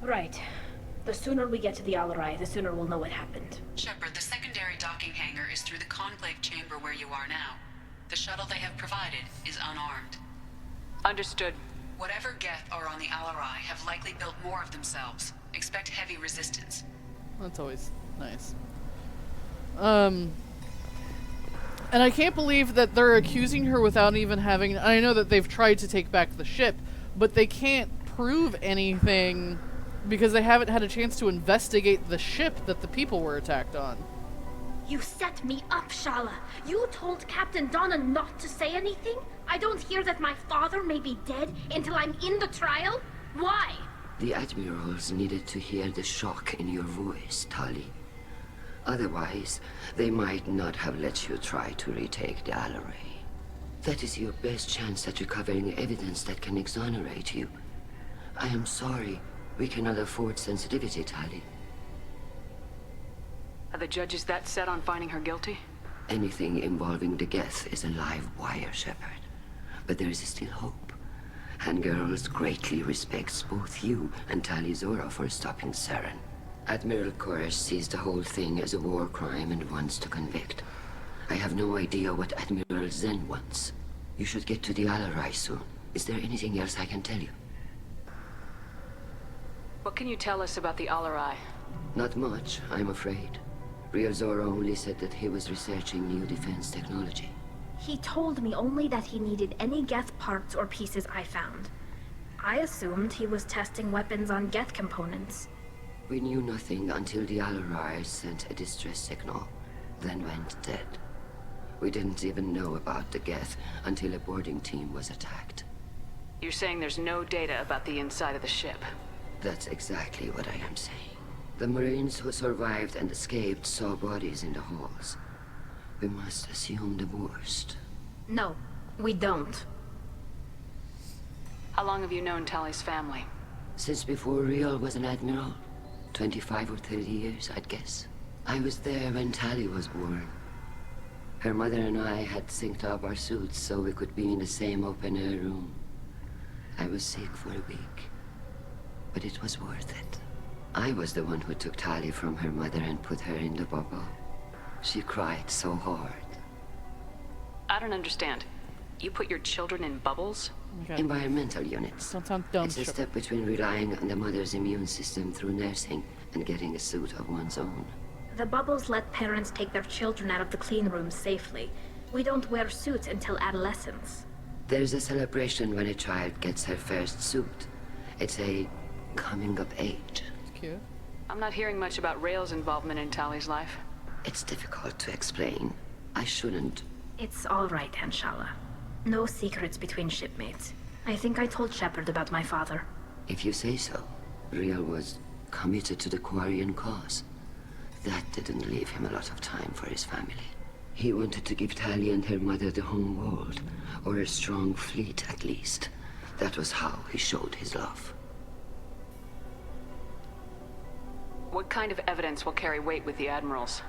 Right. The sooner we get to the Alarai, the sooner we'll know what happened. Shepard, the secondary docking hangar is through the conclave chamber where you are now. The shuttle they have provided is unarmed. Understood. Whatever Geth are on the Alarai have likely built more of themselves. Expect heavy resistance. That's always nice. And I can't believe that they're accusing her without even having... I know that they've tried to take back the ship, but they can't prove anything because they haven't had a chance to investigate the ship that the people were attacked on. You set me up, Shala. You told Captain Donna not to say anything? I don't hear that my father may be dead until I'm in the trial? Why? The Admirals needed to hear the shock in your voice, Tali. Otherwise, they might not have let you try to retake the Alarai. That is your best chance at recovering evidence that can exonerate you. I am sorry. We cannot afford sensitivity, Tali. Are the judges that set on finding her guilty? Anything involving the Geth is a live wire, Shepard. But there is still hope. And Girls greatly respects both you and Tali Zora for stopping Saren. Admiral Koresh sees the whole thing as a war crime and wants to convict. I have no idea what Admiral Zen wants. You should get to the Alarai soon. Is there anything else I can tell you? What can you tell us about the Alarai? Not much, I'm afraid. Real Zora only said that he was researching new defense technology. He told me only that he needed any Geth parts or pieces I found. I assumed he was testing weapons on Geth components. We knew nothing until the Alarai sent a distress signal, then went dead. We didn't even know about the Geth until a boarding team was attacked. You're saying there's no data about the inside of the ship? That's exactly what I am saying. The Marines who survived and escaped saw bodies in the halls. We must assume the worst. No, we don't. How long have you known Tali's family? Since before Real was an admiral. 25 or 30 years, I'd guess. I was there when Tali was born. Her mother and I had synced up our suits so we could be in the same open-air room. I was sick for a week, but it was worth it. I was the one who took Tali from her mother and put her in the bubble. She cried so hard. I don't understand. You put your children in bubbles? Okay. Environmental units. Don't sound dumb. It's a step between relying on the mother's immune system through nursing and getting a suit of one's own. The bubbles let parents take their children out of the clean rooms safely. We don't wear suits until adolescence. There's a celebration when a child gets her first suit. It's a coming of age. Cute. I'm not hearing much about Rail's involvement in Tali's life. It's difficult to explain. I shouldn't. It's all right, Anshala. No secrets between shipmates. I think I told Shepard about my father. If you say so. Real was committed to the Quarian cause. That didn't leave him a lot of time for his family. He wanted to give Tali and her mother the home world, or a strong fleet at least. That was how he showed his love. What kind of evidence will carry weight with the admirals?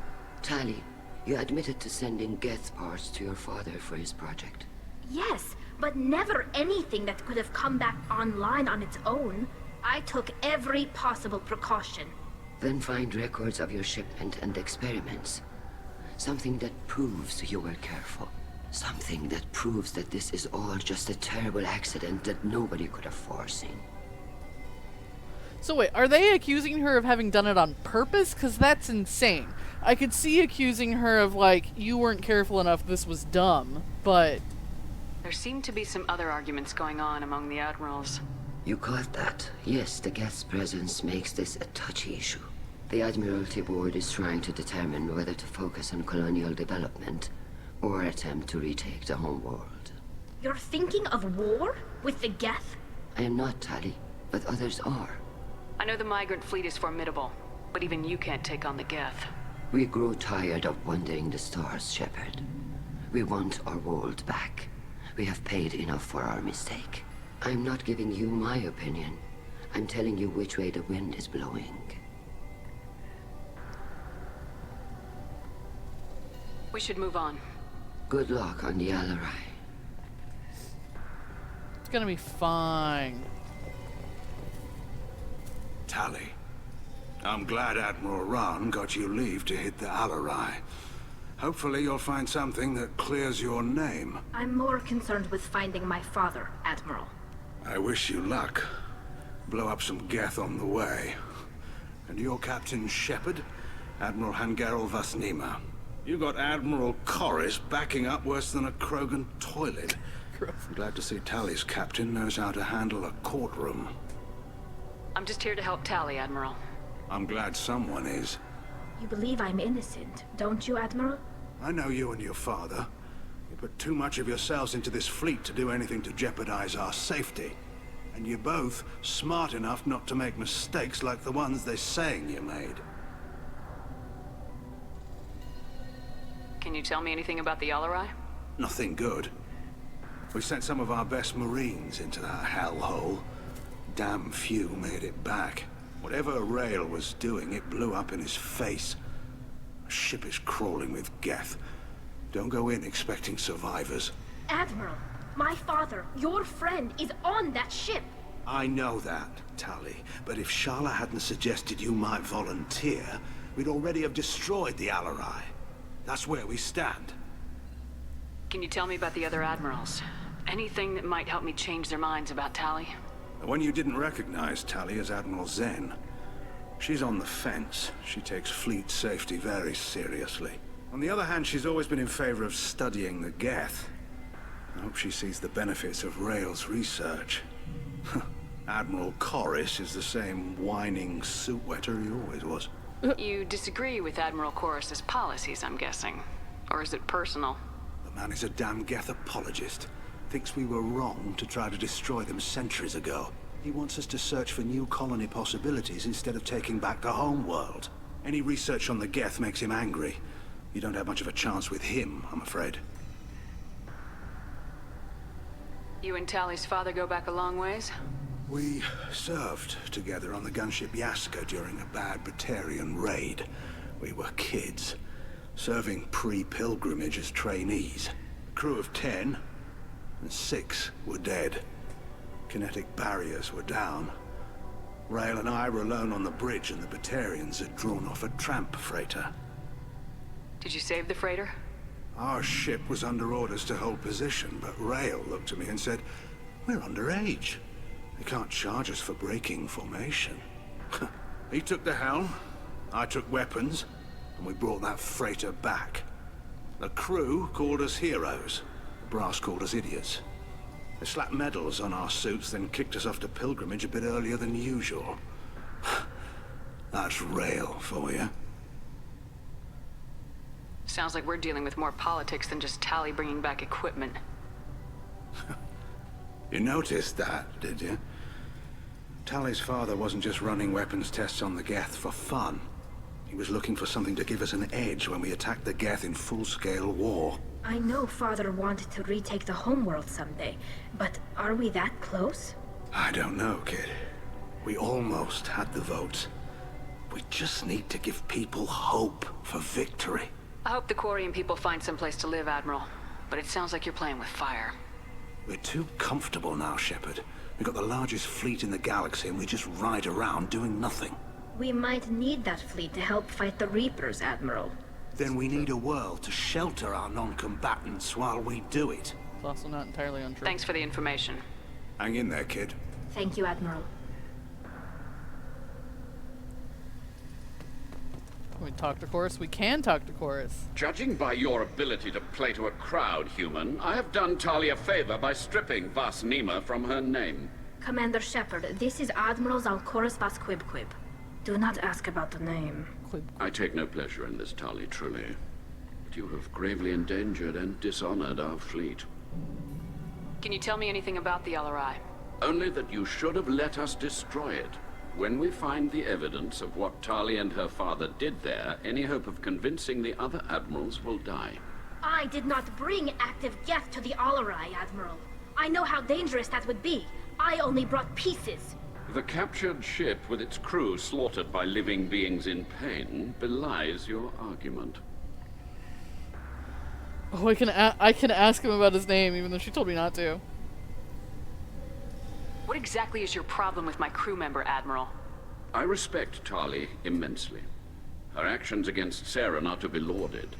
Tali, you admitted to sending Geth parts to your father for his project. Yes, but never anything that could have come back online on its own. I took every possible precaution. Then find records of your shipment and experiments. Something that proves you were careful. Something that proves that this is all just a terrible accident that nobody could have foreseen. So wait, are they accusing her of having done it on purpose? Because that's insane. I could see accusing her of, like, you weren't careful enough, this was dumb, but... There seem to be some other arguments going on among the admirals. You caught that? Yes, the Geth's presence makes this a touchy issue. The Admiralty Board is trying to determine whether to focus on colonial development or attempt to retake the home world. You're thinking of war? With the Geth? I am not, Tali, but others are. I know the migrant fleet is formidable, but even you can't take on the Geth. We grow tired of wandering the stars, Shepard. We want our world back. We have paid enough for our mistake. I'm not giving you my opinion. I'm telling you which way the wind is blowing. We should move on. Good luck on the Alarai. It's gonna be fine. Tali, I'm glad Admiral Rahn got you leave to hit the Alarai. Hopefully you'll find something that clears your name. I'm more concerned with finding my father, Admiral. I wish you luck. Blow up some Geth on the way. And your Captain Shepard, Admiral Hangarel Vasnima. You got Admiral Corris backing up worse than a Krogan toilet. I'm glad to see Tali's captain knows how to handle a courtroom. I'm just here to help Tali, Admiral. I'm glad someone is. You believe I'm innocent, don't you, Admiral? I know you and your father. You put too much of yourselves into this fleet to do anything to jeopardize our safety. And you're both smart enough not to make mistakes like the ones they're saying you made. Can you tell me anything about the Alarai? Nothing good. We sent some of our best Marines into that hellhole. Damn few made it back. Whatever Rail was doing, it blew up in his face. A ship is crawling with Geth. Don't go in expecting survivors. Admiral, my father, your friend, is on that ship. I know that, Tali. But if Shala hadn't suggested you might volunteer, we'd already have destroyed the Alarai. That's where we stand. Can you tell me about the other admirals? Anything that might help me change their minds about Tali? The one you didn't recognize, Tali, is Admiral Zen. She's on the fence. She takes fleet safety very seriously. On the other hand, she's always been in favor of studying the Geth. I hope she sees the benefits of Rael's research. Admiral Corris is the same whining suit wetter he always was. You disagree with Admiral Corris's policies, I'm guessing. Or is it personal? The man is a damn Geth apologist. Thinks we were wrong to try to destroy them centuries ago. He wants us to search for new colony possibilities instead of taking back the home world. Any research on the Geth makes him angry. You don't have much of a chance with him, I'm afraid. You and Tali's father go back a long ways? We served together on the gunship Yaska during a bad Batarian raid. We were kids, serving pre-pilgrimage as trainees. A crew of 10, and 6 were dead. Kinetic barriers were down. Rael and I were alone on the bridge, and the Batarians had drawn off a tramp freighter. Did you save the freighter? Our ship was under orders to hold position, but Rael looked at me and said, "We're underage. They can't charge us for breaking formation." He took the helm, I took weapons, and we brought that freighter back. The crew called us heroes. The brass called us idiots. They slapped medals on our suits, then kicked us off to pilgrimage a bit earlier than usual. That's Rael for you. Sounds like we're dealing with more politics than just Tali bringing back equipment. You noticed that, did you? Tali's father wasn't just running weapons tests on the Geth for fun. He was looking for something to give us an edge when we attacked the Geth in full-scale war. I know Father wanted to retake the homeworld someday, but are we that close? I don't know, kid. We almost had the votes. We just need to give people hope for victory. I hope the Quarian people find someplace to live, Admiral. But it sounds like you're playing with fire. We're too comfortable now, Shepard. We've got the largest fleet in the galaxy and we just ride around doing nothing. We might need that fleet to help fight the Reapers, Admiral. Then we need a world to shelter our non-combatants while we do it. It's also not entirely untrue. Thanks for the information. Hang in there, kid. Thank you, Admiral. Can we talk to Chorus? We can talk to Chorus. Judging by your ability to play to a crowd, human, I have done Tali a favor by stripping Vasnima from her name. Commander Shepard, this is Admiral Zalcorus Vas Quib. Do not ask about the name. I take no pleasure in this, Tali, truly. But you have gravely endangered and dishonored our fleet. Can you tell me anything about the LRI? Only that you should have let us destroy it. When we find the evidence of what Tali and her father did there, any hope of convincing the other admirals will die. I did not bring active Geth to the Alarai, Admiral. I know how dangerous that would be. I only brought pieces. The captured ship with its crew slaughtered by living beings in pain belies your argument. Oh, I can ask him about his name, even though she told me not to. What exactly is your problem with my crew member, Admiral? I respect Tali immensely. Her actions against Saren are to be lauded.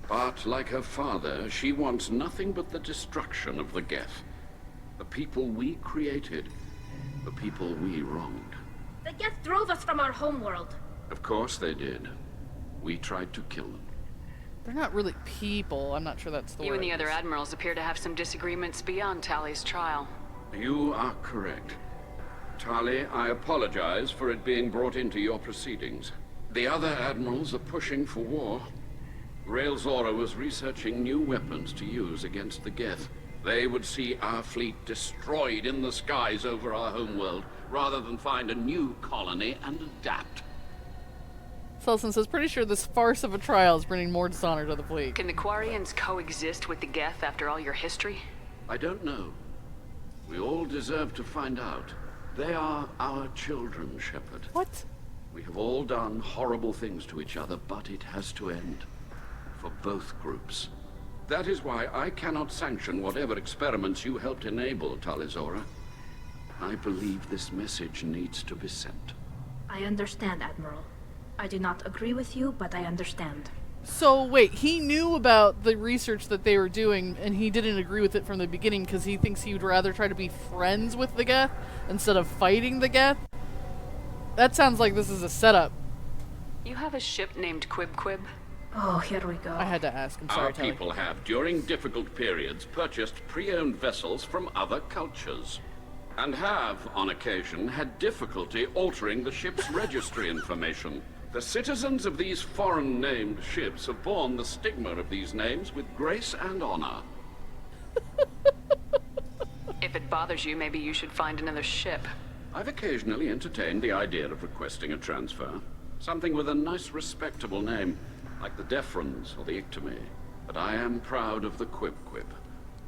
But, like her father, she wants nothing but the destruction of the Geth. The people we created. The people we wronged. The Geth drove us from our homeworld. Of course they did. We tried to kill them. They're not really people. I'm not sure that's the word. You and the other admirals appear to have some disagreements beyond Tali's trial. You are correct. Tali, I apologize for it being brought into your proceedings. The other admirals are pushing for war. Rael Zora was researching new weapons to use against the Geth. They would see our fleet destroyed in the skies over our homeworld, rather than find a new colony and adapt. Selson says, pretty sure this farce of a trial is bringing more dishonor to the fleet. Can the Quarians coexist with the Geth after all your history? I don't know. We all deserve to find out. They are our children, Shepard. What? We have all done horrible things to each other, but it has to end. For both groups. That is why I cannot sanction whatever experiments you helped enable, Tali Zora. I believe this message needs to be sent. I understand, Admiral. I do not agree with you, but I understand. So wait, he knew about the research that they were doing, and he didn't agree with it from the beginning because he thinks he would rather try to be friends with the Geth instead of fighting the Geth? That sounds like this is a setup. You have a ship named Quib Quib? Oh, here we go. I had to ask. I'm sorry, Our Tali. people have, during difficult periods, purchased pre-owned vessels from other cultures. And have, on occasion, had difficulty altering the ship's registry information. The citizens of these foreign-named ships have borne the stigma of these names with grace and honor. If it bothers you, maybe you should find another ship. I've occasionally entertained the idea of requesting a transfer. Something with a nice, respectable name, like the Defrons or the Ictomy. But I am proud of the Quib Quib,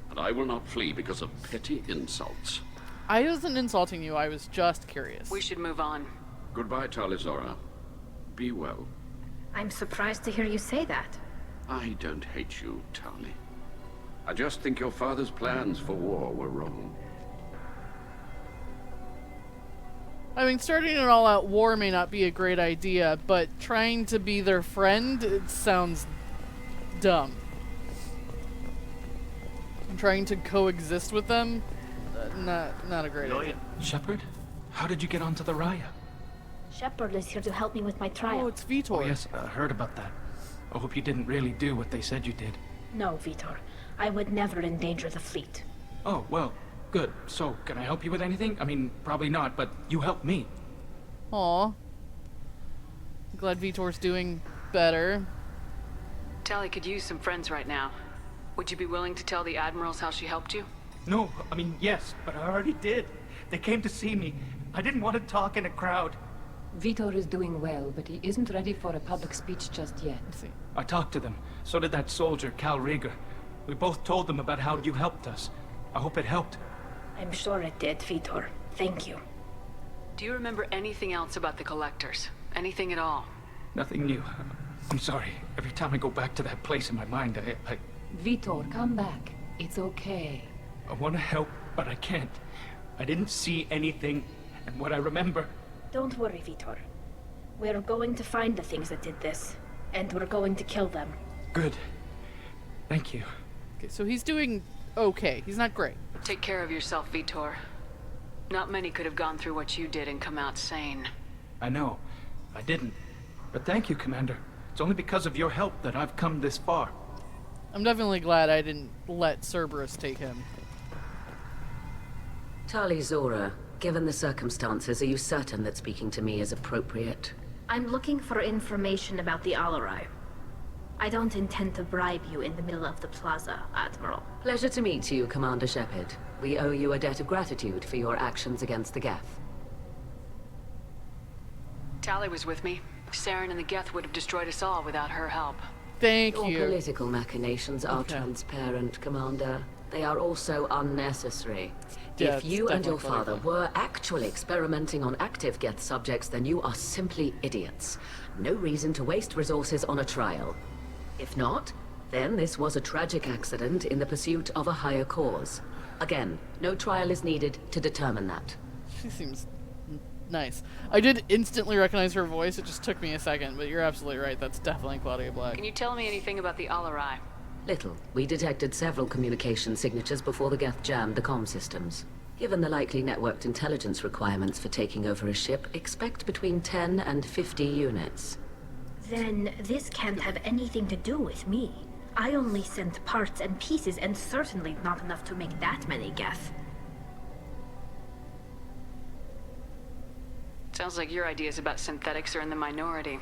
and I will not flee because of petty insults. I wasn't insulting you, I was just curious. We should move on. Goodbye, Tali Zora. Be well. I'm surprised to hear you say that. I don't hate you, Tali. I just think your father's plans for war were wrong. I mean, starting an all-out war may not be a great idea, but trying to be their friend, it sounds dumb. And trying to coexist with them, not a great idea. Shepard, how did you get onto the Raya? Shepard is here to help me with my trial. Oh, it's Vitor. Oh yes, I heard about that. I hope you didn't really do what they said you did. No, Vitor. I would never endanger the fleet. Oh, well, good. So, can I help you with anything? I mean, probably not, but you helped me. Aw. Glad Vitor's doing better. Tali could use some friends right now. Would you be willing to tell the admirals how she helped you? No, I mean, yes, but I already did. They came to see me. I didn't want to talk in a crowd. Vitor is doing well, but he isn't ready for a public speech just yet. I talked to them. So did that soldier, Cal Rieger. We both told them about how you helped us. I hope it helped. I'm sure it did, Vitor. Thank you. Do you remember anything else about the Collectors? Anything at all? Nothing new. I'm sorry. Every time I go back to that place in my mind, I Vitor, come back. It's okay. I want to help, but I can't. I didn't see anything, and what I remember... Don't worry, Vitor. We're going to find the things that did this, and we're going to kill them. Good. Thank you. Okay, so he's doing okay. He's not great. Take care of yourself, Vitor. Not many could have gone through what you did and come out sane. I know. I didn't. But thank you, Commander. It's only because of your help that I've come this far. I'm definitely glad I didn't let Cerberus take him. Tali Zora, given the circumstances, are you certain that speaking to me is appropriate? I'm looking for information about the Alarai. I don't intend to bribe you in the middle of the plaza, Admiral. Pleasure to meet you, Commander Shepard. We owe you a debt of gratitude for your actions against the Geth. Tali was with me. Saren and the Geth would have destroyed us all without her help. Thank Your you. political machinations are transparent, Commander. They are also unnecessary. Yeah, If you and your definitely father were actually experimenting on active Geth subjects, then you are simply idiots. No reason to waste resources on a trial. If not, then this was a tragic accident in the pursuit of a higher cause. Again, no trial is needed to determine that. She seems nice. I did instantly recognize her voice. It just took me a second, but you're absolutely right. That's definitely Claudia Black. Can you tell me anything about the Alarai? Little. We detected several communication signatures before the Geth jammed the comm systems. Given the likely networked intelligence requirements for taking over a ship, expect between 10 and 50 units. Then this can't have anything to do with me. I only sent parts and pieces, and certainly not enough to make that many Geth. Sounds like your ideas about synthetics are in the minority.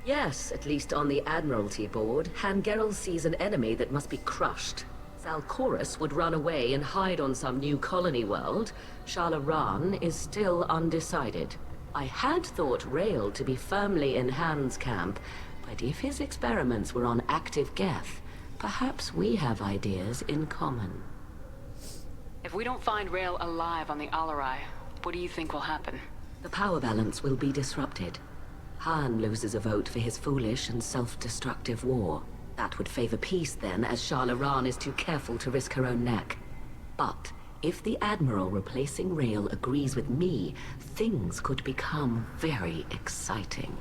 Yes, at least on the Admiralty board, Hangerel sees an enemy that must be crushed. Salchorus would run away and hide on some new colony world. Shalaran is still undecided. I had thought Rael to be firmly in Han's camp, but if his experiments were on active Geth, perhaps we have ideas in common. If we don't find Rael alive on the Alarai, what do you think will happen? The power balance will be disrupted. Han loses a vote for his foolish and self-destructive war. That would favor peace then, as Shalaran is too careful to risk her own neck. But If the Admiral replacing Rail agrees with me, things could become very exciting.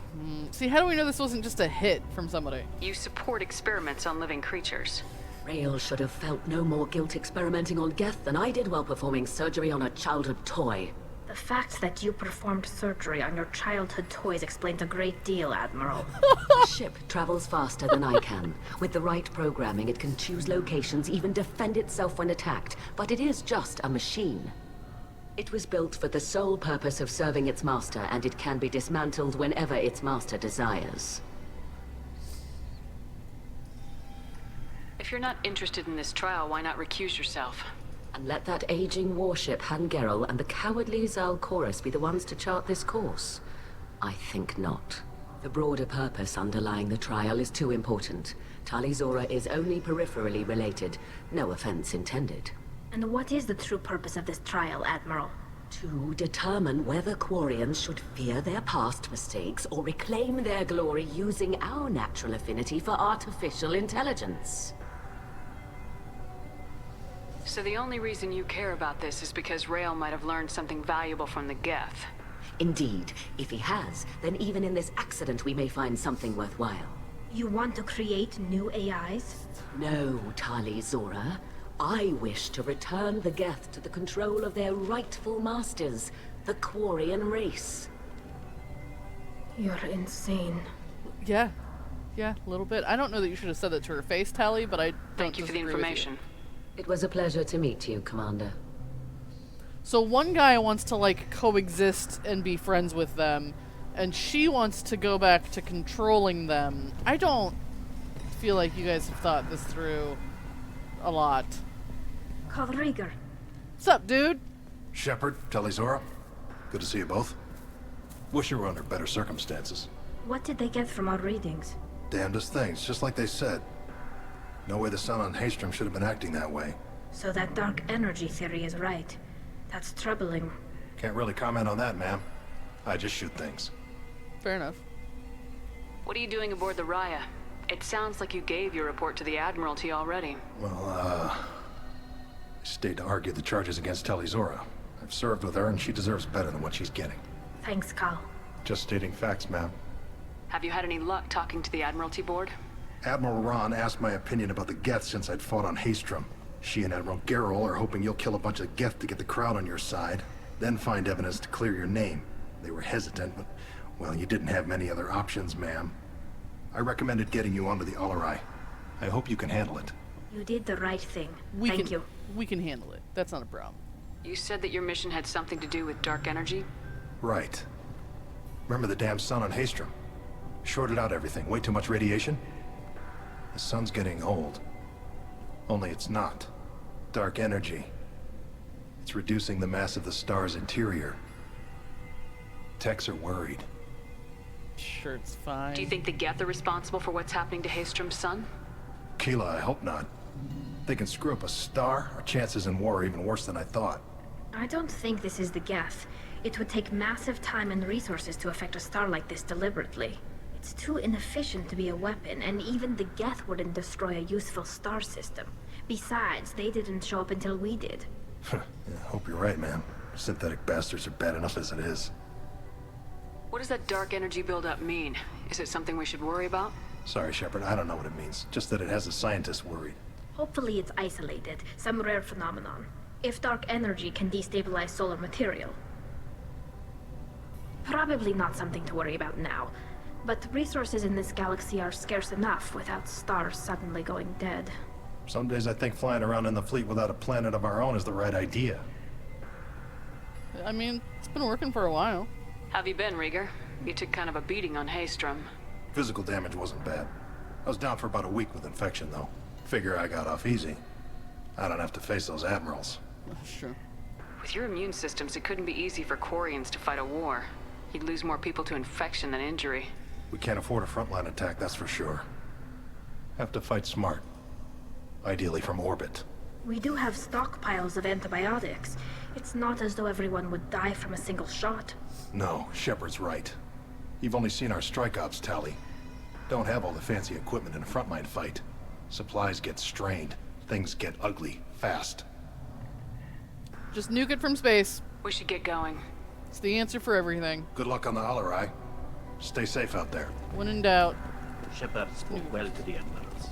See, how do we know this wasn't just a hit from somebody? You support experiments on living creatures. Rail should have felt no more guilt experimenting on Geth than I did while performing surgery on a childhood toy. The fact that you performed surgery on your childhood toys explains a great deal, Admiral. The ship travels faster than I can. With the right programming, it can choose locations, even defend itself when attacked. But it is just a machine. It was built for the sole purpose of serving its master, and it can be dismantled whenever its master desires. If you're not interested in this trial, why not recuse yourself? And let that aging warship Hangerel and the cowardly Zalcorus be the ones to chart this course? I think not. The broader purpose underlying the trial is too important. Tali Zora is only peripherally related. No offense intended. And what is the true purpose of this trial, Admiral? To determine whether Quarians should fear their past mistakes or reclaim their glory using our natural affinity for artificial intelligence. So the only reason you care about this is because Rail might have learned something valuable from the Geth. Indeed. If he has, then even in this accident we may find something worthwhile. You want to create new AIs? No, Tali Zora. I wish to return the Geth to the control of their rightful masters, the Quarian race. You're insane. Yeah. Yeah, a little bit. I don't know that you should have said that to her face, Tali, but I don't Thank you for the information. It was a pleasure to meet you, Commander. So one guy wants to, like, coexist and be friends with them, and she wants to go back to controlling them. I don't feel like you guys have thought this through a lot. Call Rieger. What's up, dude? Shepard, Tali Zora. Good to see you both. Wish you were under better circumstances. What did they get from our readings? Damnedest things, just like they said. No way the sun on Haystrom should have been acting that way. So that dark energy theory is right. That's troubling. Can't really comment on that, ma'am. I just shoot things. Fair enough. What are you doing aboard the Raya? It sounds like you gave your report to the Admiralty already. Well, I stayed to argue the charges against Tali Zora. I've served with her and she deserves better than what she's getting. Thanks, Cal. Just stating facts, ma'am. Have you had any luck talking to the Admiralty board? Admiral Ron asked my opinion about the Geth since I'd fought on Haystrom. She and Admiral Gerrel are hoping you'll kill a bunch of Geth to get the crowd on your side, then find evidence to clear your name. They were hesitant, but, well, you didn't have many other options, ma'am. I recommended getting you onto the Alarai. I hope you can handle it. You did the right thing. We Thank you. We can handle it. That's not a problem. You said that your mission had something to do with dark energy? Right. Remember the damn sun on Haystrom? Shorted out everything. Way too much radiation? The sun's getting old. Only it's not. Dark energy. It's reducing the mass of the star's interior. Techs are worried. Sure, it's fine. Do you think the Geth are responsible for what's happening to Haystrom's sun? Keela, I hope not. They can screw up a star. Our chances in war are even worse than I thought. I don't think this is the Geth. It would take massive time and resources to affect a star like this deliberately. It's too inefficient to be a weapon, and even the Geth wouldn't destroy a useful star system. Besides, they didn't show up until we did. Yeah, hope you're right, man. Synthetic bastards are bad enough as it is. What does that dark energy buildup mean? Is it something we should worry about? Sorry, Shepard, I don't know what it means. Just that it has the scientists worried. Hopefully it's isolated, some rare phenomenon. If dark energy can destabilize solar material. Probably not something to worry about now. But resources in this galaxy are scarce enough without stars suddenly going dead. Some days I think flying around in the fleet without a planet of our own is the right idea. I mean, it's been working for a while. Have you been, Rieger? You took kind of a beating on Haystrom. Physical damage wasn't bad. I was down for about a week with infection, though. Figure I got off easy. I don't have to face those admirals. Sure. With your immune systems, it couldn't be easy for Quarians to fight a war. You'd lose more people to infection than injury. We can't afford a frontline attack, that's for sure. Have to fight smart. Ideally from orbit. We do have stockpiles of antibiotics. It's not as though everyone would die from a single shot. No, Shepard's right. You've only seen our strike ops, Tali. Don't have all the fancy equipment in a frontline fight. Supplies get strained. Things get ugly, fast. Just nuke it from space. We should get going. It's the answer for everything. Good luck on the Alarai. Stay safe out there. When in doubt. Shepard spoke well to the admirals.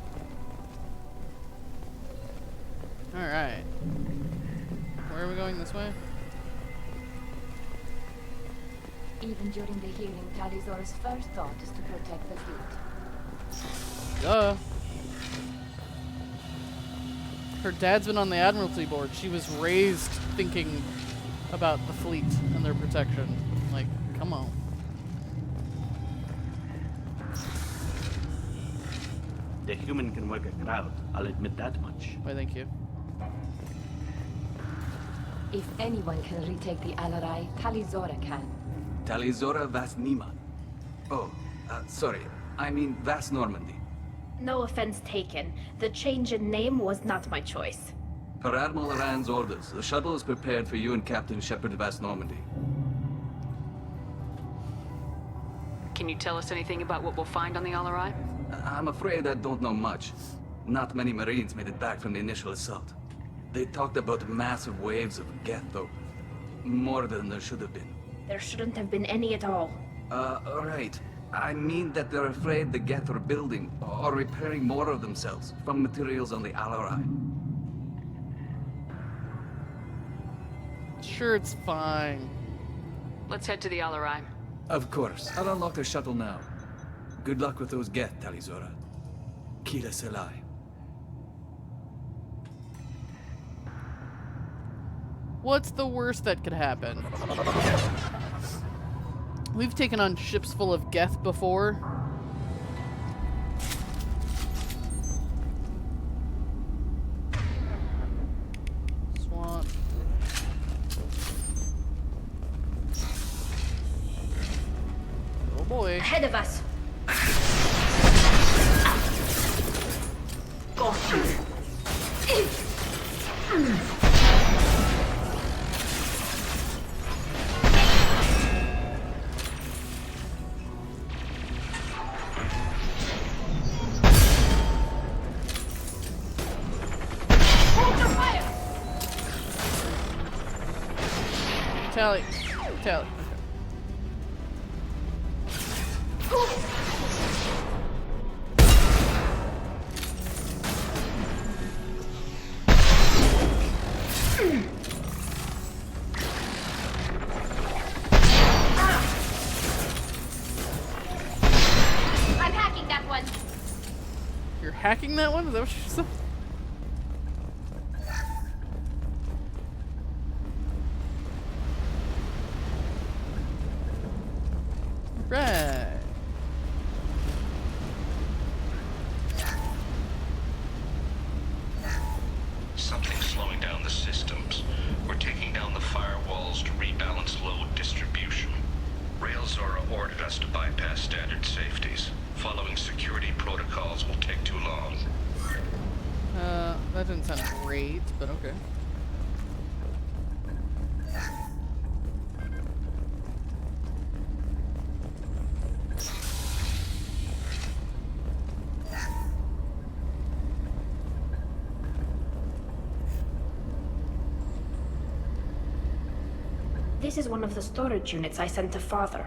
Alright. Where are we going? This way? Even during the hearing, Tali's first thought is to protect the fleet. Duh. Her dad's been on the Admiralty board. She was raised thinking about the fleet and their protection. Like, come on. The human can work a crowd, I'll admit that much. Why, thank you. If anyone can retake the Alarai, Tali can. Tali Vasnima. Oh, sorry. I mean Vas Normandy. No offense taken. The change in name was not my choice. Per Admiral Rand's orders, the shuttle is prepared for you and Captain Shepard Vas Normandy. Can you tell us anything about what we'll find on the Alarai? I'm afraid I don't know much. Not many Marines made it back from the initial assault. They talked about massive waves of Geth, though. More than there should have been. There shouldn't have been any at all. Right. I mean that they're afraid the Geth are building or repairing more of themselves from materials on the Alarai. Sure, it's fine. Let's head to the Alarai. Of course. I'll unlock the shuttle now. Good luck with those Geth, Talizora. Kila Selai. What's the worst that could happen? We've taken on ships full of Geth before. Swamp. Oh boy. Ahead of us. Tali. Tali. I'm hacking that one. You're hacking that one? Is that what you said? Right. Something's slowing down the systems. We're taking down the firewalls to rebalance load distribution. Railzora ordered us to bypass standard safeties. Following security protocols will take too long. That didn't sound great, but okay. This is one of the storage units I sent to Father.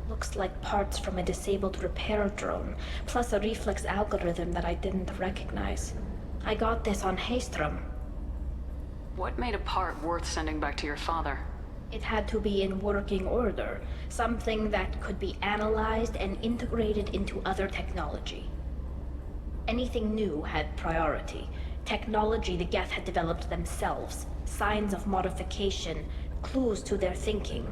Looks like parts from a disabled repair drone, plus a reflex algorithm that I didn't recognize. I got this on Haystrom. What made a part worth sending back to your father? It had to be in working order, something that could be analyzed and integrated into other technology. Anything new had priority. Technology the Geth had developed themselves, signs of modification, clues to their thinking.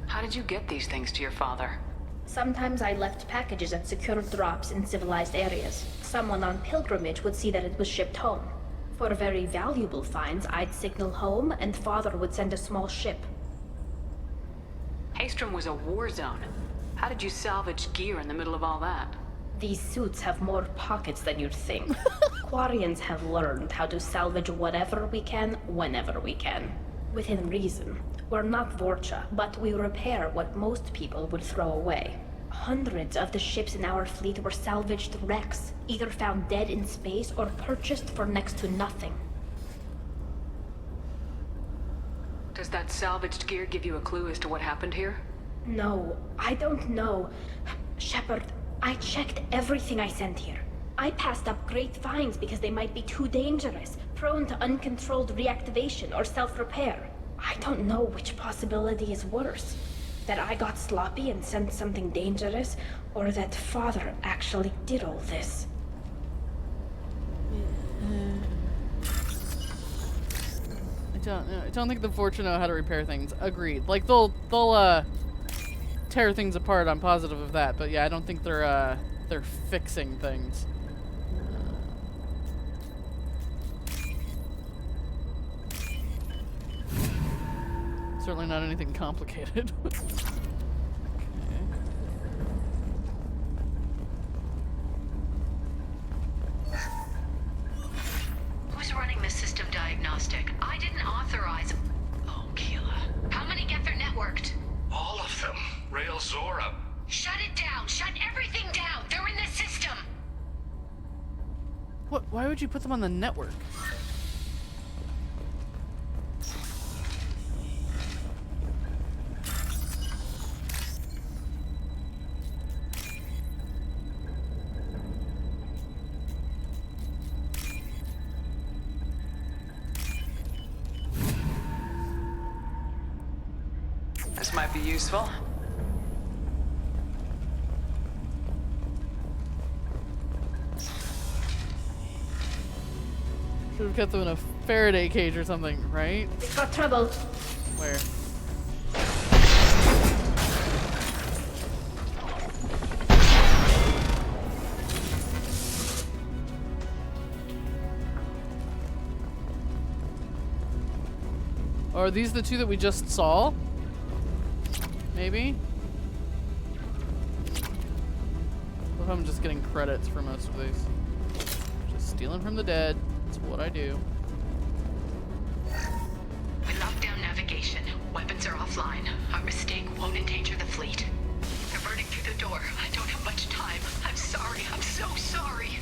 How did you get these things to your father? Sometimes I left packages at secure drops in civilized areas. Someone on pilgrimage would see that it was shipped home. For very valuable finds, I'd signal home, and Father would send a small ship. Haystrom was a war zone. How did you salvage gear in the middle of all that? These suits have more pockets than you'd think. Quarians have learned how to salvage whatever we can, whenever we can. Within reason. We're not Vorcha, but we repair what most people would throw away. Hundreds of the ships in our fleet were salvaged wrecks, either found dead in space or purchased for next to nothing. Does that salvaged gear give you a clue as to what happened here? No, I don't know. Shepard, I checked everything I sent here. I passed up great finds because they might be too dangerous, prone to uncontrolled reactivation or self-repair. I don't know which possibility is worse. That I got sloppy and sent something dangerous, or that Father actually did all this. I don't think the Fortune know how to repair things. Agreed. Like they'll tear things apart. I'm positive of that. But yeah, I don't think they're fixing things. Certainly not anything complicated. Who's running the system diagnostic? I didn't authorize. Oh, Keela. How many get their networked? All of them. Rail Zora. Shut it down. Shut everything down. They're in the system. What? Why would you put them on the network? This might be useful. Should have kept them in a Faraday cage or something, right? We've got trouble. Where? Are these the two that we just saw? Maybe? What if I'm just getting credits for most of these? Just stealing from the dead. That's what I do. We locked down navigation. Weapons are offline. Our mistake won't endanger the fleet. They're burning through the door. I don't have much time. I'm sorry. I'm so sorry.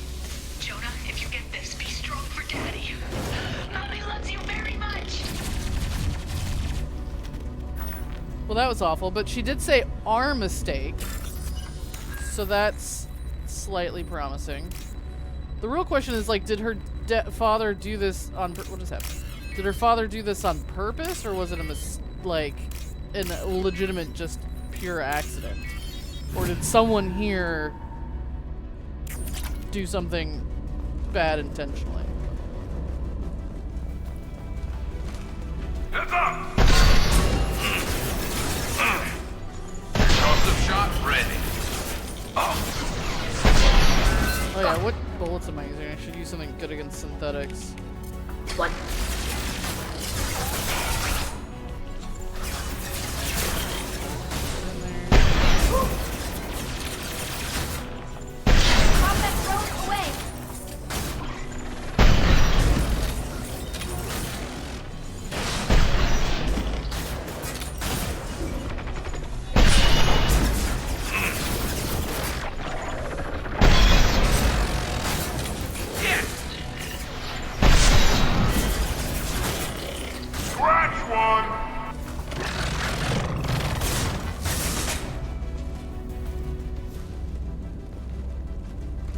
Jonah, if you get this, be strong for Daddy. Mommy loves you very much. Well, that was awful, but she did say our mistake. So that's slightly promising. The real question is, like, did her father do this on what just happened? Did her father do this on purpose, or was it a legitimate, just pure accident? Or did someone here do something bad intentionally? Heads up! Explosive shot ready. Oh yeah, what bullets am I using? I should use something good against synthetics. What?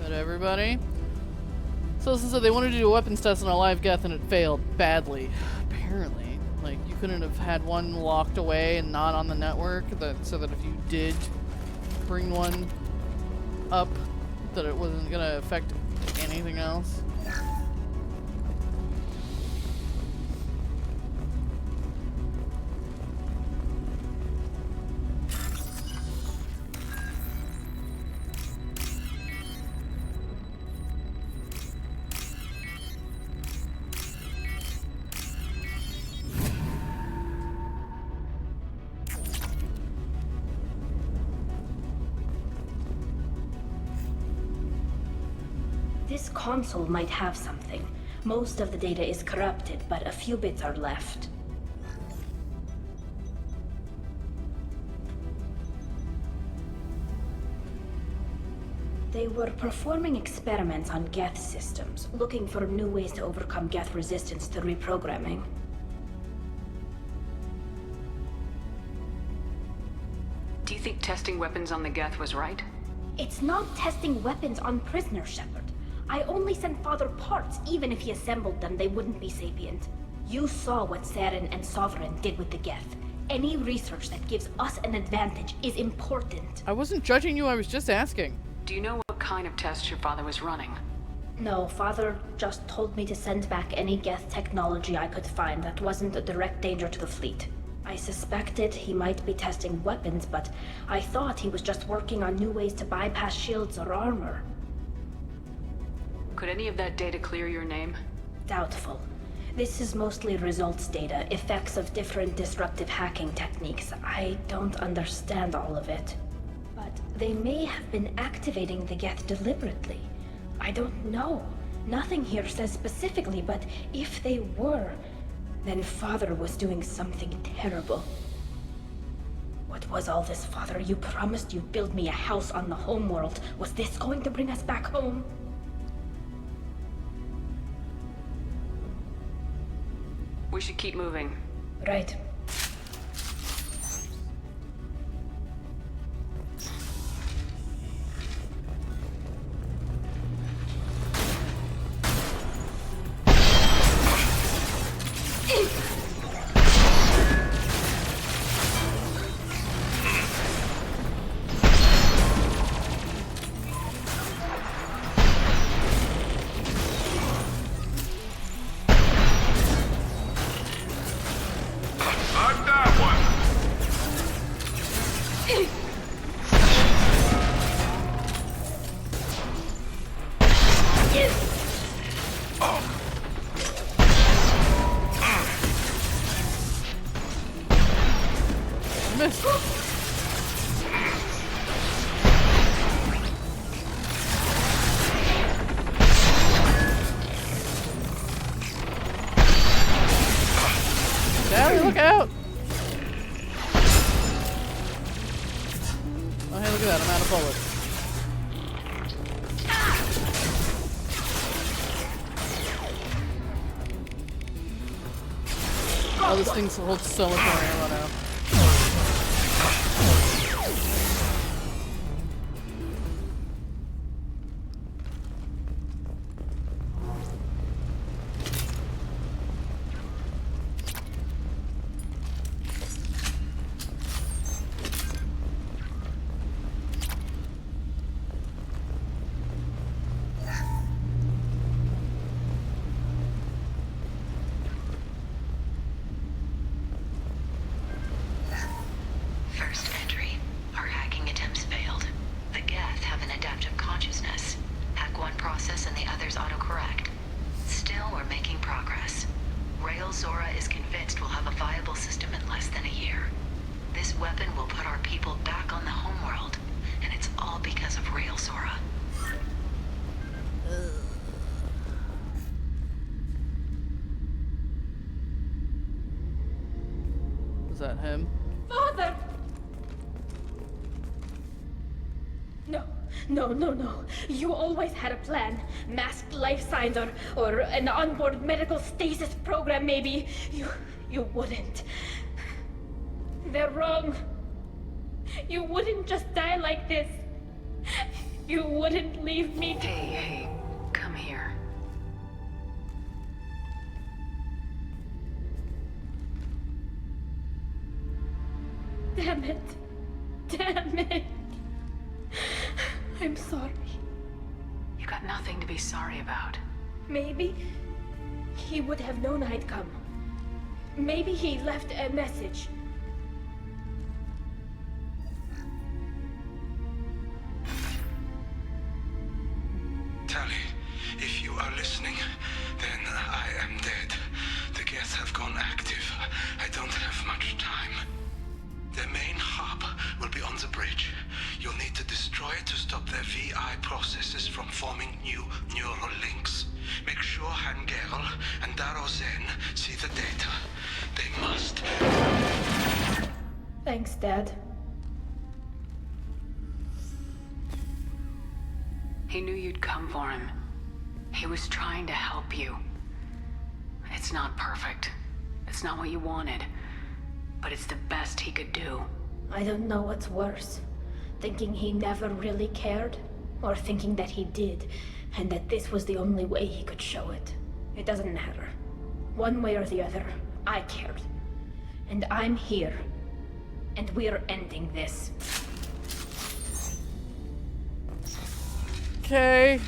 Everybody. So they wanted to do a weapons test on a live Geth and it failed badly. Apparently. Like, you couldn't have had one locked away and not on the network, so that if you did bring one up, that it wasn't gonna affect anything else. This console might have something. Most of the data is corrupted, but a few bits are left. They were performing experiments on Geth systems, looking for new ways to overcome Geth resistance to reprogramming. Do you think testing weapons on the Geth was right? It's not testing weapons on prisoners, Shepard. I only sent Father parts. Even if he assembled them, they wouldn't be sapient. You saw what Saren and Sovereign did with the Geth. Any research that gives us an advantage is important. I wasn't judging you, I was just asking. Do you know what kind of tests your father was running? No, Father just told me to send back any Geth technology I could find that wasn't a direct danger to the fleet. I suspected he might be testing weapons, but I thought he was just working on new ways to bypass shields or armor. Could any of that data clear your name? Doubtful. This is mostly results data, effects of different disruptive hacking techniques. I don't understand all of it. But they may have been activating the Geth deliberately. I don't know. Nothing here says specifically, but if they were, then Father was doing something terrible. What was all this, Father? You promised you'd build me a house on the homeworld. Was this going to bring us back home? We should keep moving. Right. Tali, look out! Oh, hey, look at that. I'm out of bullets. Oh, this thing holds so much more ammo now. First entry. Our hacking attempts failed. The Geth have an adaptive consciousness. Hack one process and the others autocorrect. Still, we're making progress. Rael Zora is convinced we'll have a viable system in less than a year. This weapon will put our people back on the homeworld, and it's all because of Rael Zora. Is that him? Father! No. You always had a plan. Masked life signs or an onboard medical stasis program, maybe. You wouldn't. They're wrong. You wouldn't just die like this. You wouldn't leave me to... Hey, come here. Damn it. I'm sorry. You got nothing to be sorry about. Maybe he would have known I'd come. Maybe he left a message. Tali, if you are listening, then I am dead. The Geth have gone active. I don't have much time. Their main hub will be on the bridge. You'll need to destroy it to stop their VI processes from forming new neural links. Make sure Hangerl and Darozen see the data. They must. Thanks, Dad. He knew you'd come for him. He was trying to help you. It's not perfect. It's not what you wanted. But it's the best he could do. I don't know what's worse. Thinking he never really cared, or thinking that he did, and that this was the only way he could show it. It doesn't matter. One way or the other, I cared. And I'm here. And we're ending this. Okay.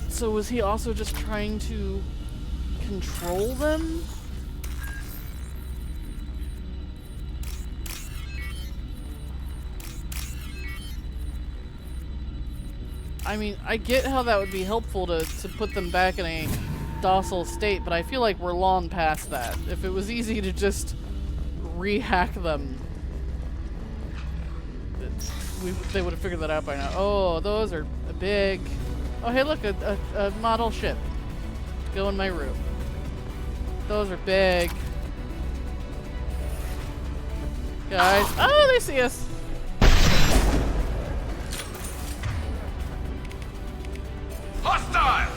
So was he also just trying to control them? I mean, I get how that would be helpful to put them back in a docile state, but I feel like we're long past that. If it was easy to just re-hack them, they would have figured that out by now. Oh, those are big. Oh, hey, look, a model ship. Go in my room. Those are big. Guys. Oh, they see us. Hostile!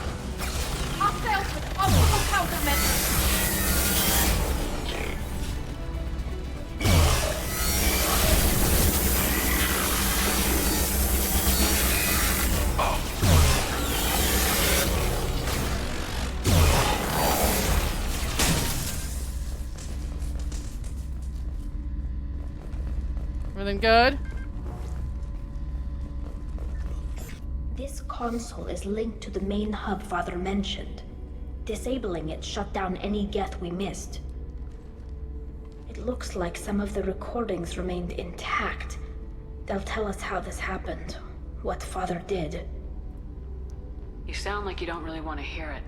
Hostiles with optimal countermeasures! Everything good? This console is linked to the main hub Father mentioned. Disabling it shut down any Geth we missed. It looks like some of the recordings remained intact. They'll tell us how this happened, what Father did. You sound like you don't really want to hear it.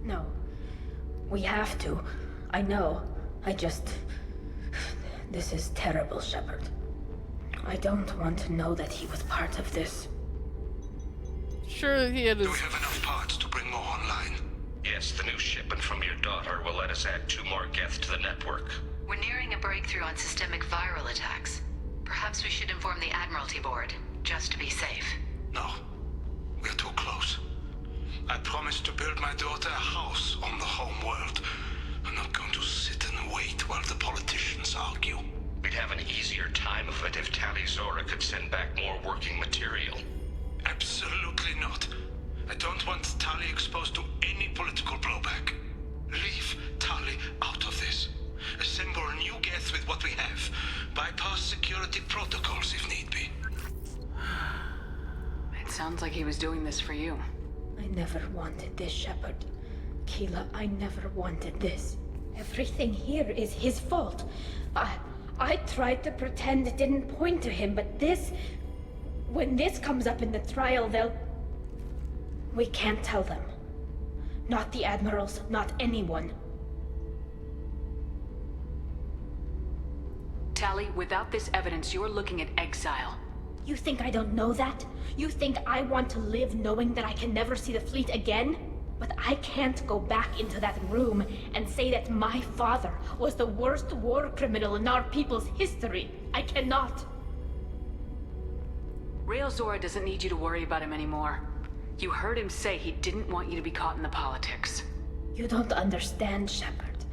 No. We have to. I know. This is terrible, Shepard. I don't want to know that he was part of this. Sure, he had his... Do we have enough parts to bring more online? Yes, the new shipment from your daughter will let us add 2 more Geth to the network. We're nearing a breakthrough on systemic viral attacks. Perhaps we should inform the Admiralty Board, just to be safe. No. We're too close. I promised to build my daughter a house on the home world. I'm not going to sit and wait while the politicians argue. We'd have an easier time of it if Tali Zora could send back more working material. Absolutely not. I don't want Tali exposed to any political blowback. Leave Tali out of this. Assemble new Geth with what we have. Bypass security protocols if need be. It sounds like he was doing this for you. I never wanted this, Shepard. Keela, I never wanted this. Everything here is his fault. I tried to pretend it didn't point to him, but this... When this comes up in the trial, they'll... We can't tell them. Not the Admirals, not anyone. Tali, without this evidence, you're looking at exile. You think I don't know that? You think I want to live knowing that I can never see the fleet again? But I can't go back into that room and say that my father was the worst war criminal in our people's history. I cannot. Rael Zora doesn't need you to worry about him anymore. You heard him say he didn't want you to be caught in the politics. You don't understand, Shepard.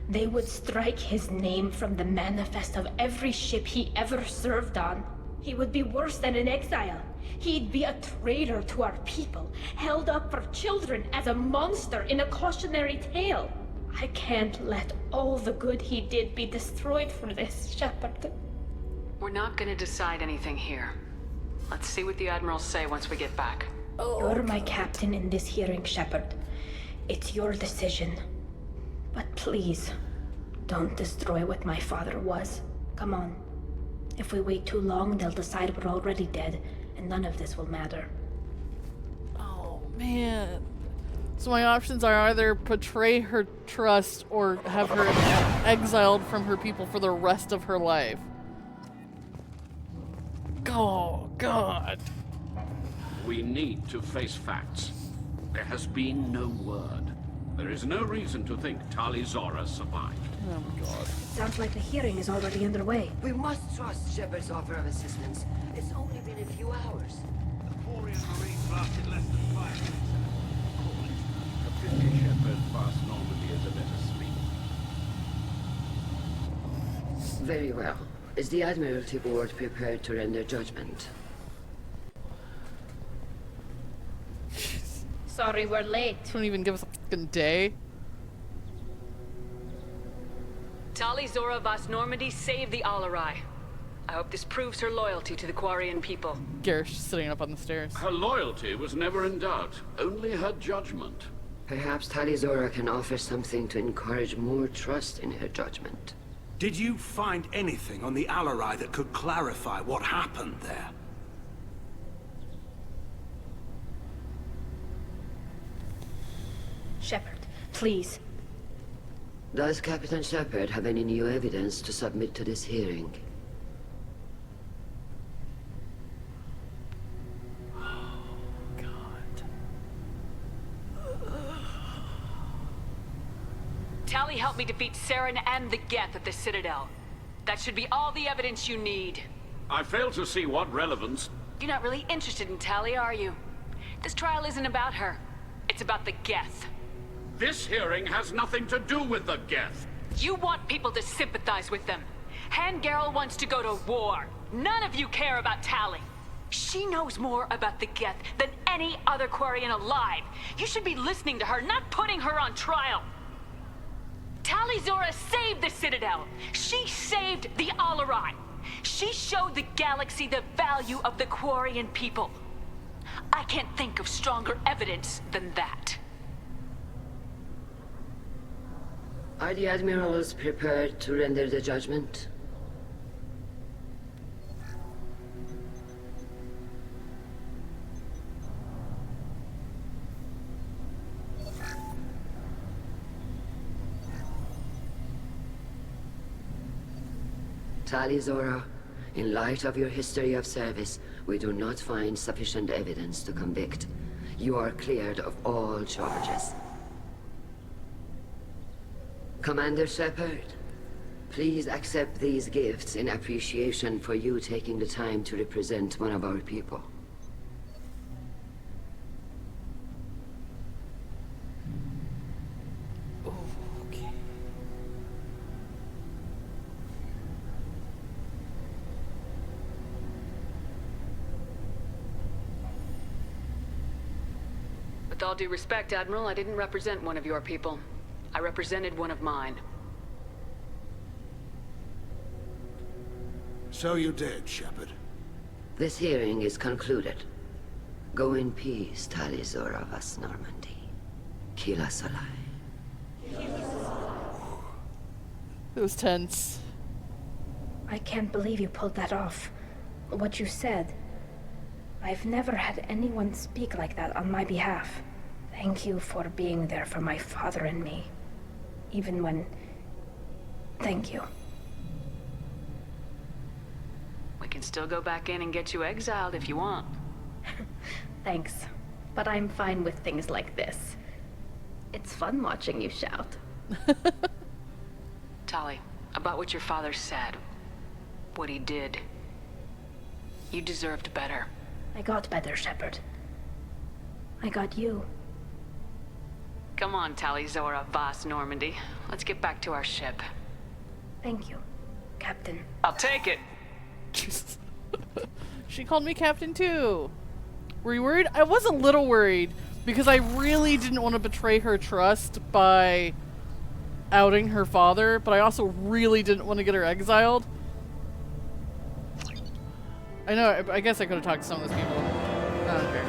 They would strike his name from the manifest of every ship he ever served on. He would be worse than an exile. He'd be a traitor to our people, held up for children as a monster in a cautionary tale. I can't let all the good he did be destroyed for this, Shepard. We're not gonna decide anything here. Let's see what the Admirals say once we get back. You're my captain in this hearing, Shepard. It's your decision. But please, don't destroy what my father was. Come on. If we wait too long, they'll decide we're already dead, and none of this will matter. Oh, man. So my options are either betray her trust or have her exiled from her people for the rest of her life. Oh, God. We need to face facts. There has been no word. There is no reason to think Tali Zora survived. Oh my God. Sounds like the hearing is already underway. We must trust Shepard's offer of assistance. It's only been a few hours. The Quarian Marines lasted less than 5 minutes. A pity Shepard past Normandy is a better sleep. Very well. Is the Admiralty Board prepared to render judgment? Sorry we're late. Don't even give us a fucking day. Tali Zora Vas Normandy saved the Alarai. I hope this proves her loyalty to the Quarian people. Garrish sitting up on the stairs. Her loyalty was never in doubt, only her judgment. Perhaps Tali Zora can offer something to encourage more trust in her judgment. Did you find anything on the Alarai that could clarify what happened there? Shepard, please. Does Captain Shepard have any new evidence to submit to this hearing? Tali helped me defeat Saren and the Geth at the Citadel. That should be all the evidence you need. I fail to see what relevance... You're not really interested in Tali, are you? This trial isn't about her. It's about the Geth. This hearing has nothing to do with the Geth. You want people to sympathize with them. Hangarel wants to go to war. None of you care about Tali. She knows more about the Geth than any other Quarian alive. You should be listening to her, not putting her on trial. Tali Zora saved the Citadel. She saved the Alarai. She showed the galaxy the value of the Quarian people. I can't think of stronger evidence than that. Are the admirals prepared to render the judgment? Tali Zora, in light of your history of service, we do not find sufficient evidence to convict. You are cleared of all charges. Commander Shepard, please accept these gifts in appreciation for you taking the time to represent one of our people. With all due respect, Admiral, I didn't represent one of your people. I represented one of mine. So you did, Shepard. This hearing is concluded. Go in peace, Tali Zora Vas Normandy. Kila Salai. It was tense. I can't believe you pulled that off. What you said. I've never had anyone speak like that on my behalf. Thank you for being there for my father and me. Even when... Thank you. We can still go back in and get you exiled if you want. Thanks. But I'm fine with things like this. It's fun watching you shout. Tali, about what your father said, what he did, you deserved better. I got better, Shepard. I got you. Come on, Tali Zora Vas Normandy. Let's get back to our ship. Thank you, Captain. I'll take it. She called me Captain too. Were you worried? I was a little worried because I really didn't want to betray her trust by outing her father, but I also really didn't want to get her exiled. I know, I guess I could have talked to some of those people. I don't care.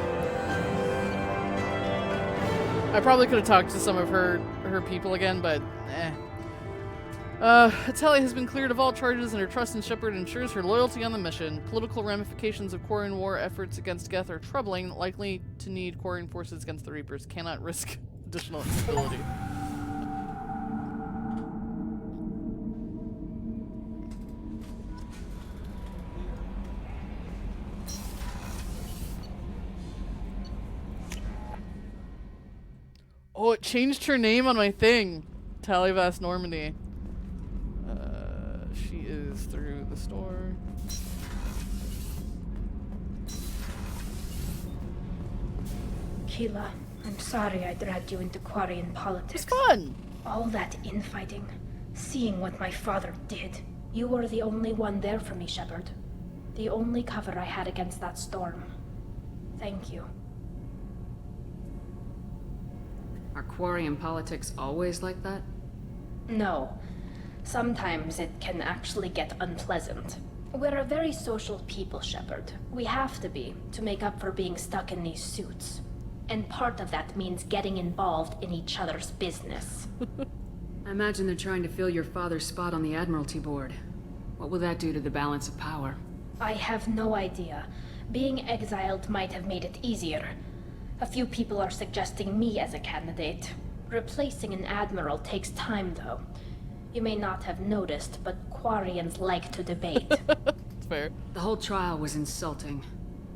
I probably could have talked to some of her people again, but eh. Tali has been cleared of all charges and her trust in Shepard ensures her loyalty on the mission. Political ramifications of Quarian war efforts against Geth are troubling, likely to need Quarian forces against the Reapers. Cannot risk additional instability. Oh, it changed her name on my thing. Tali Normandy. She is through the store. Keela, I'm sorry I dragged you into Quarian politics. It's fun! All that infighting, seeing what my father did. You were the only one there for me, Shepard. The only cover I had against that storm. Thank you. Are Quarian politics always like that? No. Sometimes it can actually get unpleasant. We're a very social people, Shepard. We have to be, to make up for being stuck in these suits. And part of that means getting involved in each other's business. I imagine they're trying to fill your father's spot on the Admiralty Board. What will that do to the balance of power? I have no idea. Being exiled might have made it easier. A few people are suggesting me as a candidate. Replacing an admiral takes time, though. You may not have noticed, but Quarians like to debate. It's fair. The whole trial was insulting.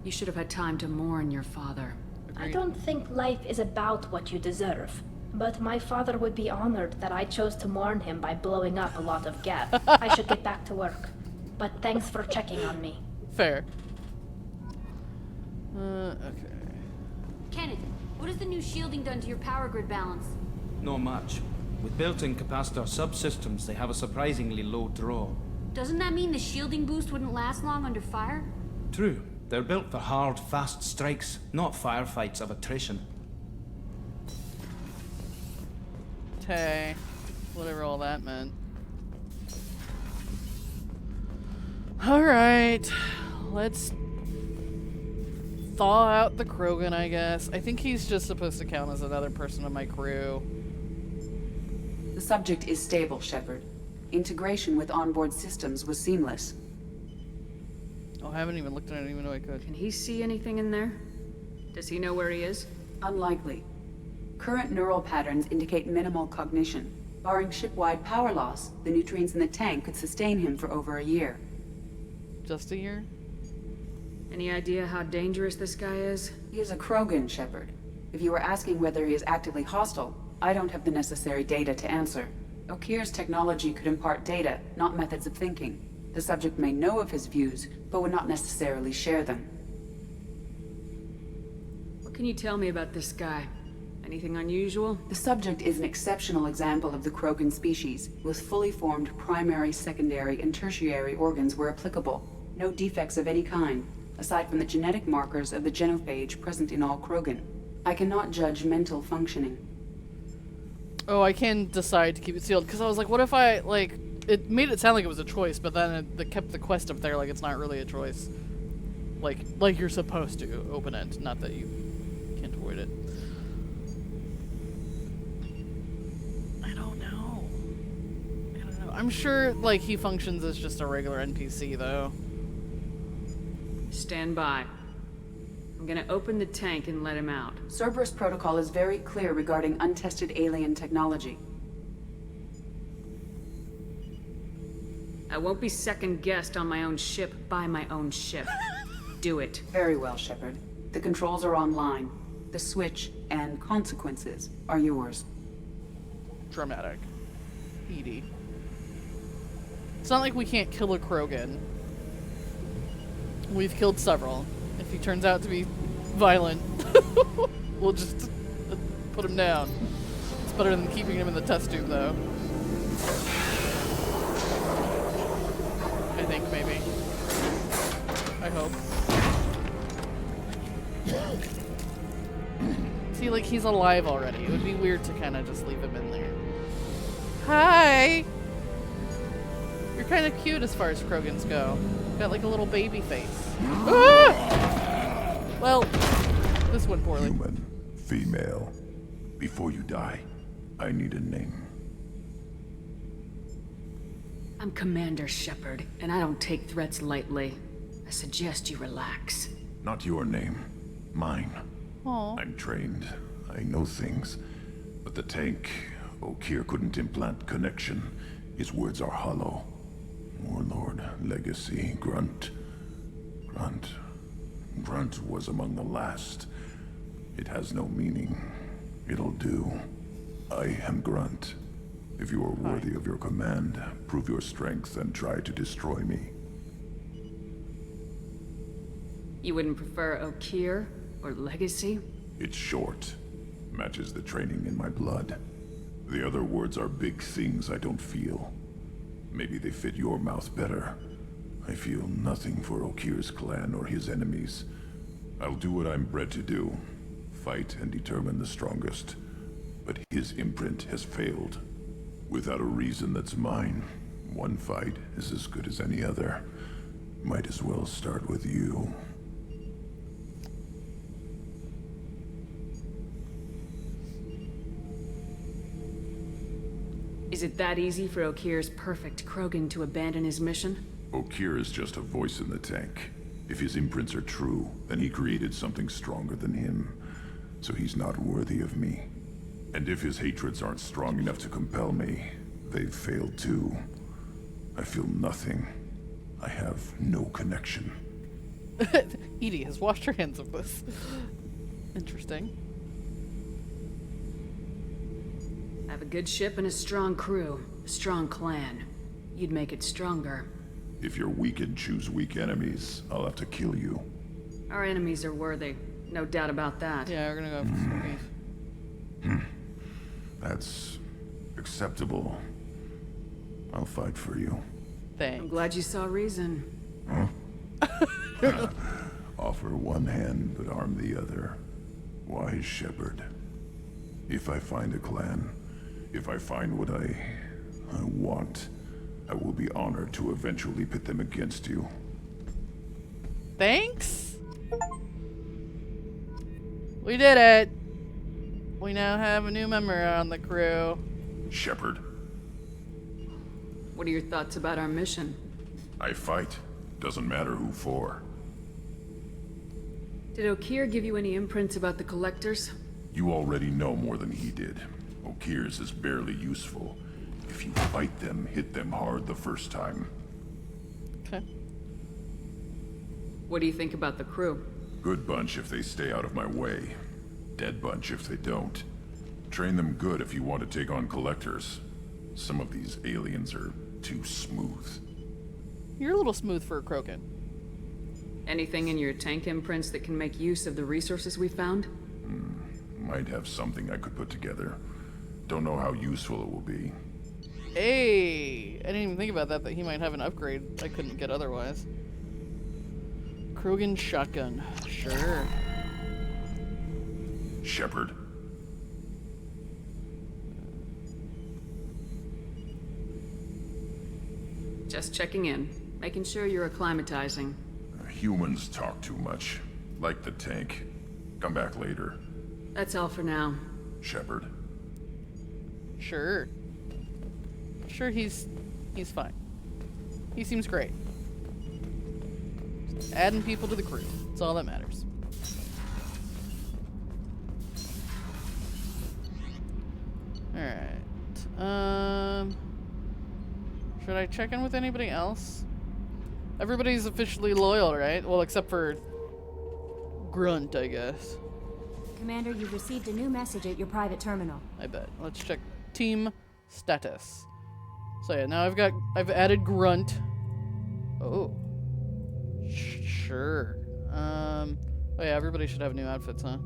You should have had time to mourn your father. I don't think life is about what you deserve. But my father would be honored that I chose to mourn him by blowing up a lot of gas. I should get back to work. But thanks for checking on me. Fair. Okay. Kenneth, what has the new shielding done to your power grid balance? Not much. With built-in capacitor subsystems, they have a surprisingly low draw. Doesn't that mean the shielding boost wouldn't last long under fire? True. They're built for hard, fast strikes, not firefights of attrition. Okay. Whatever all that meant. Alright. Let's thaw out the Krogan, I guess. I think he's just supposed to count as another person on my crew. The subject is stable, Shepard. Integration with onboard systems was seamless. Oh, I haven't even looked at it even though I could. Can he see anything in there? Does he know where he is? Unlikely. Current neural patterns indicate minimal cognition. Barring ship-wide power loss, the nutrients in the tank could sustain him for over a year. Just a year? Any idea how dangerous this guy is? He is a Krogan, Shepard. If you were asking whether he is actively hostile, I don't have the necessary data to answer. Okir's technology could impart data, not methods of thinking. The subject may know of his views, but would not necessarily share them. What can you tell me about this guy? Anything unusual? The subject is an exceptional example of the Krogan species, with fully formed primary, secondary, and tertiary organs where applicable. No defects of any kind, aside from the genetic markers of the genophage present in all Krogan. I cannot judge mental functioning. Oh, I can decide to keep it sealed, because I was like, what if I, like, it made it sound like it was a choice, but then it kept the quest up there like it's not really a choice. Like you're supposed to open it, not that you can't avoid it. I don't know. I'm sure, like, he functions as just a regular NPC, though. Stand by. I'm gonna open the tank and let him out. Cerberus protocol is very clear regarding untested alien technology. I won't be second-guessed on my own ship by my own ship. Do it. Very well, Shepard. The controls are online. The switch and consequences are yours. Dramatic. Edie. It's not like we can't kill a Krogan. We've killed several. If he turns out to be violent, we'll just put him down. It's better than keeping him in the test tube, though. I think, maybe. I hope. See, like, he's alive already. It would be weird to kind of just leave him in there. Hi! You're kind of cute as far as Krogans go. Got like a little baby face. Ah! Well, this went poorly. Human, female. Before you die, I need a name. I'm Commander Shepard, and I don't take threats lightly. I suggest you relax. Not your name. Mine. Aww. I'm trained. I know things. But the tank, Okir couldn't implant connection. His words are hollow. Warlord, Legacy, Grunt. Grunt was among the last. It has no meaning. It'll do. I am Grunt. If you are worthy of your command, prove your strength and try to destroy me. You wouldn't prefer Okeer or Legacy? It's short. Matches the training in my blood. The other words are big things I don't feel. Maybe they fit your mouth better. I feel nothing for Okeer's clan or his enemies. I'll do what I'm bred to do. Fight and determine the strongest. But his imprint has failed. Without a reason that's mine, one fight is as good as any other. Might as well start with you. Is it that easy for Okeer's perfect Krogan to abandon his mission? Okeer is just a voice in the tank. If his imprints are true, then he created something stronger than him. So he's not worthy of me. And if his hatreds aren't strong enough to compel me, they've failed too. I feel nothing. I have no connection. Edie has washed her hands of this. Interesting. I have a good ship and a strong crew. A strong clan. You'd make it stronger. If you're weak and choose weak enemies, I'll have to kill you. Our enemies are worthy. No doubt about that. Yeah, we're gonna go for some beef. That's acceptable. I'll fight for you. Thanks. I'm glad you saw reason. Huh? Offer one hand, but arm the other. Wise shepherd. If I find a clan, if I find what I want, I will be honored to eventually pit them against you. Thanks? We did it! We now have a new member on the crew. Shepherd. What are your thoughts about our mission? I fight. Doesn't matter who for. Did Okeer give you any imprints about the Collectors? You already know more than he did. Okeer's is barely useful. If you fight them, hit them hard the first time. Okay. What do you think about the crew? Good bunch if they stay out of my way. Dead bunch if they don't. Train them good if you want to take on Collectors. Some of these aliens are too smooth. You're a little smooth for a Krogan. Anything in your tank imprints that can make use of the resources we found? Might have something I could put together. Don't know how useful it will be. Hey! I didn't even think about that he might have an upgrade I couldn't get otherwise. Krogan shotgun. Sure. Shepherd. Just checking in. Making sure you're acclimatizing. Humans talk too much. Like the tank. Come back later. That's all for now. Shepherd. Sure. Sure, he's fine. He seems great. Just adding people to the crew. That's all that matters. Alright. Should I check in with anybody else? Everybody's officially loyal, right? Well, except for Grunt, I guess. Commander, you've received a new message at your private terminal. I bet. Let's check team status. So yeah, now I've added Grunt. Oh. Sure. Oh yeah, everybody should have new outfits, huh?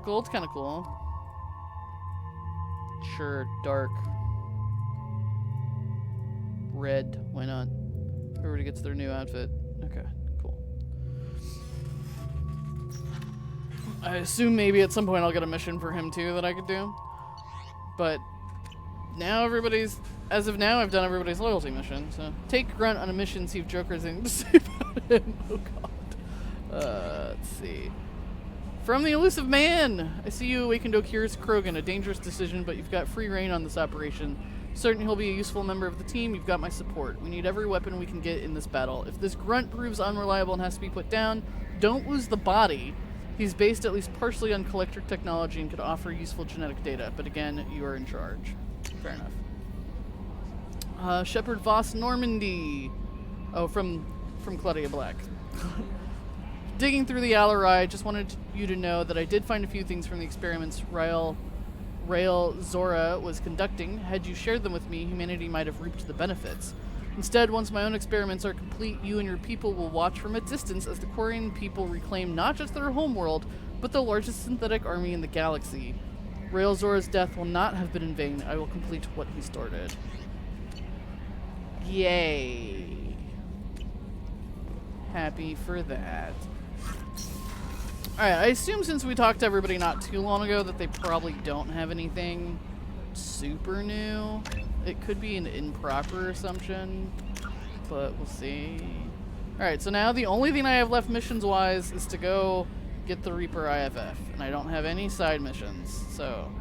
Gold's kind of cool. Sure, dark. Red, why not? Everybody gets their new outfit. Okay, cool. I assume maybe at some point I'll get a mission for him too that I could do. But now as of now, I've done everybody's loyalty mission. So take Grunt on a mission, see if Joker has anything to say about him. Oh god. Let's see. From the Elusive Man! I see you awakened Okeer's Krogan, a dangerous decision, but you've got free reign on this operation. Certain he'll be a useful member of the team, you've got my support. We need every weapon we can get in this battle. If this Grunt proves unreliable and has to be put down, don't lose the body. He's based at least partially on Collector technology and could offer useful genetic data, but again, you are in charge. Fair enough. Shepherd Voss Normandy. Oh, from Claudia Black. Digging through the Alarai, I just wanted you to know that I did find a few things from the experiments Rael Zora was conducting. Had you shared them with me, humanity might have reaped the benefits. Instead, once my own experiments are complete, you and your people will watch from a distance as the Quarian people reclaim not just their homeworld, but the largest synthetic army in the galaxy. Rael Zora's death will not have been in vain. I will complete what he started. Yay. Happy for that. Alright, I assume since we talked to everybody not too long ago that they probably don't have anything super new. It could be an improper assumption, but we'll see. Alright, so now the only thing I have left missions-wise is to go get the Reaper IFF, and I don't have any side missions, so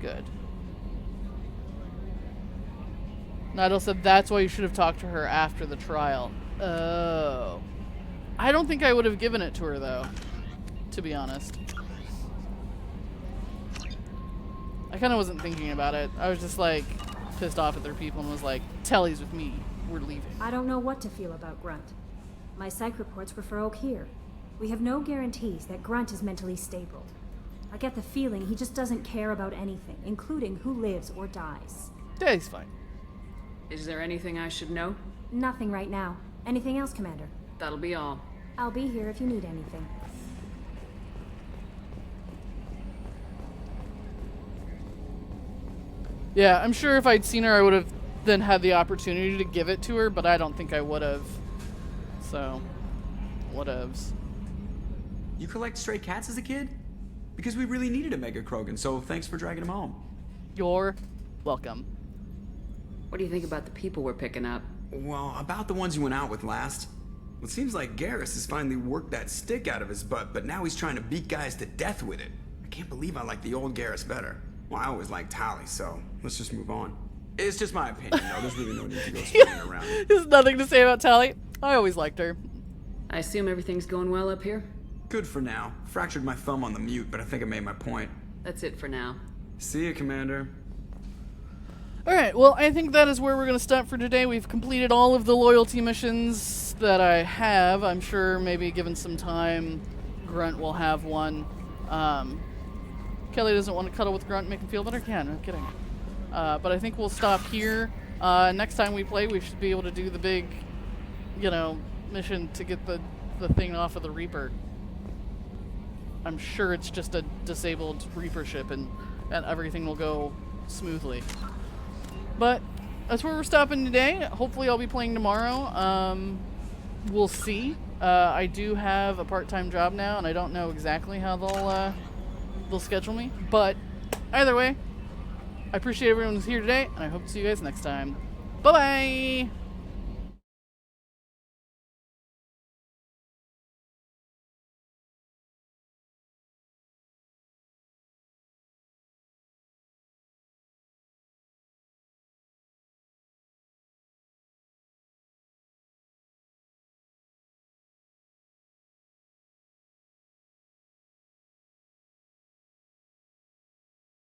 good. Nidal said that's why you should have talked to her after the trial. Oh. I don't think I would have given it to her, though, to be honest. I kind of wasn't thinking about it. I was just, like, pissed off at their people and was like, Tali's with me. We're leaving. I don't know what to feel about Grunt. My psych reports refer Oak here. We have no guarantees that Grunt is mentally stable. I get the feeling he just doesn't care about anything, including who lives or dies. Yeah, he's fine. Is there anything I should know? Nothing right now. Anything else, Commander? That'll be all. I'll be here if you need anything. Yeah, I'm sure if I'd seen her, I would have then had the opportunity to give it to her, but I don't think I would have. So, whatevs. You collect stray cats as a kid? Because we really needed a Mega Krogan, so thanks for dragging them home. You're welcome. What do you think about the people we're picking up? Well, about the ones you went out with last. It seems like Garrus has finally worked that stick out of his butt, but now he's trying to beat guys to death with it. I can't believe I like the old Garrus better. Well, I always liked Tali, so let's just move on. It's just my opinion, though. There's really no need to go spinning around. There's nothing to say about Tali. I always liked her. I assume everything's going well up here? Good for now. Fractured my thumb on the mute, but I think I made my point. That's it for now. See you, Commander. Alright, well, I think that is where we're going to stop for today. We've completed all of the loyalty missions that I have. I'm sure maybe given some time, Grunt will have one. Kelly doesn't want to cuddle with Grunt and make him feel better? Yeah, no kidding. But I think we'll stop here. Next time we play, we should be able to do the big, you know, mission to get the thing off of the Reaper. I'm sure it's just a disabled Reaper ship and everything will go smoothly. But that's where we're stopping today. Hopefully I'll be playing tomorrow. We'll see. I do have a part-time job now, and I don't know exactly how they'll schedule me. But either way, I appreciate everyone who's here today, and I hope to see you guys next time. Bye-bye!